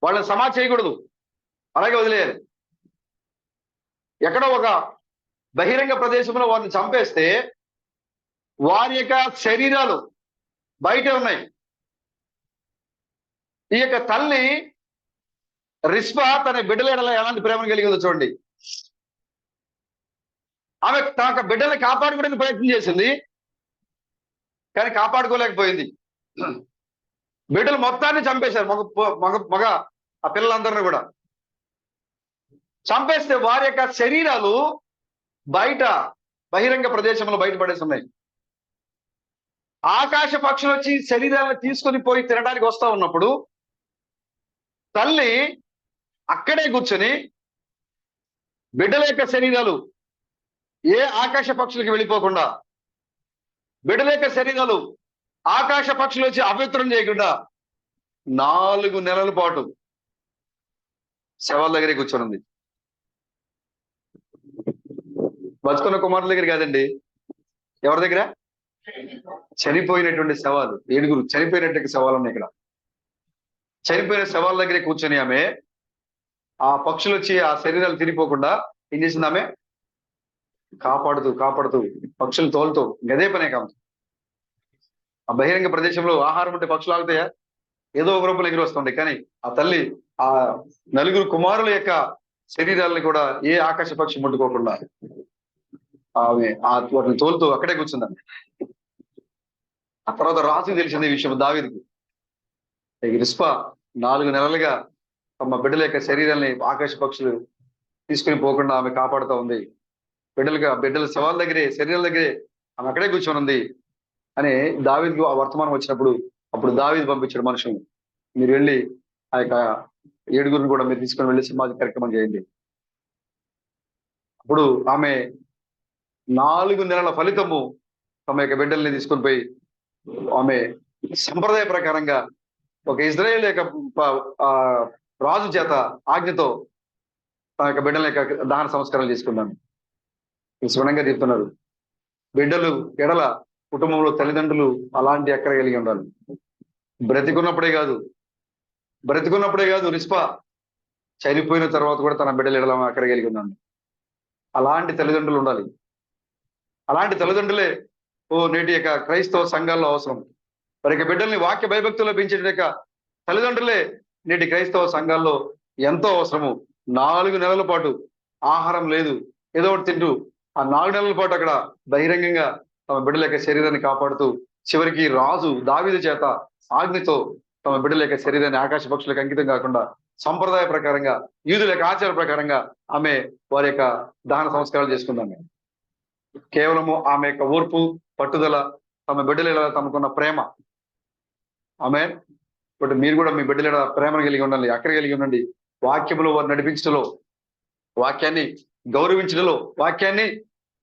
వాళ్ళని సమాధి చేయకూడదు, అలాగే వదిలేయాలి. ఎక్కడో ఒక బహిరంగ ప్రదేశంలో వారిని చంపేస్తే వారి యొక్క శరీరాలు బయట ఉన్నాయి. ఈ యొక్క తల్లి రిస్పా తన బిడ్డల ఎడల ఎలాంటి ప్రేమను కలిగిందో చూడండి. ఆమె తన బిడ్డల్ని కాపాడుకోవడానికి ప్రయత్నం చేసింది, కానీ కాపాడుకోలేకపోయింది. బిడ్డలు మొత్తాన్ని చంపేశారు, మగ ఆ పిల్లలందరినీ కూడా చంపేస్తే వారి యొక్క శరీరాలు బయట బహిరంగ ప్రదేశంలో బయటపడేస్తున్నాయి. ఆకాశ పక్షులు వచ్చి శరీరాలను తీసుకొని పోయి తినడానికి వస్తా ఉన్నప్పుడు తల్లి అక్కడే కూర్చొని బిడ్డల యొక్క శరీరాలు ఏ ఆకాశ పక్షులకి వెళ్ళిపోకుండా, బిడ్డల యొక్క శరీరాలు ఆకాశ పక్షులు వచ్చి అపవిత్రం చేయకుండా 4 నెలల పాటు శవాల దగ్గరే కూర్చొని ఉంది. బతుకున్న కుమారుల దగ్గర కాదండి, ఎవరి దగ్గర? చనిపోయినటువంటి శవాలు, 7 చనిపోయినటువంటి శవాలు ఉన్నాయి ఇక్కడ. చనిపోయిన శవాల దగ్గరే కూర్చొని ఆమె ఆ పక్షులు వచ్చి ఆ శరీరాలు తిరిగిపోకుండా ఏం చేసింది? ఆమె కాపాడుతూ పక్షులు తోలుతూ, గదే పనే కాదు. ఆ బహిరంగ ప్రదేశంలో ఆహారం ఉంటే పక్షులు ఆగుతాయా? ఏదో ఒక రూపంలో ఎగిరి వస్తుండే. కానీ ఆ తల్లి ఆ 4 కుమారుల యొక్క శరీరాలను కూడా ఏ ఆకాశ పక్షి ముట్టుకోకుండా ఆమె వాటిని తోలుతూ అక్కడే కూర్చుందండి. ఆ తర్వాత రాజుకు తెలిసింది ఈ విషయం, దావీదుకు. రిస్పా 4 నెలలుగా తమ బిడ్డల యొక్క శరీరాల్ని ఆకాశ పక్షులు తీసుకుని పోకుండా ఆమె కాపాడుతూ ఉంది. బిడ్డల శవాల దగ్గరే, శరీరాల దగ్గరే ఆమె అక్కడే కూర్చొని ఉంది అని దావీదుకు ఆ వర్తమానం వచ్చినప్పుడు, అప్పుడు దావీదు పంపించాడు మనుషుల్ని, మీరు వెళ్ళి ఆ యొక్క 7 కూడా మీరు తీసుకొని వెళ్ళి సమాజ కార్యక్రమం చేయండి. అప్పుడు ఆమె 4 నెలల ఫలితము తమ యొక్క బిడ్డల్ని తీసుకొని పోయి ఆమె సంప్రదాయ ప్రకారంగా ఒక ఇజ్రాయేల్ యొక్క రాజు చేత ఆజ్ఞతో తన యొక్క బిడ్డల యొక్క దహన సంస్కారాలు తీసుకున్నాను. స్వయంగా చెప్తున్నారు, బిడ్డలు ఎడల కుటుంబంలో తల్లిదండ్రులు అలాంటి అక్కర కలిగి ఉండాలి. బ్రతికున్నప్పుడే కాదు రిస్పా చనిపోయిన తర్వాత కూడా తన బిడ్డలు ఎడల అక్కర కలిగి ఉన్నాను. అలాంటి తల్లిదండ్రులు ఉండాలి. అలాంటి తల్లిదండ్రులే నేటి యొక్క క్రైస్తవ సంఘాల్లో అవసరం. వారి యొక్క బిడ్డల్ని వాక్య భయభక్తుల్లో పెంచే యొక్క తల్లిదండ్రులే నేటి క్రైస్తవ సంఘాల్లో ఎంతో అవసరము. 4 నెలల పాటు ఆహారం లేదు, ఏదో ఒకటి తింటూ ఆ 4 నెలల పాటు అక్కడ బహిరంగంగా తమ బిడ్డల యొక్క శరీరాన్ని కాపాడుతూ చివరికి రాజు దావీదు చేత ఆజ్ఞతో తమ బిడ్డల యొక్క శరీరాన్ని ఆకాశ పక్షులకు అంకితం కాకుండా సంప్రదాయ ప్రకారంగా, యూదుల యొక్క ఆచార ప్రకారంగా ఆమె వారి యొక్క దహన సంస్కారాలు చేసుకుందాం. కేవలము ఆమె యొక్క ఓర్పు, పట్టుదల, తమ బిడ్డల తమకున్న ప్రేమ. ఆమె బట్ మీరు కూడా మీ బిడ్డల ప్రేమను కలిగి ఉండాలి, అక్కర కలిగి ఉండండి. వాక్యములో వారు నడిపించడంలో, వాక్యాన్ని గౌరవించడంలో, వాక్యాన్ని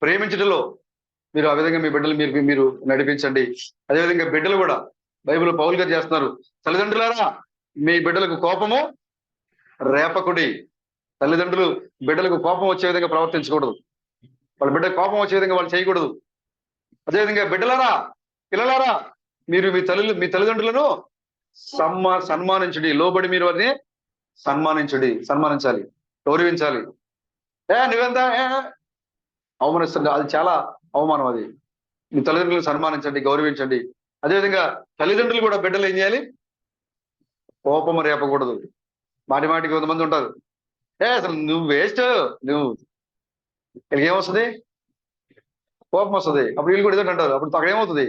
ప్రేమించడంలో మీరు ఆ విధంగా మీ బిడ్డలు మీరు నడిపించండి. అదేవిధంగా బిడ్డలు కూడా బైబిల్ పౌలు గారు చేస్తున్నారు, తల్లిదండ్రులారా మీ బిడ్డలకు కోపము రేపకుడి. తల్లిదండ్రులు బిడ్డలకు కోపం వచ్చే విధంగా ప్రవర్తించకూడదు, వాళ్ళ బిడ్డ కోపం వచ్చే విధంగా వాళ్ళు చేయకూడదు. అదేవిధంగా పిల్లలారా మీరు మీ తల్లిదండ్రులను సన్మానించుడి, లోబడి మీరు వారిని సన్మానించాలి, గౌరవించాలి. నువ్వెంత అవమానిస్తుంది, అది చాలా అవమానం. అది మీ తల్లిదండ్రులను సన్మానించండి, గౌరవించండి. అదేవిధంగా తల్లిదండ్రులు కూడా బిడ్డలు ఏం చేయాలి? కోపము రేపకూడదు. మాటికి 100 మంది ఉంటారు, అసలు నువ్వు వేస్ట్, నువ్వు ఇక్కడికి ఏమొస్తుంది? కోపం వస్తుంది. అప్పుడు వీళ్ళు కూడా ఏదో అంటారు, అప్పుడు అక్కడ ఏమవుతుంది?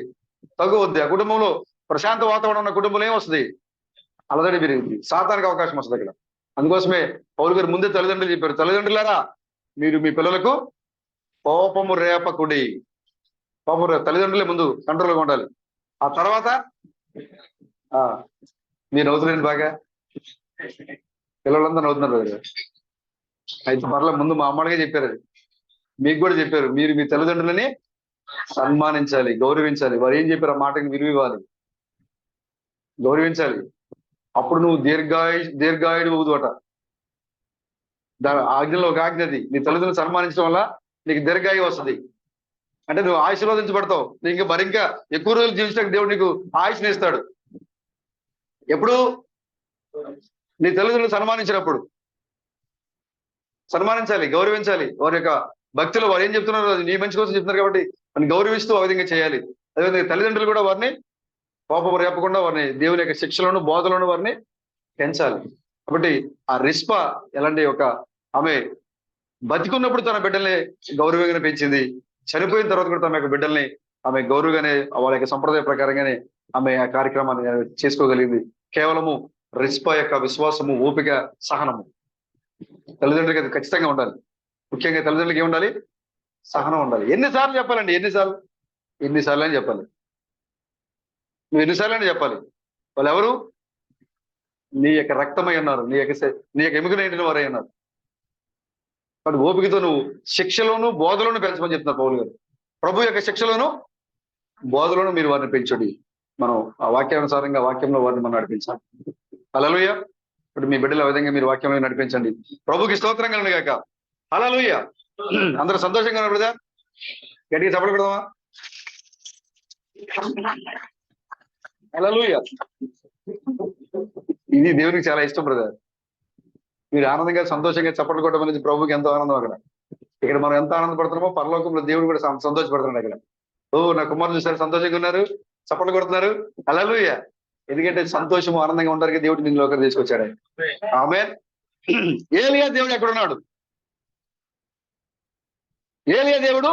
తగ్గువద్ది. ఆ కుటుంబంలో ప్రశాంత వాతావరణం ఉన్న కుటుంబంలో ఏమొస్తుంది? అలదడి పెరుగుతుంది, సాతానికి అవకాశం వస్తుంది అక్కడ. అందుకోసమే పౌలు గారు ముందే తల్లిదండ్రులు చెప్పారు, తల్లిదండ్రులారా మీరు మీ పిల్లలకు కోపము రేపకుడి. తల్లిదండ్రులే ముందు కంట్రోల్గా ఉండాలి. ఆ తర్వాత మీరు నవ్వుతున్నారండి బాగా, పిల్లలందరూ నవ్వుతున్నారు. అయితే పర్ల ముందు మా అమ్మడిగా చెప్పారు, మీకు కూడా చెప్పారు, మీరు మీ తల్లిదండ్రులని సన్మానించాలి, గౌరవించాలి. వారు ఏం చెప్పారు ఆ మాటకి విలువ ఇవ్వాలి, గౌరవించాలి. అప్పుడు నువ్వు దీర్ఘాయుడు అవుదుట. ఆజ్ఞలో ఒక ఆజ్ఞ అది, నీ తల్లిదండ్రులు సన్మానించడం వల్ల నీకు దీర్ఘాయు వస్తుంది. అంటే నువ్వు ఆశీర్వదించబడతావు, నీకు మరింకా ఎక్కువ రోజులు జీవించడానికి దేవుడు నీకు ఆయుష్ని ఇస్తాడు. ఎప్పుడు? నీ తల్లిదండ్రులు సన్మానించినప్పుడు. సన్మానించాలి, గౌరవించాలి. వారి యొక్క భక్తులు వారు ఏం చెప్తున్నారు అది నీ మంచి కోసం చెప్తున్నారు కాబట్టి వారిని గౌరవిస్తూ ఆ విధంగా చేయాలి. అదేవిధంగా తల్లిదండ్రులు కూడా వారిని కోపం రేపకుండా వారిని దేవుని యొక్క శిక్షలను, బోధలను వారిని పెంచాలి. కాబట్టి ఆ రిస్పా ఎలాంటి ఒక ఆమె బతికున్నప్పుడు తన బిడ్డల్ని గౌరవంగానే పెంచింది, చనిపోయిన తర్వాత కూడా తమ యొక్క బిడ్డల్ని ఆమె గౌరవంగానే వాళ్ళ యొక్క సంప్రదాయ ప్రకారంగానే ఆమె ఆ కార్యక్రమాన్ని చేసుకోగలిగింది. కేవలము రిస్పా యొక్క విశ్వాసము, ఓపిక, సహనము. తల్లిదండ్రులకి అది ఖచ్చితంగా ఉండాలి. ముఖ్యంగా తల్లిదండ్రులకి ఏముండాలి? సహనం ఉండాలి. ఎన్నిసార్లు చెప్పాలండి? ఎన్నిసార్లు అని చెప్పాలి. నువ్వు ఎన్నిసార్లు అని చెప్పాలి. వాళ్ళు ఎవరు? నీ యొక్క రక్తమై ఉన్నారు, నీ యొక్క ఎముకనైన వారై ఉన్నారు. కాబట్టి ఓపికతో నువ్వు శిక్షలోను బోధలోను పెంచమని చెప్తున్నారు పౌలు గారు. ప్రభు యొక్క శిక్షలోను బోధలోను మీరు వారిని పెంచుడి. మనం ఆ వాక్యానుసారంగా వాక్యంలో వారిని మనం నడిపించాలి. హల్లెలూయా. ఇప్పుడు మీ బిడ్డలు ఆ విధంగా మీరు వాక్యంలో నడిపించండి. ప్రభుకి స్తోత్రం కలుగును గాక. హల్లెలూయా. అందరూ సంతోషంగా ఉన్నారు బ్రదర్? గట్టిగా చప్పట్లు కొడదామా? హల్లెలూయా. ఇది దేవునికి చాలా ఇష్టం బ్రదర్. మీరు ఆనందంగా సంతోషంగా చప్పట్లు కొట్టడం అనేది ప్రభుకి ఎంతో ఆనందం. అక్కడ ఇక్కడ మనం ఎంత ఆనందపడుతున్నామో పరలోకంలో దేవుడు కూడా సంతోషపడుతున్నాడు. అక్కడ నా కుమారులు చూసారు, సంతోషంగా ఉన్నారు, చప్పట్లు కొడుతున్నారు. హల్లెలూయా. ఎందుకంటే సంతోషం ఆనందంగా ఉండడానికి దేవుడు నిన్ను లోకం తీసుకొచ్చాడు. ఆమేన్. ఏలియా దేవుడు ఎక్కడున్నాడు? ఏలియా దేవుడు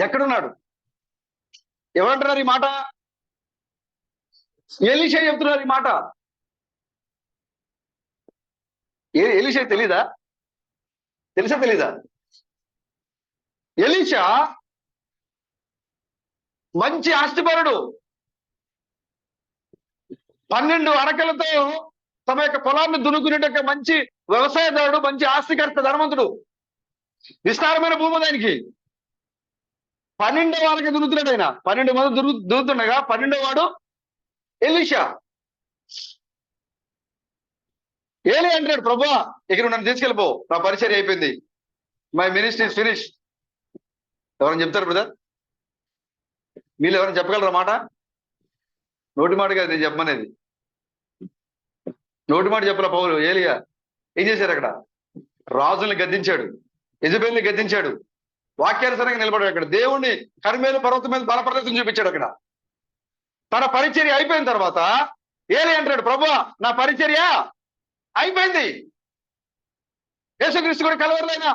ఎక్కడున్నాడు? ఎవరంటున్నారు ఈ మాట? ఎలీషా చెప్తున్నారు ఈ మాట. ఎలీషా తెలీదా? తెలీదా? ఎలీషా మంచి ఆస్తిపరుడు. 12 అరకలతో తమ యొక్క పొలాన్ని దున్నుకునేట మంచి వ్యవసాయదారుడు, మంచి ఆస్తికర్త, ధనవంతుడు. విస్తారమైన భూమి ఆయనకి. 12 వాళ్ళకి దున్నుతున్నాడు ఆయన. 12 మంది దున్నుతుండగా 12వ వాడు ఎలీషా. ఏలీ అంటాడు, ప్రభువా ఇక్కడ నన్ను తీసుకెళ్ళిపో, నా పరిచర్య అయిపోయింది, మై మినిస్ట్రీ ఇస్ ఫినిష్. ఎవరైనా చెప్తారు బ్రదర్? మీరు ఎవరైనా చెప్పగలరా మాట? నోటి మాట కాదు నేను చెప్పమనేది. నోటి మాట చెప్పాల పౌలు. ఏలియా ఏం చేశారు? అక్కడ రాజుల్ని గద్దించాడు, యెజెబెల్ని గద్దించాడు, వాక్యానుసారంగా నిలబడాడు. అక్కడ దేవుణ్ణి కర్మేలు పర్వతం మీద బలప్రదర్శన చూపించాడు. అక్కడ తన పరిచర్య అయిపోయిన తర్వాత ఏలీ అంటాడు, ప్రభువా నా పరిచర్య అయిపోయింది. యేసుక్రీస్తు కూడా కలవరలైన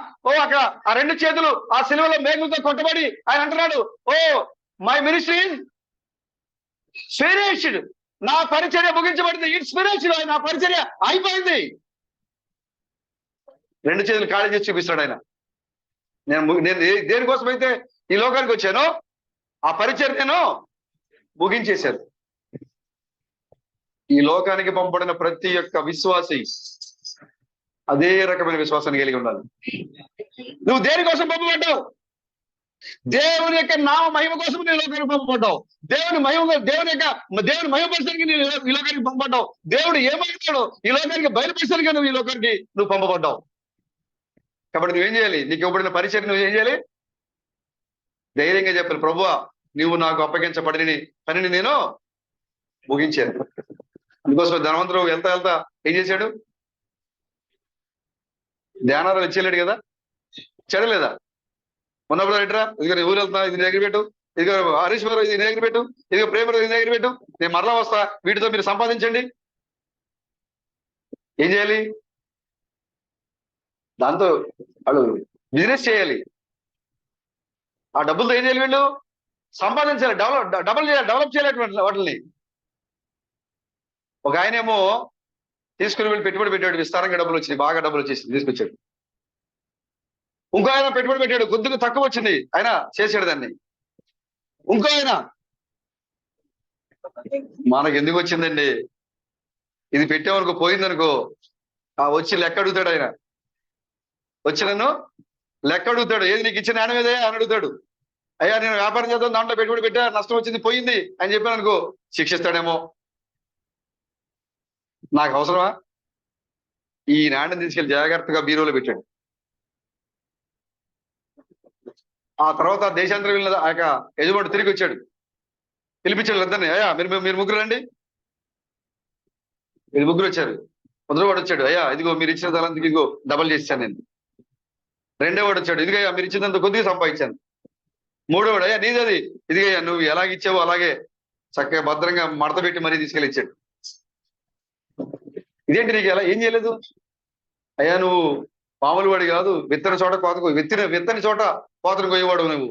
అక్కడ ఆ 2 చేతులు ఆ సిలువలో మేకులతో కొట్టబడి ఆయన అంటున్నాడు, ఓ మై మినిస్ట్రీ ఫినిష్డ్, నా పరిచర్య ముగించబడింది, ఇట్స్ ఫినిష్డ్, నా పరిచర్య అయిపోయింది. 2 చేతులు ఖాళీ చేసి చూపిస్తాడు ఆయన. నేను దేనికోసం అయితే ఈ లోకానికి వచ్చానో ఆ పరిచర్య నేను ముగించేశాను. ఈ లోకానికి పంపబడిన ప్రతి ఒక్క విశ్వాసి అదే రకమైన విశ్వాసాన్ని కలిగి ఉండాలి. నువ్వు దేనికోసం పంపబడ్డావు? దేవుని యొక్క నామ మహిమ కోసం నీ లోకానికి పంపబడ్డావు. దేవుని మహిమపరచడానికి నేను ఈ లోకానికి పంపబడ్డావు. దేవుడు ఏమైనాడో ఈ లోకానికి బయలుపరచడానికి నువ్వు ఈ లోకానికి నువ్వు పంపబడ్డావు. కాబట్టి నువ్వేం చేయాలి? నీకు ఇవ్వబడిన పరిచయం నువ్వు ఏం చేయాలి? ధైర్యంగా చెప్పాలి, ప్రభువా నువ్వు నాకు అప్పగించబడిన పనిని నేను ముగించాను. అందుకోసం ధనవంతుడు వెళ్తా ఏం చేశాడు? ధ్యానాలు ఇచ్చేయలేడు కదా, చెడలేదా? ఉన్నప్పుడు ఎట్రా, ఇదిగో నీ ఊరు వెళ్తున్నా, ఇది దగ్గర పెట్టు, ఇదిగో హరీశ్వరం ఇది దగ్గర పెట్టు, ఇదిగో ప్రేమ ఇది దగ్గర పెట్టు, నేను మరలా వస్తా, వీటితో మీరు సంపాదించండి. ఏం చేయాలి? దాంతో వాళ్ళు బిజినెస్ చేయాలి. ఆ డబ్బులతో ఏం చేయాలి? వీళ్ళు సంపాదించాలి, డెవలప్ చేయాలి వాటిని. ఒక ఆయనేమో తీసుకుని వెళ్ళి పెట్టుబడి పెట్టాడు, విస్తారంగా డబ్బులు వచ్చింది, బాగా డబ్బులు వచ్చేసి తీసుకొచ్చాడు. ఇంకో ఆయన పెట్టుబడి పెట్టాడు, కొద్దిగా తక్కువ వచ్చింది, ఆయన చేసాడు దాన్ని. ఇంకో ఆయన మనకు ఎందుకు వచ్చిందండి, ఇది పెట్టామనుకో పోయిందనుకో, ఆ వచ్చి లెక్క అడుగుతాడు. ఆయన వచ్చి నన్ను లెక్క అడుగుతాడు. ఏది నీకు ఇచ్చిన నాణ్యం ఏదే అని అడుగుతాడు. అయ్యా నేను వ్యాపారం చేద్దాం, దాంట్లో పెట్టుబడి పెట్టా, నష్టం వచ్చింది, పోయింది అని చెప్పాను అనుకో, శిక్షిస్తాడేమో. నాకు అవసరమా? ఈ నాణ్యం తీసుకెళ్లి జాగ్రత్తగా బీరోలో పెట్టాడు. ఆ తర్వాత దేశాంతరం వెళ్ళిన ఆ యొక్క యజమానుడు తిరిగి వచ్చాడు, పిలిపించాడు ఇద్దరిని. అయ్యా మీరు ముగ్గురు రండి. మీరు ముగ్గురు వచ్చారు. మొదటి వాడు వచ్చాడు, అయ్యా ఇదిగో మీరు ఇచ్చిన తలంతకి ఇదిగో డబల్ చేశాను నేను. రెండో వాడు వచ్చాడు, ఇదిగయ్యా మీరు ఇచ్చినంత కొద్దిగా సంపాదించాను. మూడో వాడు, అయ్యా నీదది, ఇదిగయ్యా నువ్వు ఎలాగ ఇచ్చావో అలాగే చక్కగా భద్రంగా మడత పెట్టి మరీ తీసుకెళ్ళి ఇచ్చాడు. ఇదేంటి నీకు ఎలా ఏం చేయలేదు? అయ్యా నువ్వు మామూలు వాడి కాదు. విత్తని చోట కోతకు విత్తని చోట కోతను కొయ్యేవాడు నువ్వు.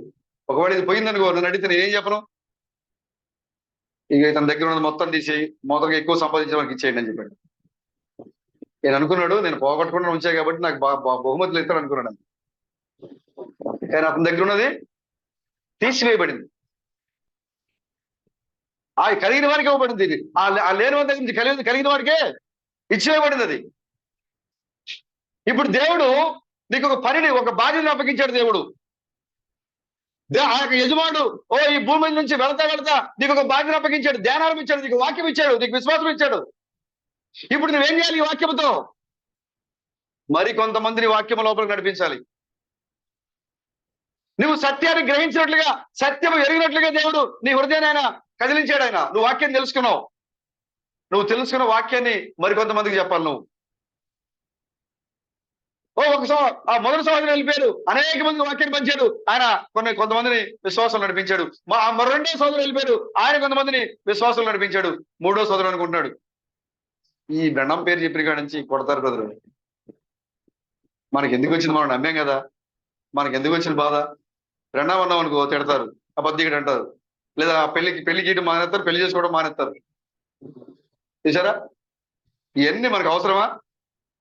ఒకవేళ ఇది పోయిందనుకో, నన్ను అడిగితే నేను ఏం చెప్పను? ఇక తన దగ్గర ఉన్నది మొత్తం తీసి మొదలుగా ఎక్కువ సంపాదించే వారికి ఇచ్చేయండి అని చెప్పాడు. నేను అనుకున్నాడు, నేను పోగొట్టకుండా ఉంచాయి కాబట్టి నాకు బహుమతులు ఇస్తాడు అనుకున్నాడు. కానీ అతని దగ్గర ఉన్నది తీసివేయబడింది. ఆ కలిగిన వారికి ఇవ్వబడింది. ఆ లేని వారి దగ్గర నుంచి కలిగిన వాడికే ఇచ్చివేయబడింది అది. ఇప్పుడు దేవుడు నీకు ఒక పనిని, ఒక బాధ్యతను అప్పగించాడు దేవుడు. ఆ యొక్క యజమానుడు ఈ భూమి నుంచి వెళ్తా నీకు ఒక బాధ్యతను అప్పగించాడు, ధ్యానాలు ఇచ్చాడు, నీకు వాక్యం ఇచ్చాడు, నీకు విశ్వాసం ఇచ్చాడు. ఇప్పుడు నువ్వేం చేయాలి? ఈ వాక్యంతో మరి కొంతమందిని వాక్యం లోపలికి నడిపించాలి. నువ్వు సత్యాన్ని గ్రహించినట్లుగా, సత్యం ఎరిగినట్లుగా దేవుడు నీ హృదయాన్ని ఆయన కదిలించాడు. ఆయన నువ్వు వాక్యం తెలుసుకున్నావు, నువ్వు తెలుసుకున్న వాక్యాన్ని మరి కొంతమందికి చెప్పాలి. నువ్వు ఆ మొదటి సోదరుడు వెళ్ళిపోయాడు, అనేక మంది వాక్యాన్ని పంచాడు ఆయన, కొంతమందిని విశ్వాసం నడిపించాడు. మరో రెండో సోదరుడు వెళ్ళిపోయాడు, ఆయన కొంతమందిని విశ్వాసం నడిపించాడు. మూడో సోదరుడు అనుకుంటున్నాడు, ఈ బ్రహ్మం పేరు చెప్పిన కాడ నుంచి కొడతారు బ్రదరు, మనకి ఎందుకు వచ్చింది, మనం నమ్మాం కదా, మనకి ఎందుకు వచ్చిన బాధ, బ్రహ్మం అన్నాం అనుకో తిడతారు, అబద్ధికుడు అంటారు, లేదా పెళ్లి గీయడం మానేస్తారు, పెళ్లి చేసుకోవడం మానేస్తారు. చూసారా? ఇవన్నీ మనకు అవసరమా?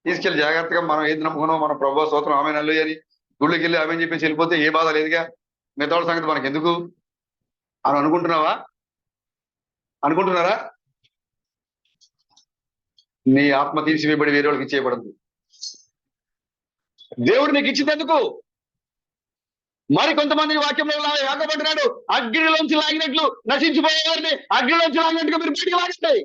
తీసుకెళ్లి జాగ్రత్తగా మనం ఏది నమ్ముకున్నాం, మన ప్రభు స్తోత్రం ఆమె నల్లు అని గుళ్ళకి వెళ్ళి ఆమె చెప్పేసి వెళ్ళిపోతే ఏ బాధ లేదుగా, మిగతా సంగతి మనకి ఎందుకు అని అనుకుంటున్నారా? నీ ఆత్మ తీసివేయబడి వేరే వాళ్ళకి ఇచ్చేయబడింది. దేవుడు నీకు ఇచ్చినందుకు. మరి కొంతమంది వాక్యంలో యాగబడినాడు, అగ్నిలోంచి లాగినట్లు నశించిపోయేవారిని అగ్నిలోంచి లాగినట్టుగా మీరు బయటికి లాగిస్తాయి.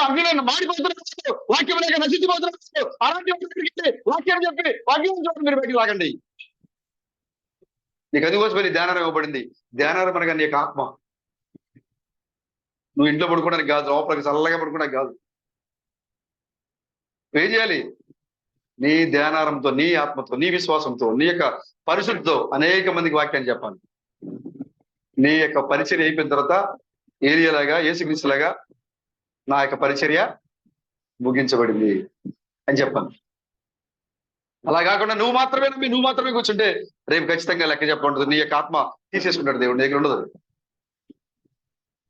అగ్నిలో మాడిపోతున్నారు, వాక్యం లేక నశించిపోతున్నారు, అలాంటి వాక్యం చెప్పి వాక్యం చెప్పి మీరు బయటికి లాగండి. నీకు అందుకోసమని ధ్యానం ఇవ్వబడింది. ధ్యానం అనగా నీ యొక్క ఆత్మ. నువ్వు ఇంట్లో పడుకోవడానికి కాదు, లోపలికి చల్లగా పడుకోవడానికి కాదు. ఏం చేయాలి? నీ ధ్యానారంతో, నీ ఆత్మతో, నీ విశ్వాసంతో, నీ యొక్క పరిశుద్ధితో అనేక మందికి వాక్యాన్ని చెప్పాలి. నీ యొక్క పరిచర్య అయిపోయిన తర్వాత ఏలియాలాగా, యేసుక్రీస్తులాగా నా యొక్క పరిచర్య ముగించబడింది అని చెప్పాను. అలా కాకుండా నువ్వు మాత్రమే కూర్చుంటే రేపు ఖచ్చితంగా లెక్క చెప్పండి. నీ యొక్క ఆత్మ తీసేసుకుంటాడు దేవుడు, నీ దగ్గర ఉండదు.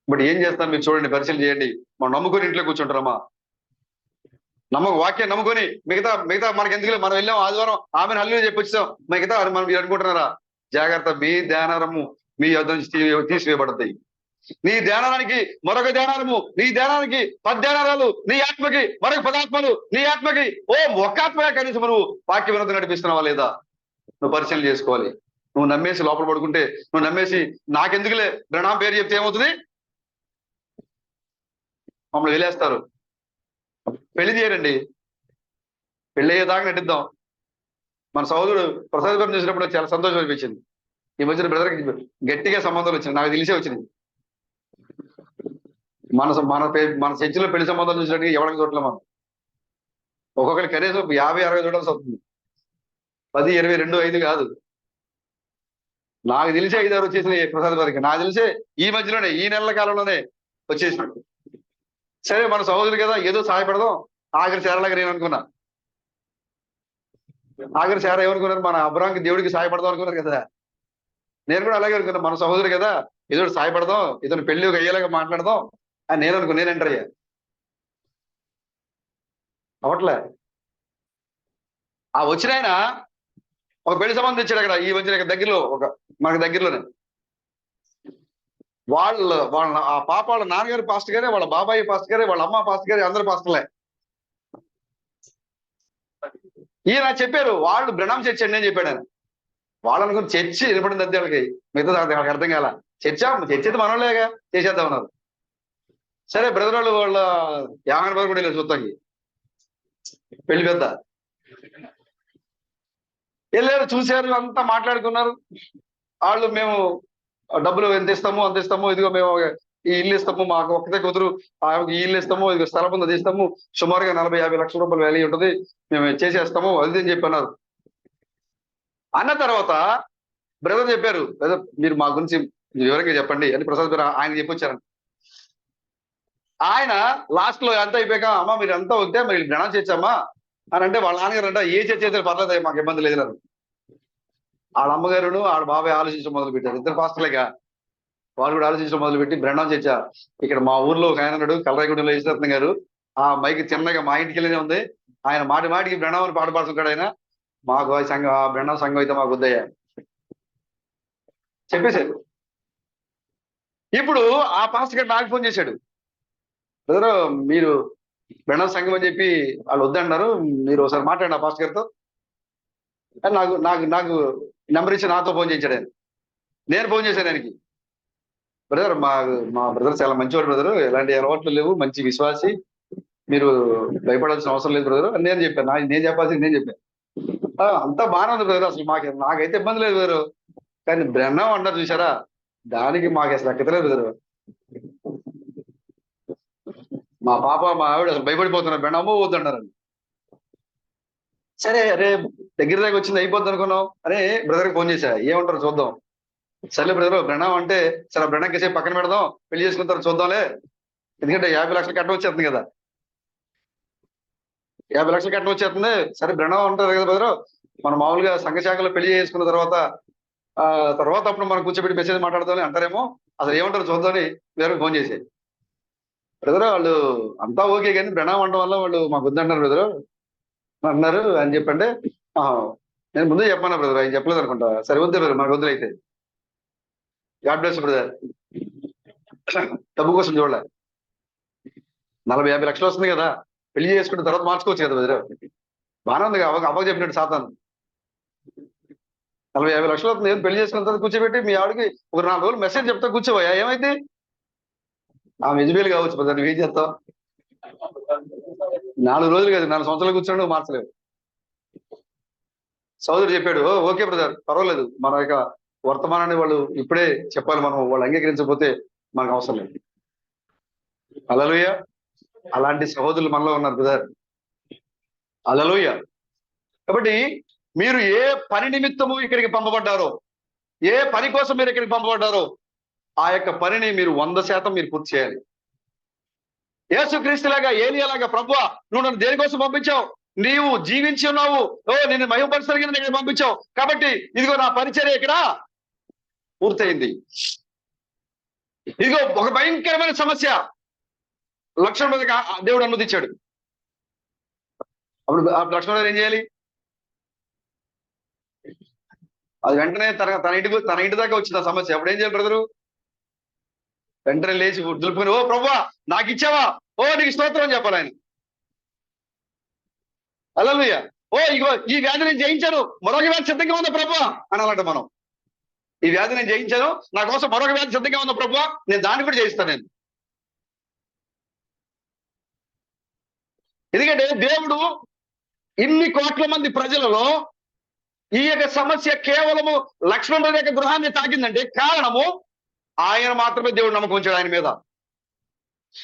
బట్ ఏం చేస్తాం మీరు చూడండి, పరిచయం చేయండి. మనం నమ్ముకొని ఇంట్లో కూర్చుంటారమ్మా, వాక్యం నమ్ముకొని మిగతా మనకి ఎందుకు, మనం వెళ్ళాం ఆదివారం ఆమెను హల్లు చెప్పి వచ్చాం, మిగతా మనం మీరు అనుకుంటున్నారా? జాగ్రత్త, మీ ధ్యానారము మీ యొద్ద నుంచి తీసివేయబడతాయి. నీ ధ్యానానికి మరొక ధ్యానారము, నీ ధ్యానానికి 10 ధ్యానాలు, నీ ఆత్మకి మరొక 10 ఆత్మలు, నీ ఆత్మకి ఒక ఆత్మగా కనీసం నువ్వు వాక్య వినోదం నడిపిస్తున్నావా లేదా నువ్వు పరిశీలన చేసుకోవాలి. నువ్వు నమ్మేసి లోపల పడుకుంటే, నువ్వు నమ్మేసి నాకెందుకులే బ్రహ్మం పేరు చెప్తే ఏమవుతుంది? మమ్మల్ని వెళ్ళేస్తారు. పెళ్లి చేయరండి, పెళ్లి అయ్యేదాకా నటిద్దాం. మన సహోదరుడు ప్రసాద్ గారిని చూసినప్పుడు చాలా సంతోషం అనిపించింది. ఈ మధ్యన బ్రదర్కి గట్టిగా సంబంధాలు వచ్చినాయి, నాకు తెలిసే వచ్చినాయి. మన చర్చిలో పెళ్లి సంబంధాలు చూసినట్టుగా ఎవరికి చూడలే మనం. ఒక్కొక్కరికి కనీసం 50-60 చూడాల్సి వస్తుంది. 10, 20, 2, 5 కాదు. నాకు తెలిసే 5-6 వచ్చేసినాయి ప్రసాద్ గారికి. నాకు తెలిసే ఈ మధ్యలోనే, ఈ నెలల కాలంలోనే వచ్చేసినాడు. సరే మన సహోదరులు కదా, ఏదో సహాయపడదాం. ఆఖరి చేరలాగా నేను అనుకున్నా. ఆఖరి చేర ఏమనుకున్నారు? మన అబ్రాంకి దేవుడికి సహాయపడదాం అనుకున్నారు కదా. నేను కూడా అలాగే అనుకున్నా, మన సహోదరు కదా, ఏదో సహాయపడదాం, ఇతను పెళ్లి అయ్యేలాగా మాట్లాడదాం అని నేను ఎంటర్ అయ్యా. అవట్లే. ఆ వచ్చిన ఆయన ఒక పెళ్లి సంబంధం ఇచ్చాడు అక్కడ, ఈ వచ్చిన దగ్గరలో, మనకు దగ్గరలోనే. వాళ్ళ ఆ పాప వాళ్ళ నాన్నగారు పాస్టర్ గారే, వాళ్ళ బాబాయి పాస్టర్ గారే, వాళ్ళ అమ్మ పాస్టర్ గారే, అందరు పాస్టర్లే. ఈయన చెప్పారు, వాళ్ళు బ్రహ్మం చర్చ్ అండి అని చెప్పాడు ఆయన. వాళ్ళనుకుని చర్చి వినపడింది అంతే వాళ్ళకి, మిగతా వాళ్ళకి అర్థం కాల. చర్చ అయితే మనోళ్ళేగా చేసేద్దాం ఉన్నారు. సరే బ్రదర్ వాళ్ళ 50 రూపాయలు కూడా వెళ్ళారు చూస్తాకి, పెళ్లి పెద్ద వెళ్ళారు, చూశారు, అంతా మాట్లాడుకున్నారు. వాళ్ళు మేము డబ్బులు ఎంత ఇస్తాము అంత ఇస్తాము, ఇదిగో మేము ఈ ఇల్లు ఇస్తాము, మాకు ఒక్కతే కూతురు, ఈ ఇల్లు ఇస్తాము, ఇదిగో స్థలం ఉంది, అది ఇస్తాము, సుమారుగా 40-50 లక్షల రూపాయలు వాల్యూ ఉంటుంది, మేము చేసేస్తాము, అది అని చెప్పి అన్నారు. అన్న తర్వాత బ్రదర్ చెప్పారు, బ్రదర్ మీరు మా గురించి వివరంగా చెప్పండి అని ప్రసాద్ గారు ఆయన చెప్పొచ్చారండి. ఆయన లాస్ట్ లో ఎంత అయిపోయాక, అమ్మ మీరు అంతా వద్దే, మరి జ్ఞానం చేర్చమ్మా, అని అంటే వాళ్ళ నాన్నగారు అంటే ఏ చర్చ అయితే పర్లేదు, మాకు ఇబ్బంది లేదు అని. వాళ్ళ అమ్మగారును వాళ్ళ బాబాయ్ ఆలోచించడం మొదలు పెట్టారు. ఇద్దరు పాస్టర్లేగా వాళ్ళు కూడా ఆలోచించడం మొదలుపెట్టి బ్రెండం చర్చ ఇక్కడ మా ఊర్లో ఒక ఆయన ఉన్నాడు, కలరాయగూడెంలో ఈశ్వరత్న గారు. ఆ మైక్ చిన్నగా మా ఇంటికి వెళ్ళనే ఉంది. ఆయన మాటి మాటికి బ్రెండం అని పాట పాడుతుంటాడు. ఆయన మాకు ఆ సంఘం, ఆ బ్రెండం సంఘం అయితే మాకు వద్దయ్యా చెప్పేశారు. ఇప్పుడు ఆ పాస్టర్ గారు నాకు ఫోన్ చేశాడు, బ్రదర్ మీరు బ్రెండం సంఘం అని చెప్పి వాళ్ళు వద్దన్నారు, మీరు ఒకసారి మాట్లాడండి ఆ పాస్టర్ గారితో అని నాకు నాకు నాకు నెంబర్ ఇచ్చి నాతో ఫోన్ చేయించాడు ఆయన. నేను ఫోన్ చేశాను ఆయనకి, బ్రదర్ మా మా బ్రదర్ చాలా మంచివాడు బ్రదర్, ఎలాంటి అలవాట్లు లేవు, మంచి విశ్వాసి, మీరు భయపడాల్సిన అవసరం లేదు బ్రదర్ అని నేను చెప్పాను. నేను చెప్పాల్సింది నేను చెప్పాను. అంతా బాగానే ఉంది బ్రదర్, అసలు నాకైతే ఇబ్బంది లేదు బ్రదర్, కానీ బ్రహ్మం అంటారు చూసారా, దానికి మాకు అసలు ఎక్కలేదు బ్రదర్. మా పాప మా ఆవిడ అసలు భయపడిపోతున్నారు, బ్రహ్మో వద్దన్నారని. సరే అరే దగ్గర దగ్గర వచ్చింది అయిపోద్ది అనుకున్నాం అరే బ్రదర్కి ఫోన్ చేశా, ఏమంటారు చూద్దాం. సరే బ్రదర్ బ్రణం అంటే సరే బ్రణం కేసే పక్కన పెడదాం, పెళ్లి చేసుకున్న తర్వాత చూద్దాంలే, ఎందుకంటే 50 లక్షలు కట్నం వచ్చేస్తుంది కదా, 50 లక్షలు కట్నం వచ్చేస్తుంది. సరే బ్రణం అంటారు కదా బ్రదర్, మనం మామూలుగా సంఘ శాఖలో పెళ్లి చేసుకున్న తర్వాత తర్వాత అప్పుడు మనం కూర్చోబెట్టి మెసేజ్ మాట్లాడదామని అంటారేమో, అసలు ఏమంటారు చూద్దామని వేరే ఫోన్ చేసి, బ్రదర్ వాళ్ళు అంతా ఓకే కానీ బ్రణం అనడం వల్ల వాళ్ళు మాకు వద్దంటారు బ్రదర్ అన్నారు అని చెప్పంటే, నేను ముందే చెప్పాను బ్రదర్, ఆయన చెప్పలేదు అనుకుంటా. సరే వద్దు బ్రదర్ మనకు వద్దులు అయితే, గాడ్ బ్లెస్ బ్రదర్. డబ్బు కోసం చూడలే, 40-50 లక్షలు వస్తుంది కదా, పెళ్లి చేసుకుంటే తర్వాత మార్చుకోవచ్చు కదా బ్రదర్, బాగానే ఉంది అవ్వ చెప్పినట్టు సాతాను. 40-50 లక్షలు వస్తుంది, పెళ్లి చేసుకున్న తర్వాత కూర్చోబెట్టి మీ ఆవిడకి ఒక 4 రోజులు మెసేజ్ చెప్తా కూర్చోవా, ఏమైంది ఆమె ఎజిబేలు కావచ్చు బ్రదర్, నువ్వేం చేస్తావు, 4 రోజులు కదా 4 సంవత్సరాలు కూర్చోండి నువ్వు మార్చలేవు. సోదరుడు చెప్పాడు, ఓకే బ్రదర్ పర్వాలేదు, మన యొక్క వర్తమానాన్ని వాళ్ళు ఇప్పుడే చెప్పాలి, మనం వాళ్ళు అంగీకరించకపోతే మనకు అవసరం లేదు. హల్లెలూయా, అలాంటి సహోదరులు మనలో ఉన్నారు బ్రదర్, హల్లెలూయా. కాబట్టి మీరు ఏ పని నిమిత్తము ఇక్కడికి పంపబడ్డారో, ఏ పని కోసం మీరు ఇక్కడికి పంపబడ్డారో ఆ యొక్క పనిని మీరు 100% మీరు పూర్తి చేయాలి. యేసుక్రీస్తులాగా ఏలియాలాగా, ప్రభువా నువ్వు నన్ను దేనికోసం పంపించావు, నీవు జీవించి ఉన్నావు, నిన్ను మహిమపరచడానికి ఇక్కడ పంపించావు, కాబట్టి ఇదిగో నా పరిచర్య ఇక్కడ పూర్తయింది. ఇదిగో ఒక భయంకరమైన సమస్య లక్ష్మణ మీద దేవుడు అనుమతించాడు. అప్పుడు లక్ష్మణ ఏం చేయాలి, అది వెంటనే తన ఇంటి దాకా వచ్చింది ఆ సమస్య. అప్పుడు ఏం చేయాలి బ్రదరు, వెంటనే లేచి దులుపుకొని, ఓ ప్రభువా నాకు ఇచ్చావా, నీకు స్తోత్రం అని చెప్పాలి ఆయన. హల్లెలూయా, ఇగో ఈ వ్యాధి నేను జయించాను, మరొక వ్యాధి సిద్ధంగా ఉందా ప్రభువా అనాలంట మనం. ఈ వ్యాధి నేను జయించాను, నా కోసం మరొక వ్యాధి సిద్ధంగా ఉందా ప్రభువా, నేను దాన్ని కూడా జయిస్తాను నేను. ఎందుకంటే దేవుడు ఇన్ని కోట్ల మంది ప్రజలలో ఈ యొక్క సమస్య కేవలము లక్ష్మణుడి యొక్క గృహాన్ని తాకిందంటే కారణము ఆయన మాత్రమే దేవుడు నమ్మకం ఉంచాడు ఆయన మీద.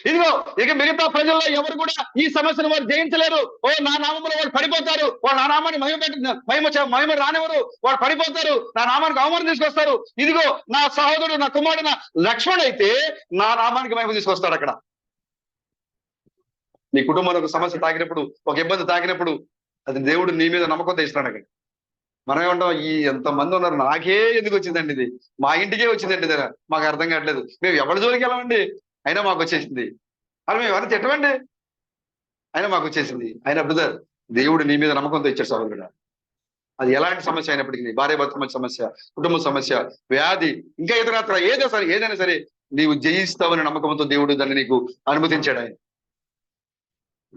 ఇదిగో ఇక మిగతా ప్రజల్లో ఎవరు కూడా ఈ సమస్యను వారు జయించలేరు, నా నామంలో వాడు పడిపోతారు, వాడు నా నామాన్ని మహిమ రానివారు, వాడు పడిపోతారు, నా నామానికి అవమానం తీసుకొస్తారు. ఇదిగో నా సహోదరుడు నా కుమారుడు నా లక్ష్మణుడు అయితే నా నామానికి మహిమ తీసుకొస్తాడు. అక్కడ నీ కుటుంబంలో ఒక సమస్య తాకినప్పుడు, ఒక ఇబ్బంది తాకినప్పుడు అది దేవుడు నీ మీద నమ్మకంతో ఇస్తాడు. అక్కడ మనం ఏమంటాం, ఈ ఎంతమంది ఉన్నారు నాకే ఎందుకు వచ్చిందండి, ఇది మా ఇంటికే వచ్చిందండి, దగ్గర మాకు అర్థం కావట్లేదు, మేము ఎవరి జోలికి వెళ్ళమండి అయినా మాకు వచ్చేసింది, అని మేము ఎవరిని తిట్టమండి అయినా మాకు వచ్చేసింది. అయినా బ్రదర్ దేవుడు నీ మీద నమ్మకంతో ఇచ్చాడు సహోదరుడు. అది ఎలాంటి సమస్య అయినప్పటికీ, భార్య భర్త సమస్య, కుటుంబ సమస్య, వ్యాధి, ఇంకా ఇతరత్ర ఏదైనా సరే నీవు జయిస్తావని నమ్మకంతో దేవుడు దాన్ని నీకు అనుమతించాడు. ఆయన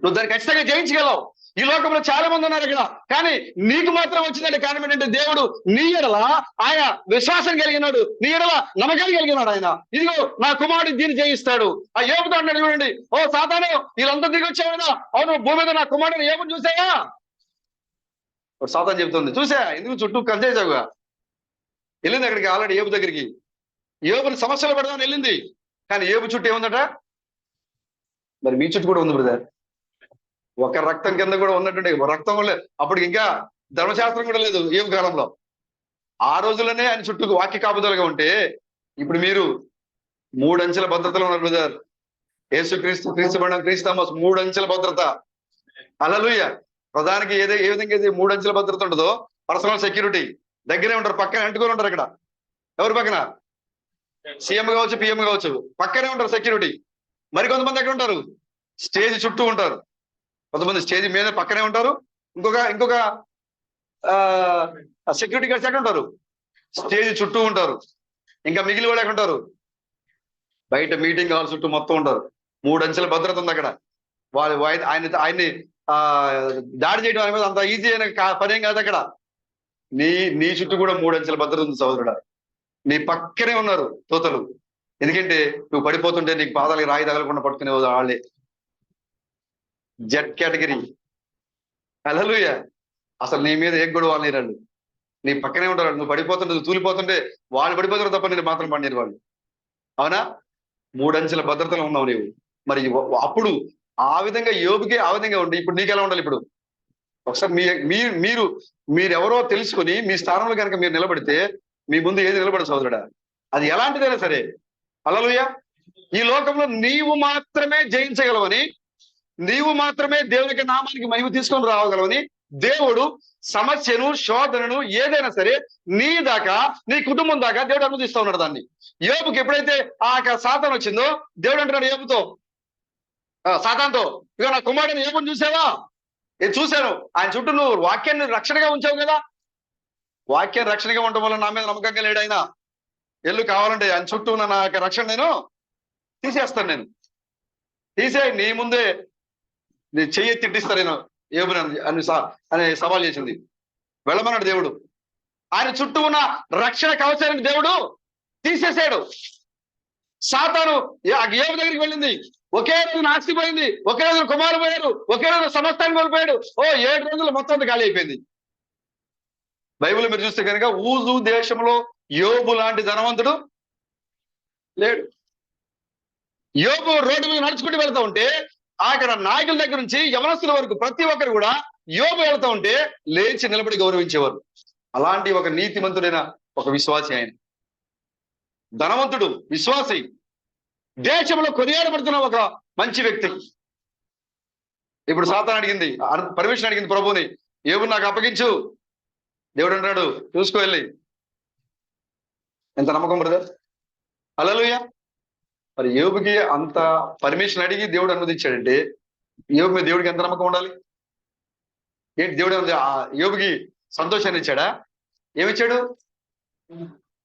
నువ్వు దాన్ని ఖచ్చితంగా జయించగలవు. ఈ లోకంలో చాలా మంది ఉన్నారు ఇక్కడ, కానీ నీకు మాత్రం వచ్చిందంటే కారణం ఏంటంటే దేవుడు నీ ఎడల ఆయన విశ్వాసం కలిగినాడు, నీ ఎడల నమ్మకం కలిగినాడు. ఆయన ఇదిగో నా కుమారుడు దీన్ని జయిస్తాడు. ఆ యోబుతో అన్నాడు చూడండి, సాతాను వీళ్ళంతా దిగి వచ్చావైనా, అవును భూమి మీద నా కుమారుడు యోబుని చూసాయా, సాతాను చెబుతుంది చూసా, ఎందుకు చుట్టూ కంచేసావుగా, వెళ్ళింది అక్కడికి, ఆల్రెడీ యోబు దగ్గరికి, యోబుని సమస్యలు పెడదామని వెళ్ళింది, కానీ యోబు చుట్టూ ఏముందట, మరి మీ చుట్టూ కూడా ఉంది బ్రదర్, ఒక రక్తం కింద కూడా ఉన్నట్టుండే రక్తం కూడా లేదు. అప్పటికి ఇంకా ధర్మశాస్త్రం కూడా లేదు యోబు కాలంలో. ఆ రోజుల్లోనే ఆయన చుట్టూ వాక్య కాపుదలుగా ఉంటే, ఇప్పుడు మీరు 3 అంచెల భద్రతలో ఉన్నారు బ్రదర్. యేసు క్రీస్తు బడం క్రీస్తు 3 అంచెల భద్రత. హల్లెలూయా. ప్రధానికి ఏ విధంగా అయితే 3 అంచెల భద్రత ఉంటుందో, పర్సనల్ సెక్యూరిటీ దగ్గరే ఉంటారు, పక్కన అంటుకొని ఉంటారు. ఇక్కడ ఎవరి పక్కన? సీఎం కావచ్చు, పిఎం కావచ్చు, పక్కనే ఉంటారు సెక్యూరిటీ. మరి కొంతమంది ఎక్కడ ఉంటారు? స్టేజ్ చుట్టూ ఉంటారు. కొంతమంది స్టేజ్ మీద పక్కనే ఉంటారు. ఇంకొక సెక్యూరిటీ గార్డ్స్ ఎక్కడ ఉంటారు? స్టేజ్ చుట్టూ ఉంటారు. ఇంకా మిగిలిన వాళ్ళు ఎక్కడ ఉంటారు? బయట మీటింగ్ హాల్ చుట్టూ మొత్తం ఉంటారు. 3 అంచెల భద్రత ఉంది అక్కడ. ఆయన్ని దాడి చేయడం అనేది అంత ఈజీ అయిన పనేం కాదు అక్కడ. నీ చుట్టూ కూడా 3 అంచెల భద్రత ఉంది సహోదరుడా. నీ పక్కనే ఉన్నారు తోతలు. ఎందుకంటే నువ్వు పడిపోతుంటే నీకు పాదాలకి రాయి తగలకుండా పట్టుకునే వాళ్ళే. Z category. హల్లెలూయా. అసలు నీ మీద ఏ గొడవ వాళ్ళు లేరండి. నీ పక్కనే ఉంటారు. నువ్వు పడిపోతుంటే, నువ్వు తూలిపోతుంటే వాళ్ళు పడిపోతారు తప్ప నేను మాత్రం పడినారు వాళ్ళు. అవునా? 3 అంచెల భద్రతలో ఉన్నావు నీవు. మరి అప్పుడు ఆ విధంగా యోబుకి ఆ విధంగా ఉండి ఇప్పుడు నీకు ఎలా ఉండాలి? ఇప్పుడు ఒకసారి మీరెవరో తెలుసుకొని మీ స్థానంలో కనుక మీరు నిలబడితే మీ ముందు ఏది నిలబడదు సోదరుడా. అది ఎలాంటిదైనా సరే. హల్లెలూయా. ఈ లోకంలో నీవు మాత్రమే జయించగలవని, నీవు మాత్రమే దేవునికి నామానికి మహిమ తీసుకొని రావగలవని దేవుడు సమస్యను, శోధనను ఏదైనా సరే నీ దాకా, నీ కుటుంబం దాకా దేవుడు అనుమతిస్తూ ఉన్నాడు దాన్ని. యోబుకి ఎప్పుడైతే ఆ సాతాను వచ్చిందో దేవుడు అంటున్నాడు యోబుతో, సాతానుతో, ఇక నా కుమారుడిని యోబుని చూసావా? నేను చూశాను. ఆయన చుట్టూ నువ్వు వాక్యాన్ని రక్షణగా ఉంచావు కదా. వాక్యం రక్షణగా ఉండటం వల్ల నా మీద నమ్మకంగా లేడు ఆయన. ఎల్లు కావాలంటే ఆయన చుట్టూ ఉన్న నా యొక్క రక్షణ నేను తీసేస్తాను. నేను నీ ముందే నేను చెయ్యి తిట్టిస్తా నేను యోబుని అని సవాల్ చేసింది. వెళ్ళమన్నాడు దేవుడు. ఆయన చుట్టూ ఉన్న రక్షణ కవచానికి దేవుడు తీసేసాడు. సాతాను యోబు దగ్గరికి వెళ్ళింది. ఒకే రోజు ఆస్తి పోయింది, ఒకే రోజు కుమారుడు పోయాడు, ఒకే రోజు సమస్తాన్ని కోల్పోయాడు. 7 రోజులు మొత్తం ఖాళీ అయిపోయింది. బైబిల్ మీరు చూస్తే కనుక ఊజు దేశంలో యోబు లాంటి ధనవంతుడు లేడు. యోబు రోడ్డు మీద నడుచుకుంటూ వెళ్తా ఉంటే అక్కడ నాయకుల దగ్గర నుంచి యవనస్తుల వరకు ప్రతి ఒక్కరు కూడా యోబు వెళ్తా ఉంటే లేచి నిలబడి గౌరవించేవారు. అలాంటి ఒక నీతిమంతుడైన ఒక విశ్వాసి ఆయన. ధనవంతుడు, విశ్వాసి, దేశంలో కొనియాడబడుతున్న ఒక మంచి వ్యక్తి. ఇప్పుడు సాతాను అడిగింది, పర్మిషన్ అడిగింది ప్రభుని, యోబుని నాకు అప్పగించు. దేవుడు అంటాడు, చూసుకో వెళ్ళి. ఎంత నమ్మకం బ్రదర్. హల్లెలూయా. మరి యోబుకి అంత పర్మిషన్ అడిగి దేవుడు అనుమతించాడంటే యోబు మీద దేవుడికి ఎంత నమ్మకం ఉండాలి? ఏంటి దేవుడు యోబుకి సంతోషాన్ని ఇచ్చాడా? ఏమిచ్చాడు?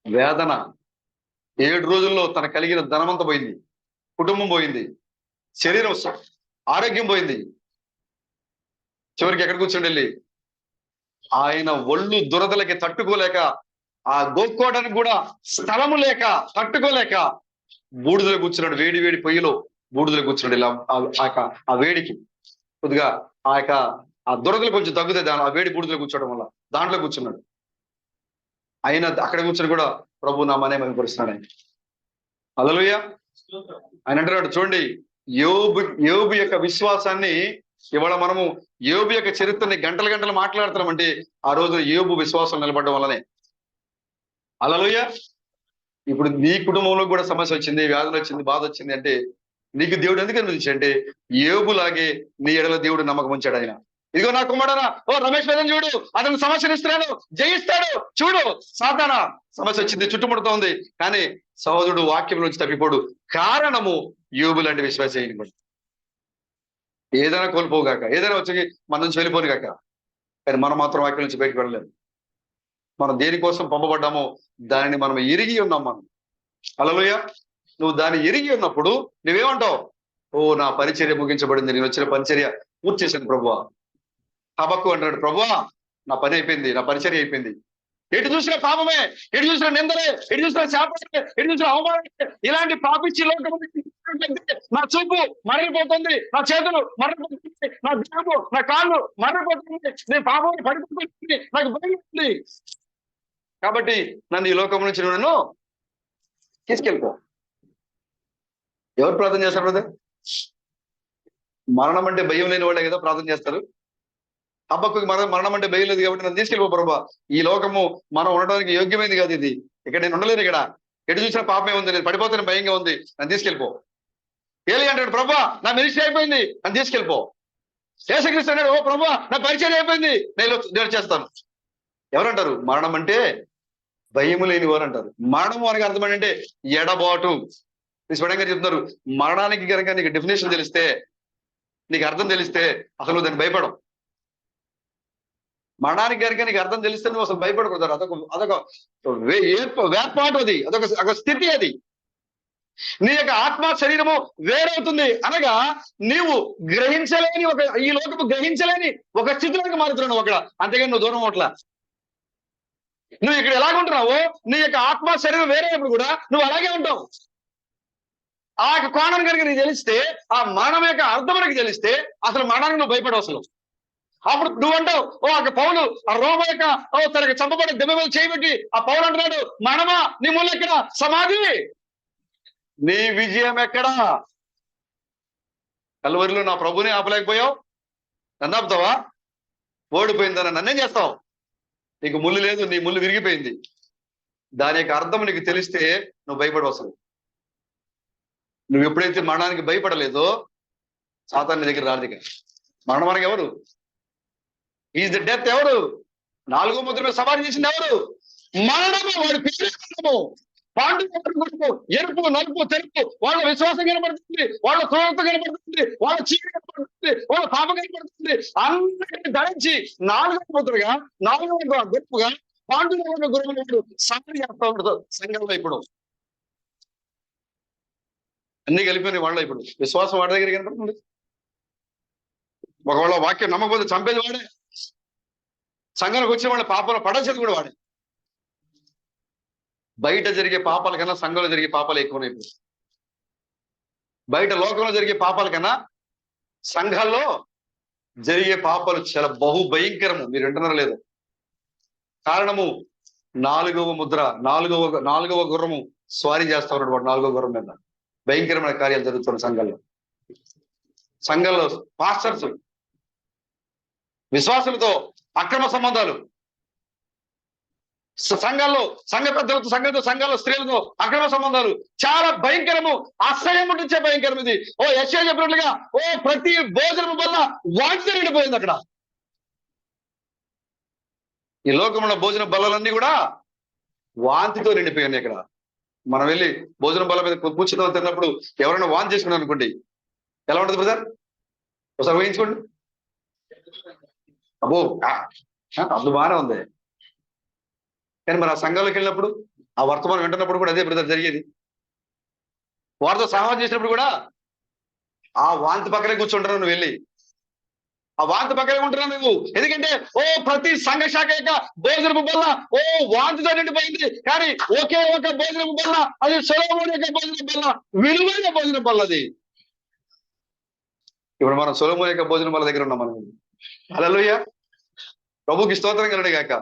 వేదన. 7 రోజుల్లో తన కలిగిన ధనమంతా పోయింది, కుటుంబం పోయింది, శరీరం ఆరోగ్యం పోయింది. చివరికి ఎక్కడ కూర్చోండి వెళ్ళి ఆయన ఒళ్ళు దురదలకి తట్టుకోలేక, ఆ గోక్కోవడానికి కూడా స్థలము లేక తట్టుకోలేక బూడిదలో కూర్చున్నాడు. వేడి వేడి పొయ్యిలో బూడిదలో కూర్చున్నాడు. ఇలా ఆ వేడికి కొద్దిగా ఆ దురదలు కొంచెం తగ్గుతాయి ఆ వేడి బూడిదలో కూర్చోవడం వల్ల. దాంట్లో కూర్చున్నాడు. ఆయన అక్కడ కూర్చొని కూడా ప్రభు నామనే మహిమపరుస్తున్నాడు ఆయన. హల్లెలూయా. ఆయన అంటున్నాడు చూడండి, యోబు యొక్క విశ్వాసాన్ని ఇవాళ మనము యోబు యొక్క చరిత్రని గంటలు మాట్లాడుతున్నామంటే ఆ రోజు యోబు విశ్వాసం నిలబడడం వల్లనే. హల్లెలూయా. ఇప్పుడు నీ కుటుంబంలో కూడా సమస్య వచ్చింది, వ్యాధులు వచ్చింది, బాధ వచ్చింది అంటే నీకు దేవుడు ఎందుకు అనిపించి అంటే యోబులాగే నీ ఎడల దేవుడు నమ్మకం ఉంచాడు ఆయన. ఇదిగో నా కుమారుడా, రమేష్ వేదం చూడు, అతను సమస్యను ఇస్తున్నాడు, జయిస్తాడు. చూడు, సాతానా సమస్య వచ్చింది, చుట్టుముడుతూ ఉంది, కానీ సహోదరుడు వాక్యం నుంచి తప్పిపోడు. కారణము యోబు లాంటి విశ్వాస అయినప్పుడు. ఏదైనా కోల్పోగాక, ఏదైనా వచ్చి మన నుంచి వెళ్ళిపోను కాక, కానీ మనం మాత్రం వాక్యం నుంచి బయటకు వెళ్ళలేము. మనం దేనికోసం పంపబడ్డామో దానిని మనం ఎరిగి ఉన్నాం మనం. హల్లెలూయా. నువ్వు దాన్ని ఎరిగి ఉన్నప్పుడు నువ్వేమంటావు? నా పరిచర్య ముగించబడింది, నేను వచ్చిన పరిచర్య పూర్తి చేశాను ప్రభువా. హబక్కు అంటాడు, ప్రభువా నా పని అయిపోయింది, నా పరిచర్య అయిపోయింది. ఎటు చూసిన పాపమే, ఎటు చూసిన నిందలే, ఎటు చూసిన శాపమే, ఎటు చూసిన అవమానమే. ఇలాంటి పాపిచ్చి లోకం నా చూపు మరలిపోతుంది, నా చేతులు మరలిపోతుంది, నా దేహము, నా కాళ్ళు మరలిపోతుంది, నేను పాపం పడిపోతుంది, నాకు భయం ఉంది. కాబట్టి నన్ను ఈ లోకం నుంచి నన్ను తీసుకెళ్ళిపో. ఎవరు ప్రార్థన చేస్తారు బ్రదర్? మరణం అంటే భయం లేని వాళ్ళే కదా ప్రార్థన చేస్తారు. హబక్కుకి మరణం అంటే భయం లేదు కాబట్టి నన్ను తీసుకెళ్ళిపో ప్రభా. ఈ లోకము మనం ఉండడానికి యోగ్యమైంది కాదు, ఇది ఇక్కడ నేను ఉండలేను, ఇక్కడ ఎటు చూసిన పాపమే ఉంది, నేను పడిపోతాను భయంగా ఉంది, నన్ను తీసుకెళ్ళిపో. ఏలి అంటాడు, ప్రభా నా మినిస్ట్రీ అయిపోయింది, నన్ను తీసుకెళ్ళిపో. యేసుక్రీస్తు అన్నాడు, ఓ ప్రభువా నా పరిచయం అయిపోయింది, నేను చేస్తాను. ఎవరంటారు? మరణం అంటే భయము లేని వారు అంటారు. మరణము అనగా అర్థం ఏంటంటే ఎడబాటు. స్వయంగా చెప్తున్నారు, మరణానికి కనుక నీకు డెఫినేషన్ తెలిస్తే, నీకు అర్థం తెలిస్తే అసలు నువ్వు దాన్ని భయపడవు. మరణానికి కనుక నీకు అర్థం తెలిస్తే నువ్వు అసలు భయపడకూడదు. అదొక వేర్పాటు, అదొక స్థితి. అది నీ యొక్క ఆత్మ శరీరము వేరవుతుంది అనగా నీవు గ్రహించలేని ఈ లోకము గ్రహించలేని ఒక స్థితిలోకి మారుతున్నావు అక్కడ. అంతేగాని నువ్వు దూరం అవట్లా. నువ్వు ఇక్కడ ఎలాగుంటున్నావో నీ యొక్క ఆత్మ శరీరం వేరేప్పుడు కూడా నువ్వు అలాగే ఉంటావు. ఆ యొక్క కోణం కనుక నీకు తెలిస్తే, ఆ మరణం యొక్క అర్థం మనకి తెలిస్తే అసలు మరణానికి నువ్వు భయపడవు అసలు. అప్పుడు నువ్వు అంటావు, పౌలు ఆ రోమ యొక్క తనకి చంపబడి దెబ్బ మీద చేయబెట్టి ఆ పౌలు అంటున్నాడు, మరణమా నీ మూల ఎక్కడ? సమాధి నీ విజయం ఎక్కడా? కల్వరిలో నా ప్రభుని ఆపలేకపోయావు, నన్ను ఆపుతావా? ఓడిపోయిందని నన్నేం చేస్తావు? నీకు ముళ్ళు లేదు, నీ ముళ్ళు విరిగిపోయింది. దాని యొక్క అర్థం నీకు తెలిస్తే నువ్వు భయపడవు అసలు. నువ్వు ఎప్పుడైతే మరణానికి భయపడలేదో సాతాను నీ దగ్గర రాదు. మరణం అనగా ఎవరు? Is the death. ఎవరు? 4వ ముద్ర మీద సవారీ చేసింది ఎవరు? మరణము. వాడి పేరు పాండు, ఎరుపు, నలుపు, తెలుపు. వాళ్ళ విశ్వాసం కనబడుతుంది, వాళ్ళ క్రూరత కనబడుతుంది, వాళ్ళ చీకటి కనబడుతుంది, వాళ్ళ పాపం కనబడుతుంది. అందరినీ ధరించి 4వ ముద్రగా, 4వ గొప్పగా పాండురంగ గురువుడు సవారీ చేస్తా ఉండదు సంఘంలో. ఇప్పుడు అన్ని కలిపినాయి వాళ్ళ. ఇప్పుడు విశ్వాసం వాడి దగ్గర కనపడుతుంది. ఒకవేళ వాక్యం నమ్మకపోతే చంపేది వాడే. సంఘానికి వచ్చిన వాళ్ళ పాపాలు పడచేది కూడా వాడే. బయట జరిగే పాపాల కన్నా సంఘంలో జరిగే పాపాలు ఎక్కువనే. ఇప్పుడు బయట లోకంలో జరిగే పాపాల కన్నా సంఘాల్లో జరిగే పాపాలు చాలా బహు భయంకరము. మీరు వింటున్నారో లేదు? కారణము 4వ ముద్ర, 4వ గుర్రము స్వారీ చేస్తా ఉన్నాడు వాడు. 4వ గుర్రం మీద భయంకరమైన కార్యాలు జరుగుతున్నాయి సంఘంలో. సంఘంలో పాస్టర్స్ విశ్వాసులతో అక్రమ సంబంధాలు, సంఘాల్లో సంఘ పెద్దలతో, సంఘాల్లో స్త్రీలతో అక్రమ సంబంధాలు చాలా భయంకరము. అసహ్యం ఉంటే భయంకరం ఇది. యెషయా చెప్పినట్లుగా ప్రతి భోజనం వల్ల వాంతితో నిండిపోయింది అక్కడ. ఈ లోకంలో భోజన బల్లలన్నీ కూడా వాంతితో నిండిపోయింది ఇక్కడ. మనం వెళ్ళి భోజనం బల్ల మీద కూర్చుని తిన్నప్పుడు ఎవరైనా వాంతి చేసుకున్నాం అనుకోండి, ఎలా ఉంటుంది బ్రదర్? ఒకసారి ఊహించుకోండి. అబ్బో అసలు బాగానే ఉంది. కానీ మరి ఆ సంఘంలోకి వెళ్ళినప్పుడు, ఆ వర్తమానం వింటున్నప్పుడు కూడా అదే బ్రదర్ జరిగేది. వారితో సహాయం చేసినప్పుడు కూడా ఆ వాంతి పక్కనే కూర్చుంటున్నావు నువ్వు. వెళ్ళి ఆ వాంతి పక్కనే ఉంటున్నావు నువ్వు. ఎందుకంటే ప్రతి సంఘ శాఖ యొక్క భోజనపు బల్ల వాంతితో నిండిపోయింది. కానీ ఒకే ఒక భోజనపు బల్ల, అది సొలొమోను యొక్క భోజన బల్ల, విలువైన భోజన బల్ల అది. ఇప్పుడు మనం సొలొమోను యొక్క భోజన బల్ల దగ్గర ఉన్నాం మనం. హల్లెలూయా, ప్రభుకి స్తోత్రం కలుగును గాక.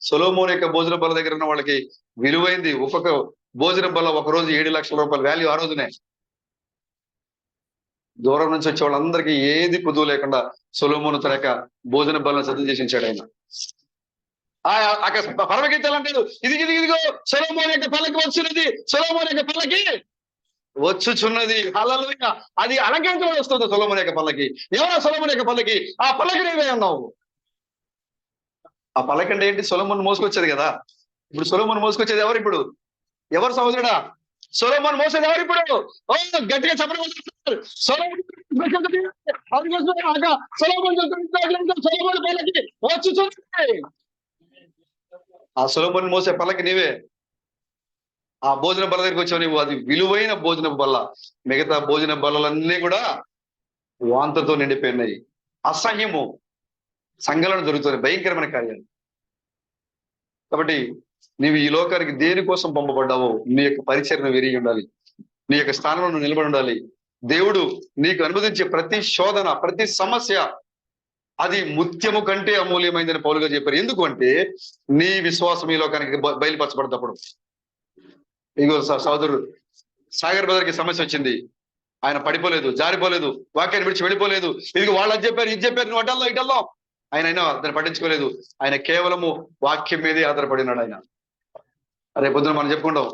సొలొమోను యొక్క భోజన బల్ల దగ్గర ఉన్న వాళ్ళకి విలువైంది. ఒక్కొక్క భోజనం బల్ల ఒకరోజు 7 లక్షల రూపాయల వాల్యూ ఆ రోజునే. దూరం నుంచి వచ్చే వాళ్ళందరికీ ఏది కుదువు లేకుండా సొలొమోను తన యొక్క భోజన బలను సిద్ధం చేసి ఉంచాడు ఆయన. పరమగీతాలు అంటాడు, ఇదిగో సొలొమోను యొక్క పల్లకి వచ్చున్నది, సొలొమోను యొక్క పల్లకి వచ్చుచున్నది. హల్లెలూయా. అది అలంకరించబడి వస్తుంది సొలొమోను యొక్క పల్లకి. ఎవరో సొలొమోను యొక్క పల్లకి? ఆ పల్లకి నీవే అన్నావు. ఆ పల్లకి అంటే ఏంటి? సొలొమోను మోసుకొచ్చేది కదా. ఇప్పుడు సొలొమోను మోసుకొచ్చేది ఎవరు? ఇప్పుడు ఎవరు సహోదరుడా? సొలొమోను మోసేది ఎవరు? ఇప్పుడు గట్టిగా చెప్పడం. ఆ సొలొమోను మోసే పల్లకి నీవే. ఆ భోజన బల్ల దగ్గరికి వచ్చావు నీవు. అది విలువైన భోజన బల్ల. మిగతా భోజన బల్లలన్నీ కూడా వాంతతో నిండిపోయినాయి. అసహ్యము సంఘాలను జరుగుతుంది, భయంకరమైన కార్యాలు. కాబట్టి నీవు ఈ లోకానికి దేనికోసం పంపబడ్డావో నీ యొక్క పరిచర్ను విరిగి ఉండాలి. నీ యొక్క స్థానంలో నిలబడి ఉండాలి. దేవుడు నీకు అనుమతించే ప్రతి శోధన, ప్రతి సమస్య అది ముత్యము కంటే అమూల్యమైందని పౌలుగా చెప్పారు. ఎందుకు అంటే నీ విశ్వాసం ఈ లోకానికి బయలుపరచబడేటప్పుడు. ఇగో సోదరుడు సాగర్ బ్రదర్కి సమస్య వచ్చింది. ఆయన పడిపోలేదు, జారిపోలేదు, వాక్యాన్ని విడిచి వెళ్ళిపోలేదు. ఇది వాళ్ళు అది చెప్పారు, ఇది చెప్పారు, నువ్వు అడ్డల్లో ఇటల్లో. ఆయన దాన్ని పట్టించుకోలేదు. ఆయన కేవలము వాక్యం మీదే ఆధారపడినాడు. ఆయన రేపు పొద్దున మనం చెప్పుకుంటాం,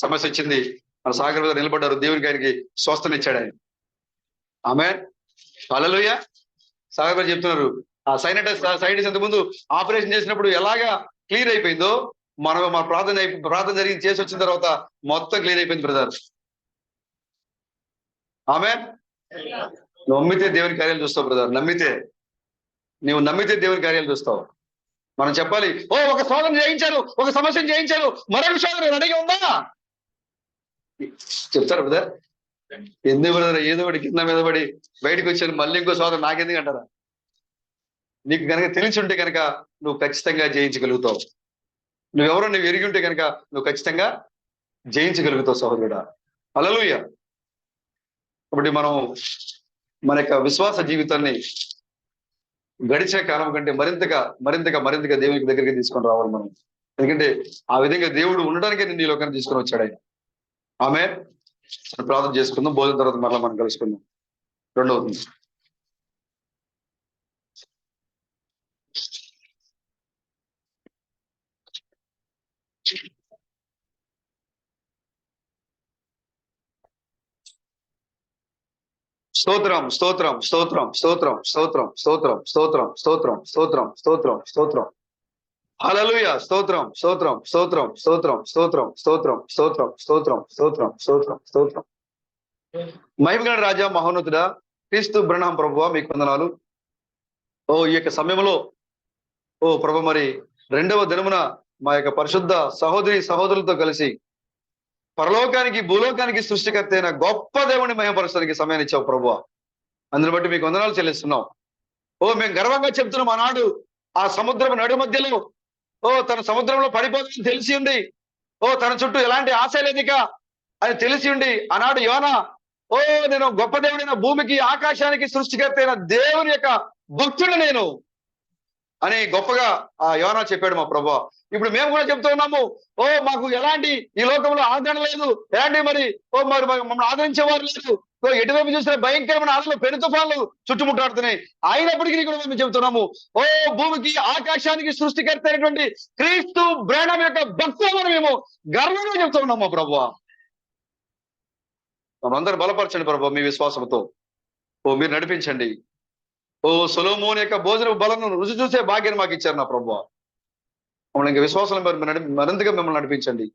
సమస్య వచ్చింది, మన సాగర్ బ్రదర్ నిలబడ్డారు, దేవునికి ఆయనకి స్వస్థనిచ్చాడు ఆయన. ఆమేన్, హల్లెలూయా. సాగర్ గారు చెప్తున్నారు, ఆ సైనటైటిస్ ఇంత ముందు ఆపరేషన్ చేసినప్పుడు ఎలాగా క్లియర్ అయిపోయిందో, మనం మా ప్రార్థన జరిగి చేసి వచ్చిన తర్వాత మొత్తం క్లియర్ అయిపోయింది బ్రదర్. ఆమె నమ్మితే దేవుని కార్యాలు చూస్తావు బ్రదర్. నువ్వు నమ్మితే దేవుని కార్యాలు చూస్తావు. మనం చెప్పాలి, ఒక శోధన జయించారు, ఒక సమస్యను జయించారు, మరొక శోధన రెడీగా ఉందా చెప్తారు బ్రదర్. ఎందుకు బ్రదర్ ఏదో ఒకటి కింద మీద పడి బయటకు వచ్చాను, మళ్ళీ ఇంకో శోధన నాకెందుకు అంటారా? నీకు కనుక తెలిసి ఉంటే కనుక నువ్వు ఖచ్చితంగా జయించగలుగుతావు. నువ్వు ఎరిగి ఉంటే కనుక నువ్వు ఖచ్చితంగా జయించగలుగుతావు సహోదరుడా. హల్లెలూయా. కాబట్టి మనం మన యొక్క విశ్వాస జీవితాన్ని గడిచే కాలం కంటే మరింతగా దేవునికి దగ్గరికి తీసుకొని రావాలి మనం. ఎందుకంటే ఆ విధంగా దేవుడు ఉండడానికే నిన్ను ఈ లోకాన్ని తీసుకొని వచ్చాడు ఆయన. ఆమె ప్రార్థన చేసుకుందాం. భోజనం తర్వాత మరలా మనం కలుసుకుందాం. రెండవది, స్తోత్రం స్తోత్రం స్తోత్రం స్తోత్రం స్తోత్రం స్తోత్రం స్తోత్రం స్తోత్రం స్తోత్రం స్తోత్రం స్తోత్రం హల్లెలూయా. స్తోత్రం స్తోత్రం స్తోత్రం స్తోత్రం స్తోత్రం స్తోత్రం స్తోత్రం స్తోత్రం స్తోత్రం స్తోత్రం స్తోత్రం. మహిమగల రాజా, మహోన్నతుడా, క్రీస్తు బ్రహ్మం ప్రభువా, మీకు వందనాలు. ఈ యొక్క సమయంలో ప్రభు, మరి రెండవ దినమున మా యొక్క పరిశుద్ధ సహోదరులతో కలిసి పరలోకానికి భూలోకానికి సృష్టికర్త అయిన గొప్ప దేవుని మహిమపరచడానికి సమయాన్ని ఇచ్చావు ప్రభువా. అందుని బట్టి మీకు వందనాలు చెల్లిస్తున్నాం. మేము గర్వంగా చెప్తున్నాం, ఆనాడు ఆ సముద్రం నడు మధ్యలో తన సముద్రంలో పడిపోతుందని తెలిసి ఉండి, తన చుట్టూ ఎలాంటి ఆశ లేదిక అని తెలిసి ఉండి, ఆనాడు యోనా నేను గొప్ప దేవుడైన భూమికి ఆకాశానికి సృష్టికర్త అయిన దేవుని యొక్క భక్తుడు నేను అని గొప్పగా ఆ యోనా చెప్పాడు మా ప్రభువా. ఇప్పుడు మేము కూడా చెప్తూ ఉన్నాము, మాకు ఎలాంటి ఈ లోకంలో ఆదరణ లేదు, ఎలాంటి మరి మమ్మల్ని ఆదరించేవారు లేదు, ఎటువైపు చూసిన భయంకరమైన ఆశలు పెను తుఫాన్లు చుట్టుముట్టాడుతున్నాయి. అయినప్పటికీ కూడా మేము చెబుతున్నాము, భూమికి ఆకాశానికి సృష్టికర్త అయినటువంటి క్రీస్తు బ్రహ్మం యొక్క భక్తులను మేము గర్వంగా చెబుతూ ఉన్నాము ప్రభువా. మనందరూ బలపరచండి ప్రభు మీ విశ్వాసంతో. మీరు నడిపించండి. సొలొమోను యొక్క భోజన బలను రుచి చూసే భాగ్యాన్ని మాకు ఇచ్చారు నా ప్రభువా. మమ్మల్ని ఇంకా విశ్వాసం మరింతగా మిమ్మల్ని నడిపించండి.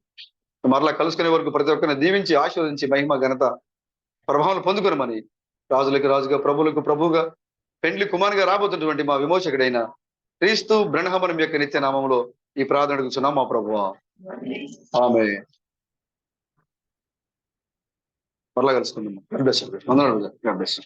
మరలా కలుసుకునే వరకు ప్రతి ఒక్కరిని దీవించి ఆశీర్వదించి మహిమ ఘనత ప్రభావం పొందుకునమని, రాజులకు రాజుగా ప్రభువులకు ప్రభువుగా పెండ్లి కుమారుగా రాబోతున్నటువంటి మా విమోచకుడైన క్రీస్తు బ్రహ్మం యొక్క నిత్య నామంలో ఈ ప్రార్థన అడుగుతున్నాం మా ప్రభువా. ఆమేన్. మరలా కలుసుకుందాం. God bless you.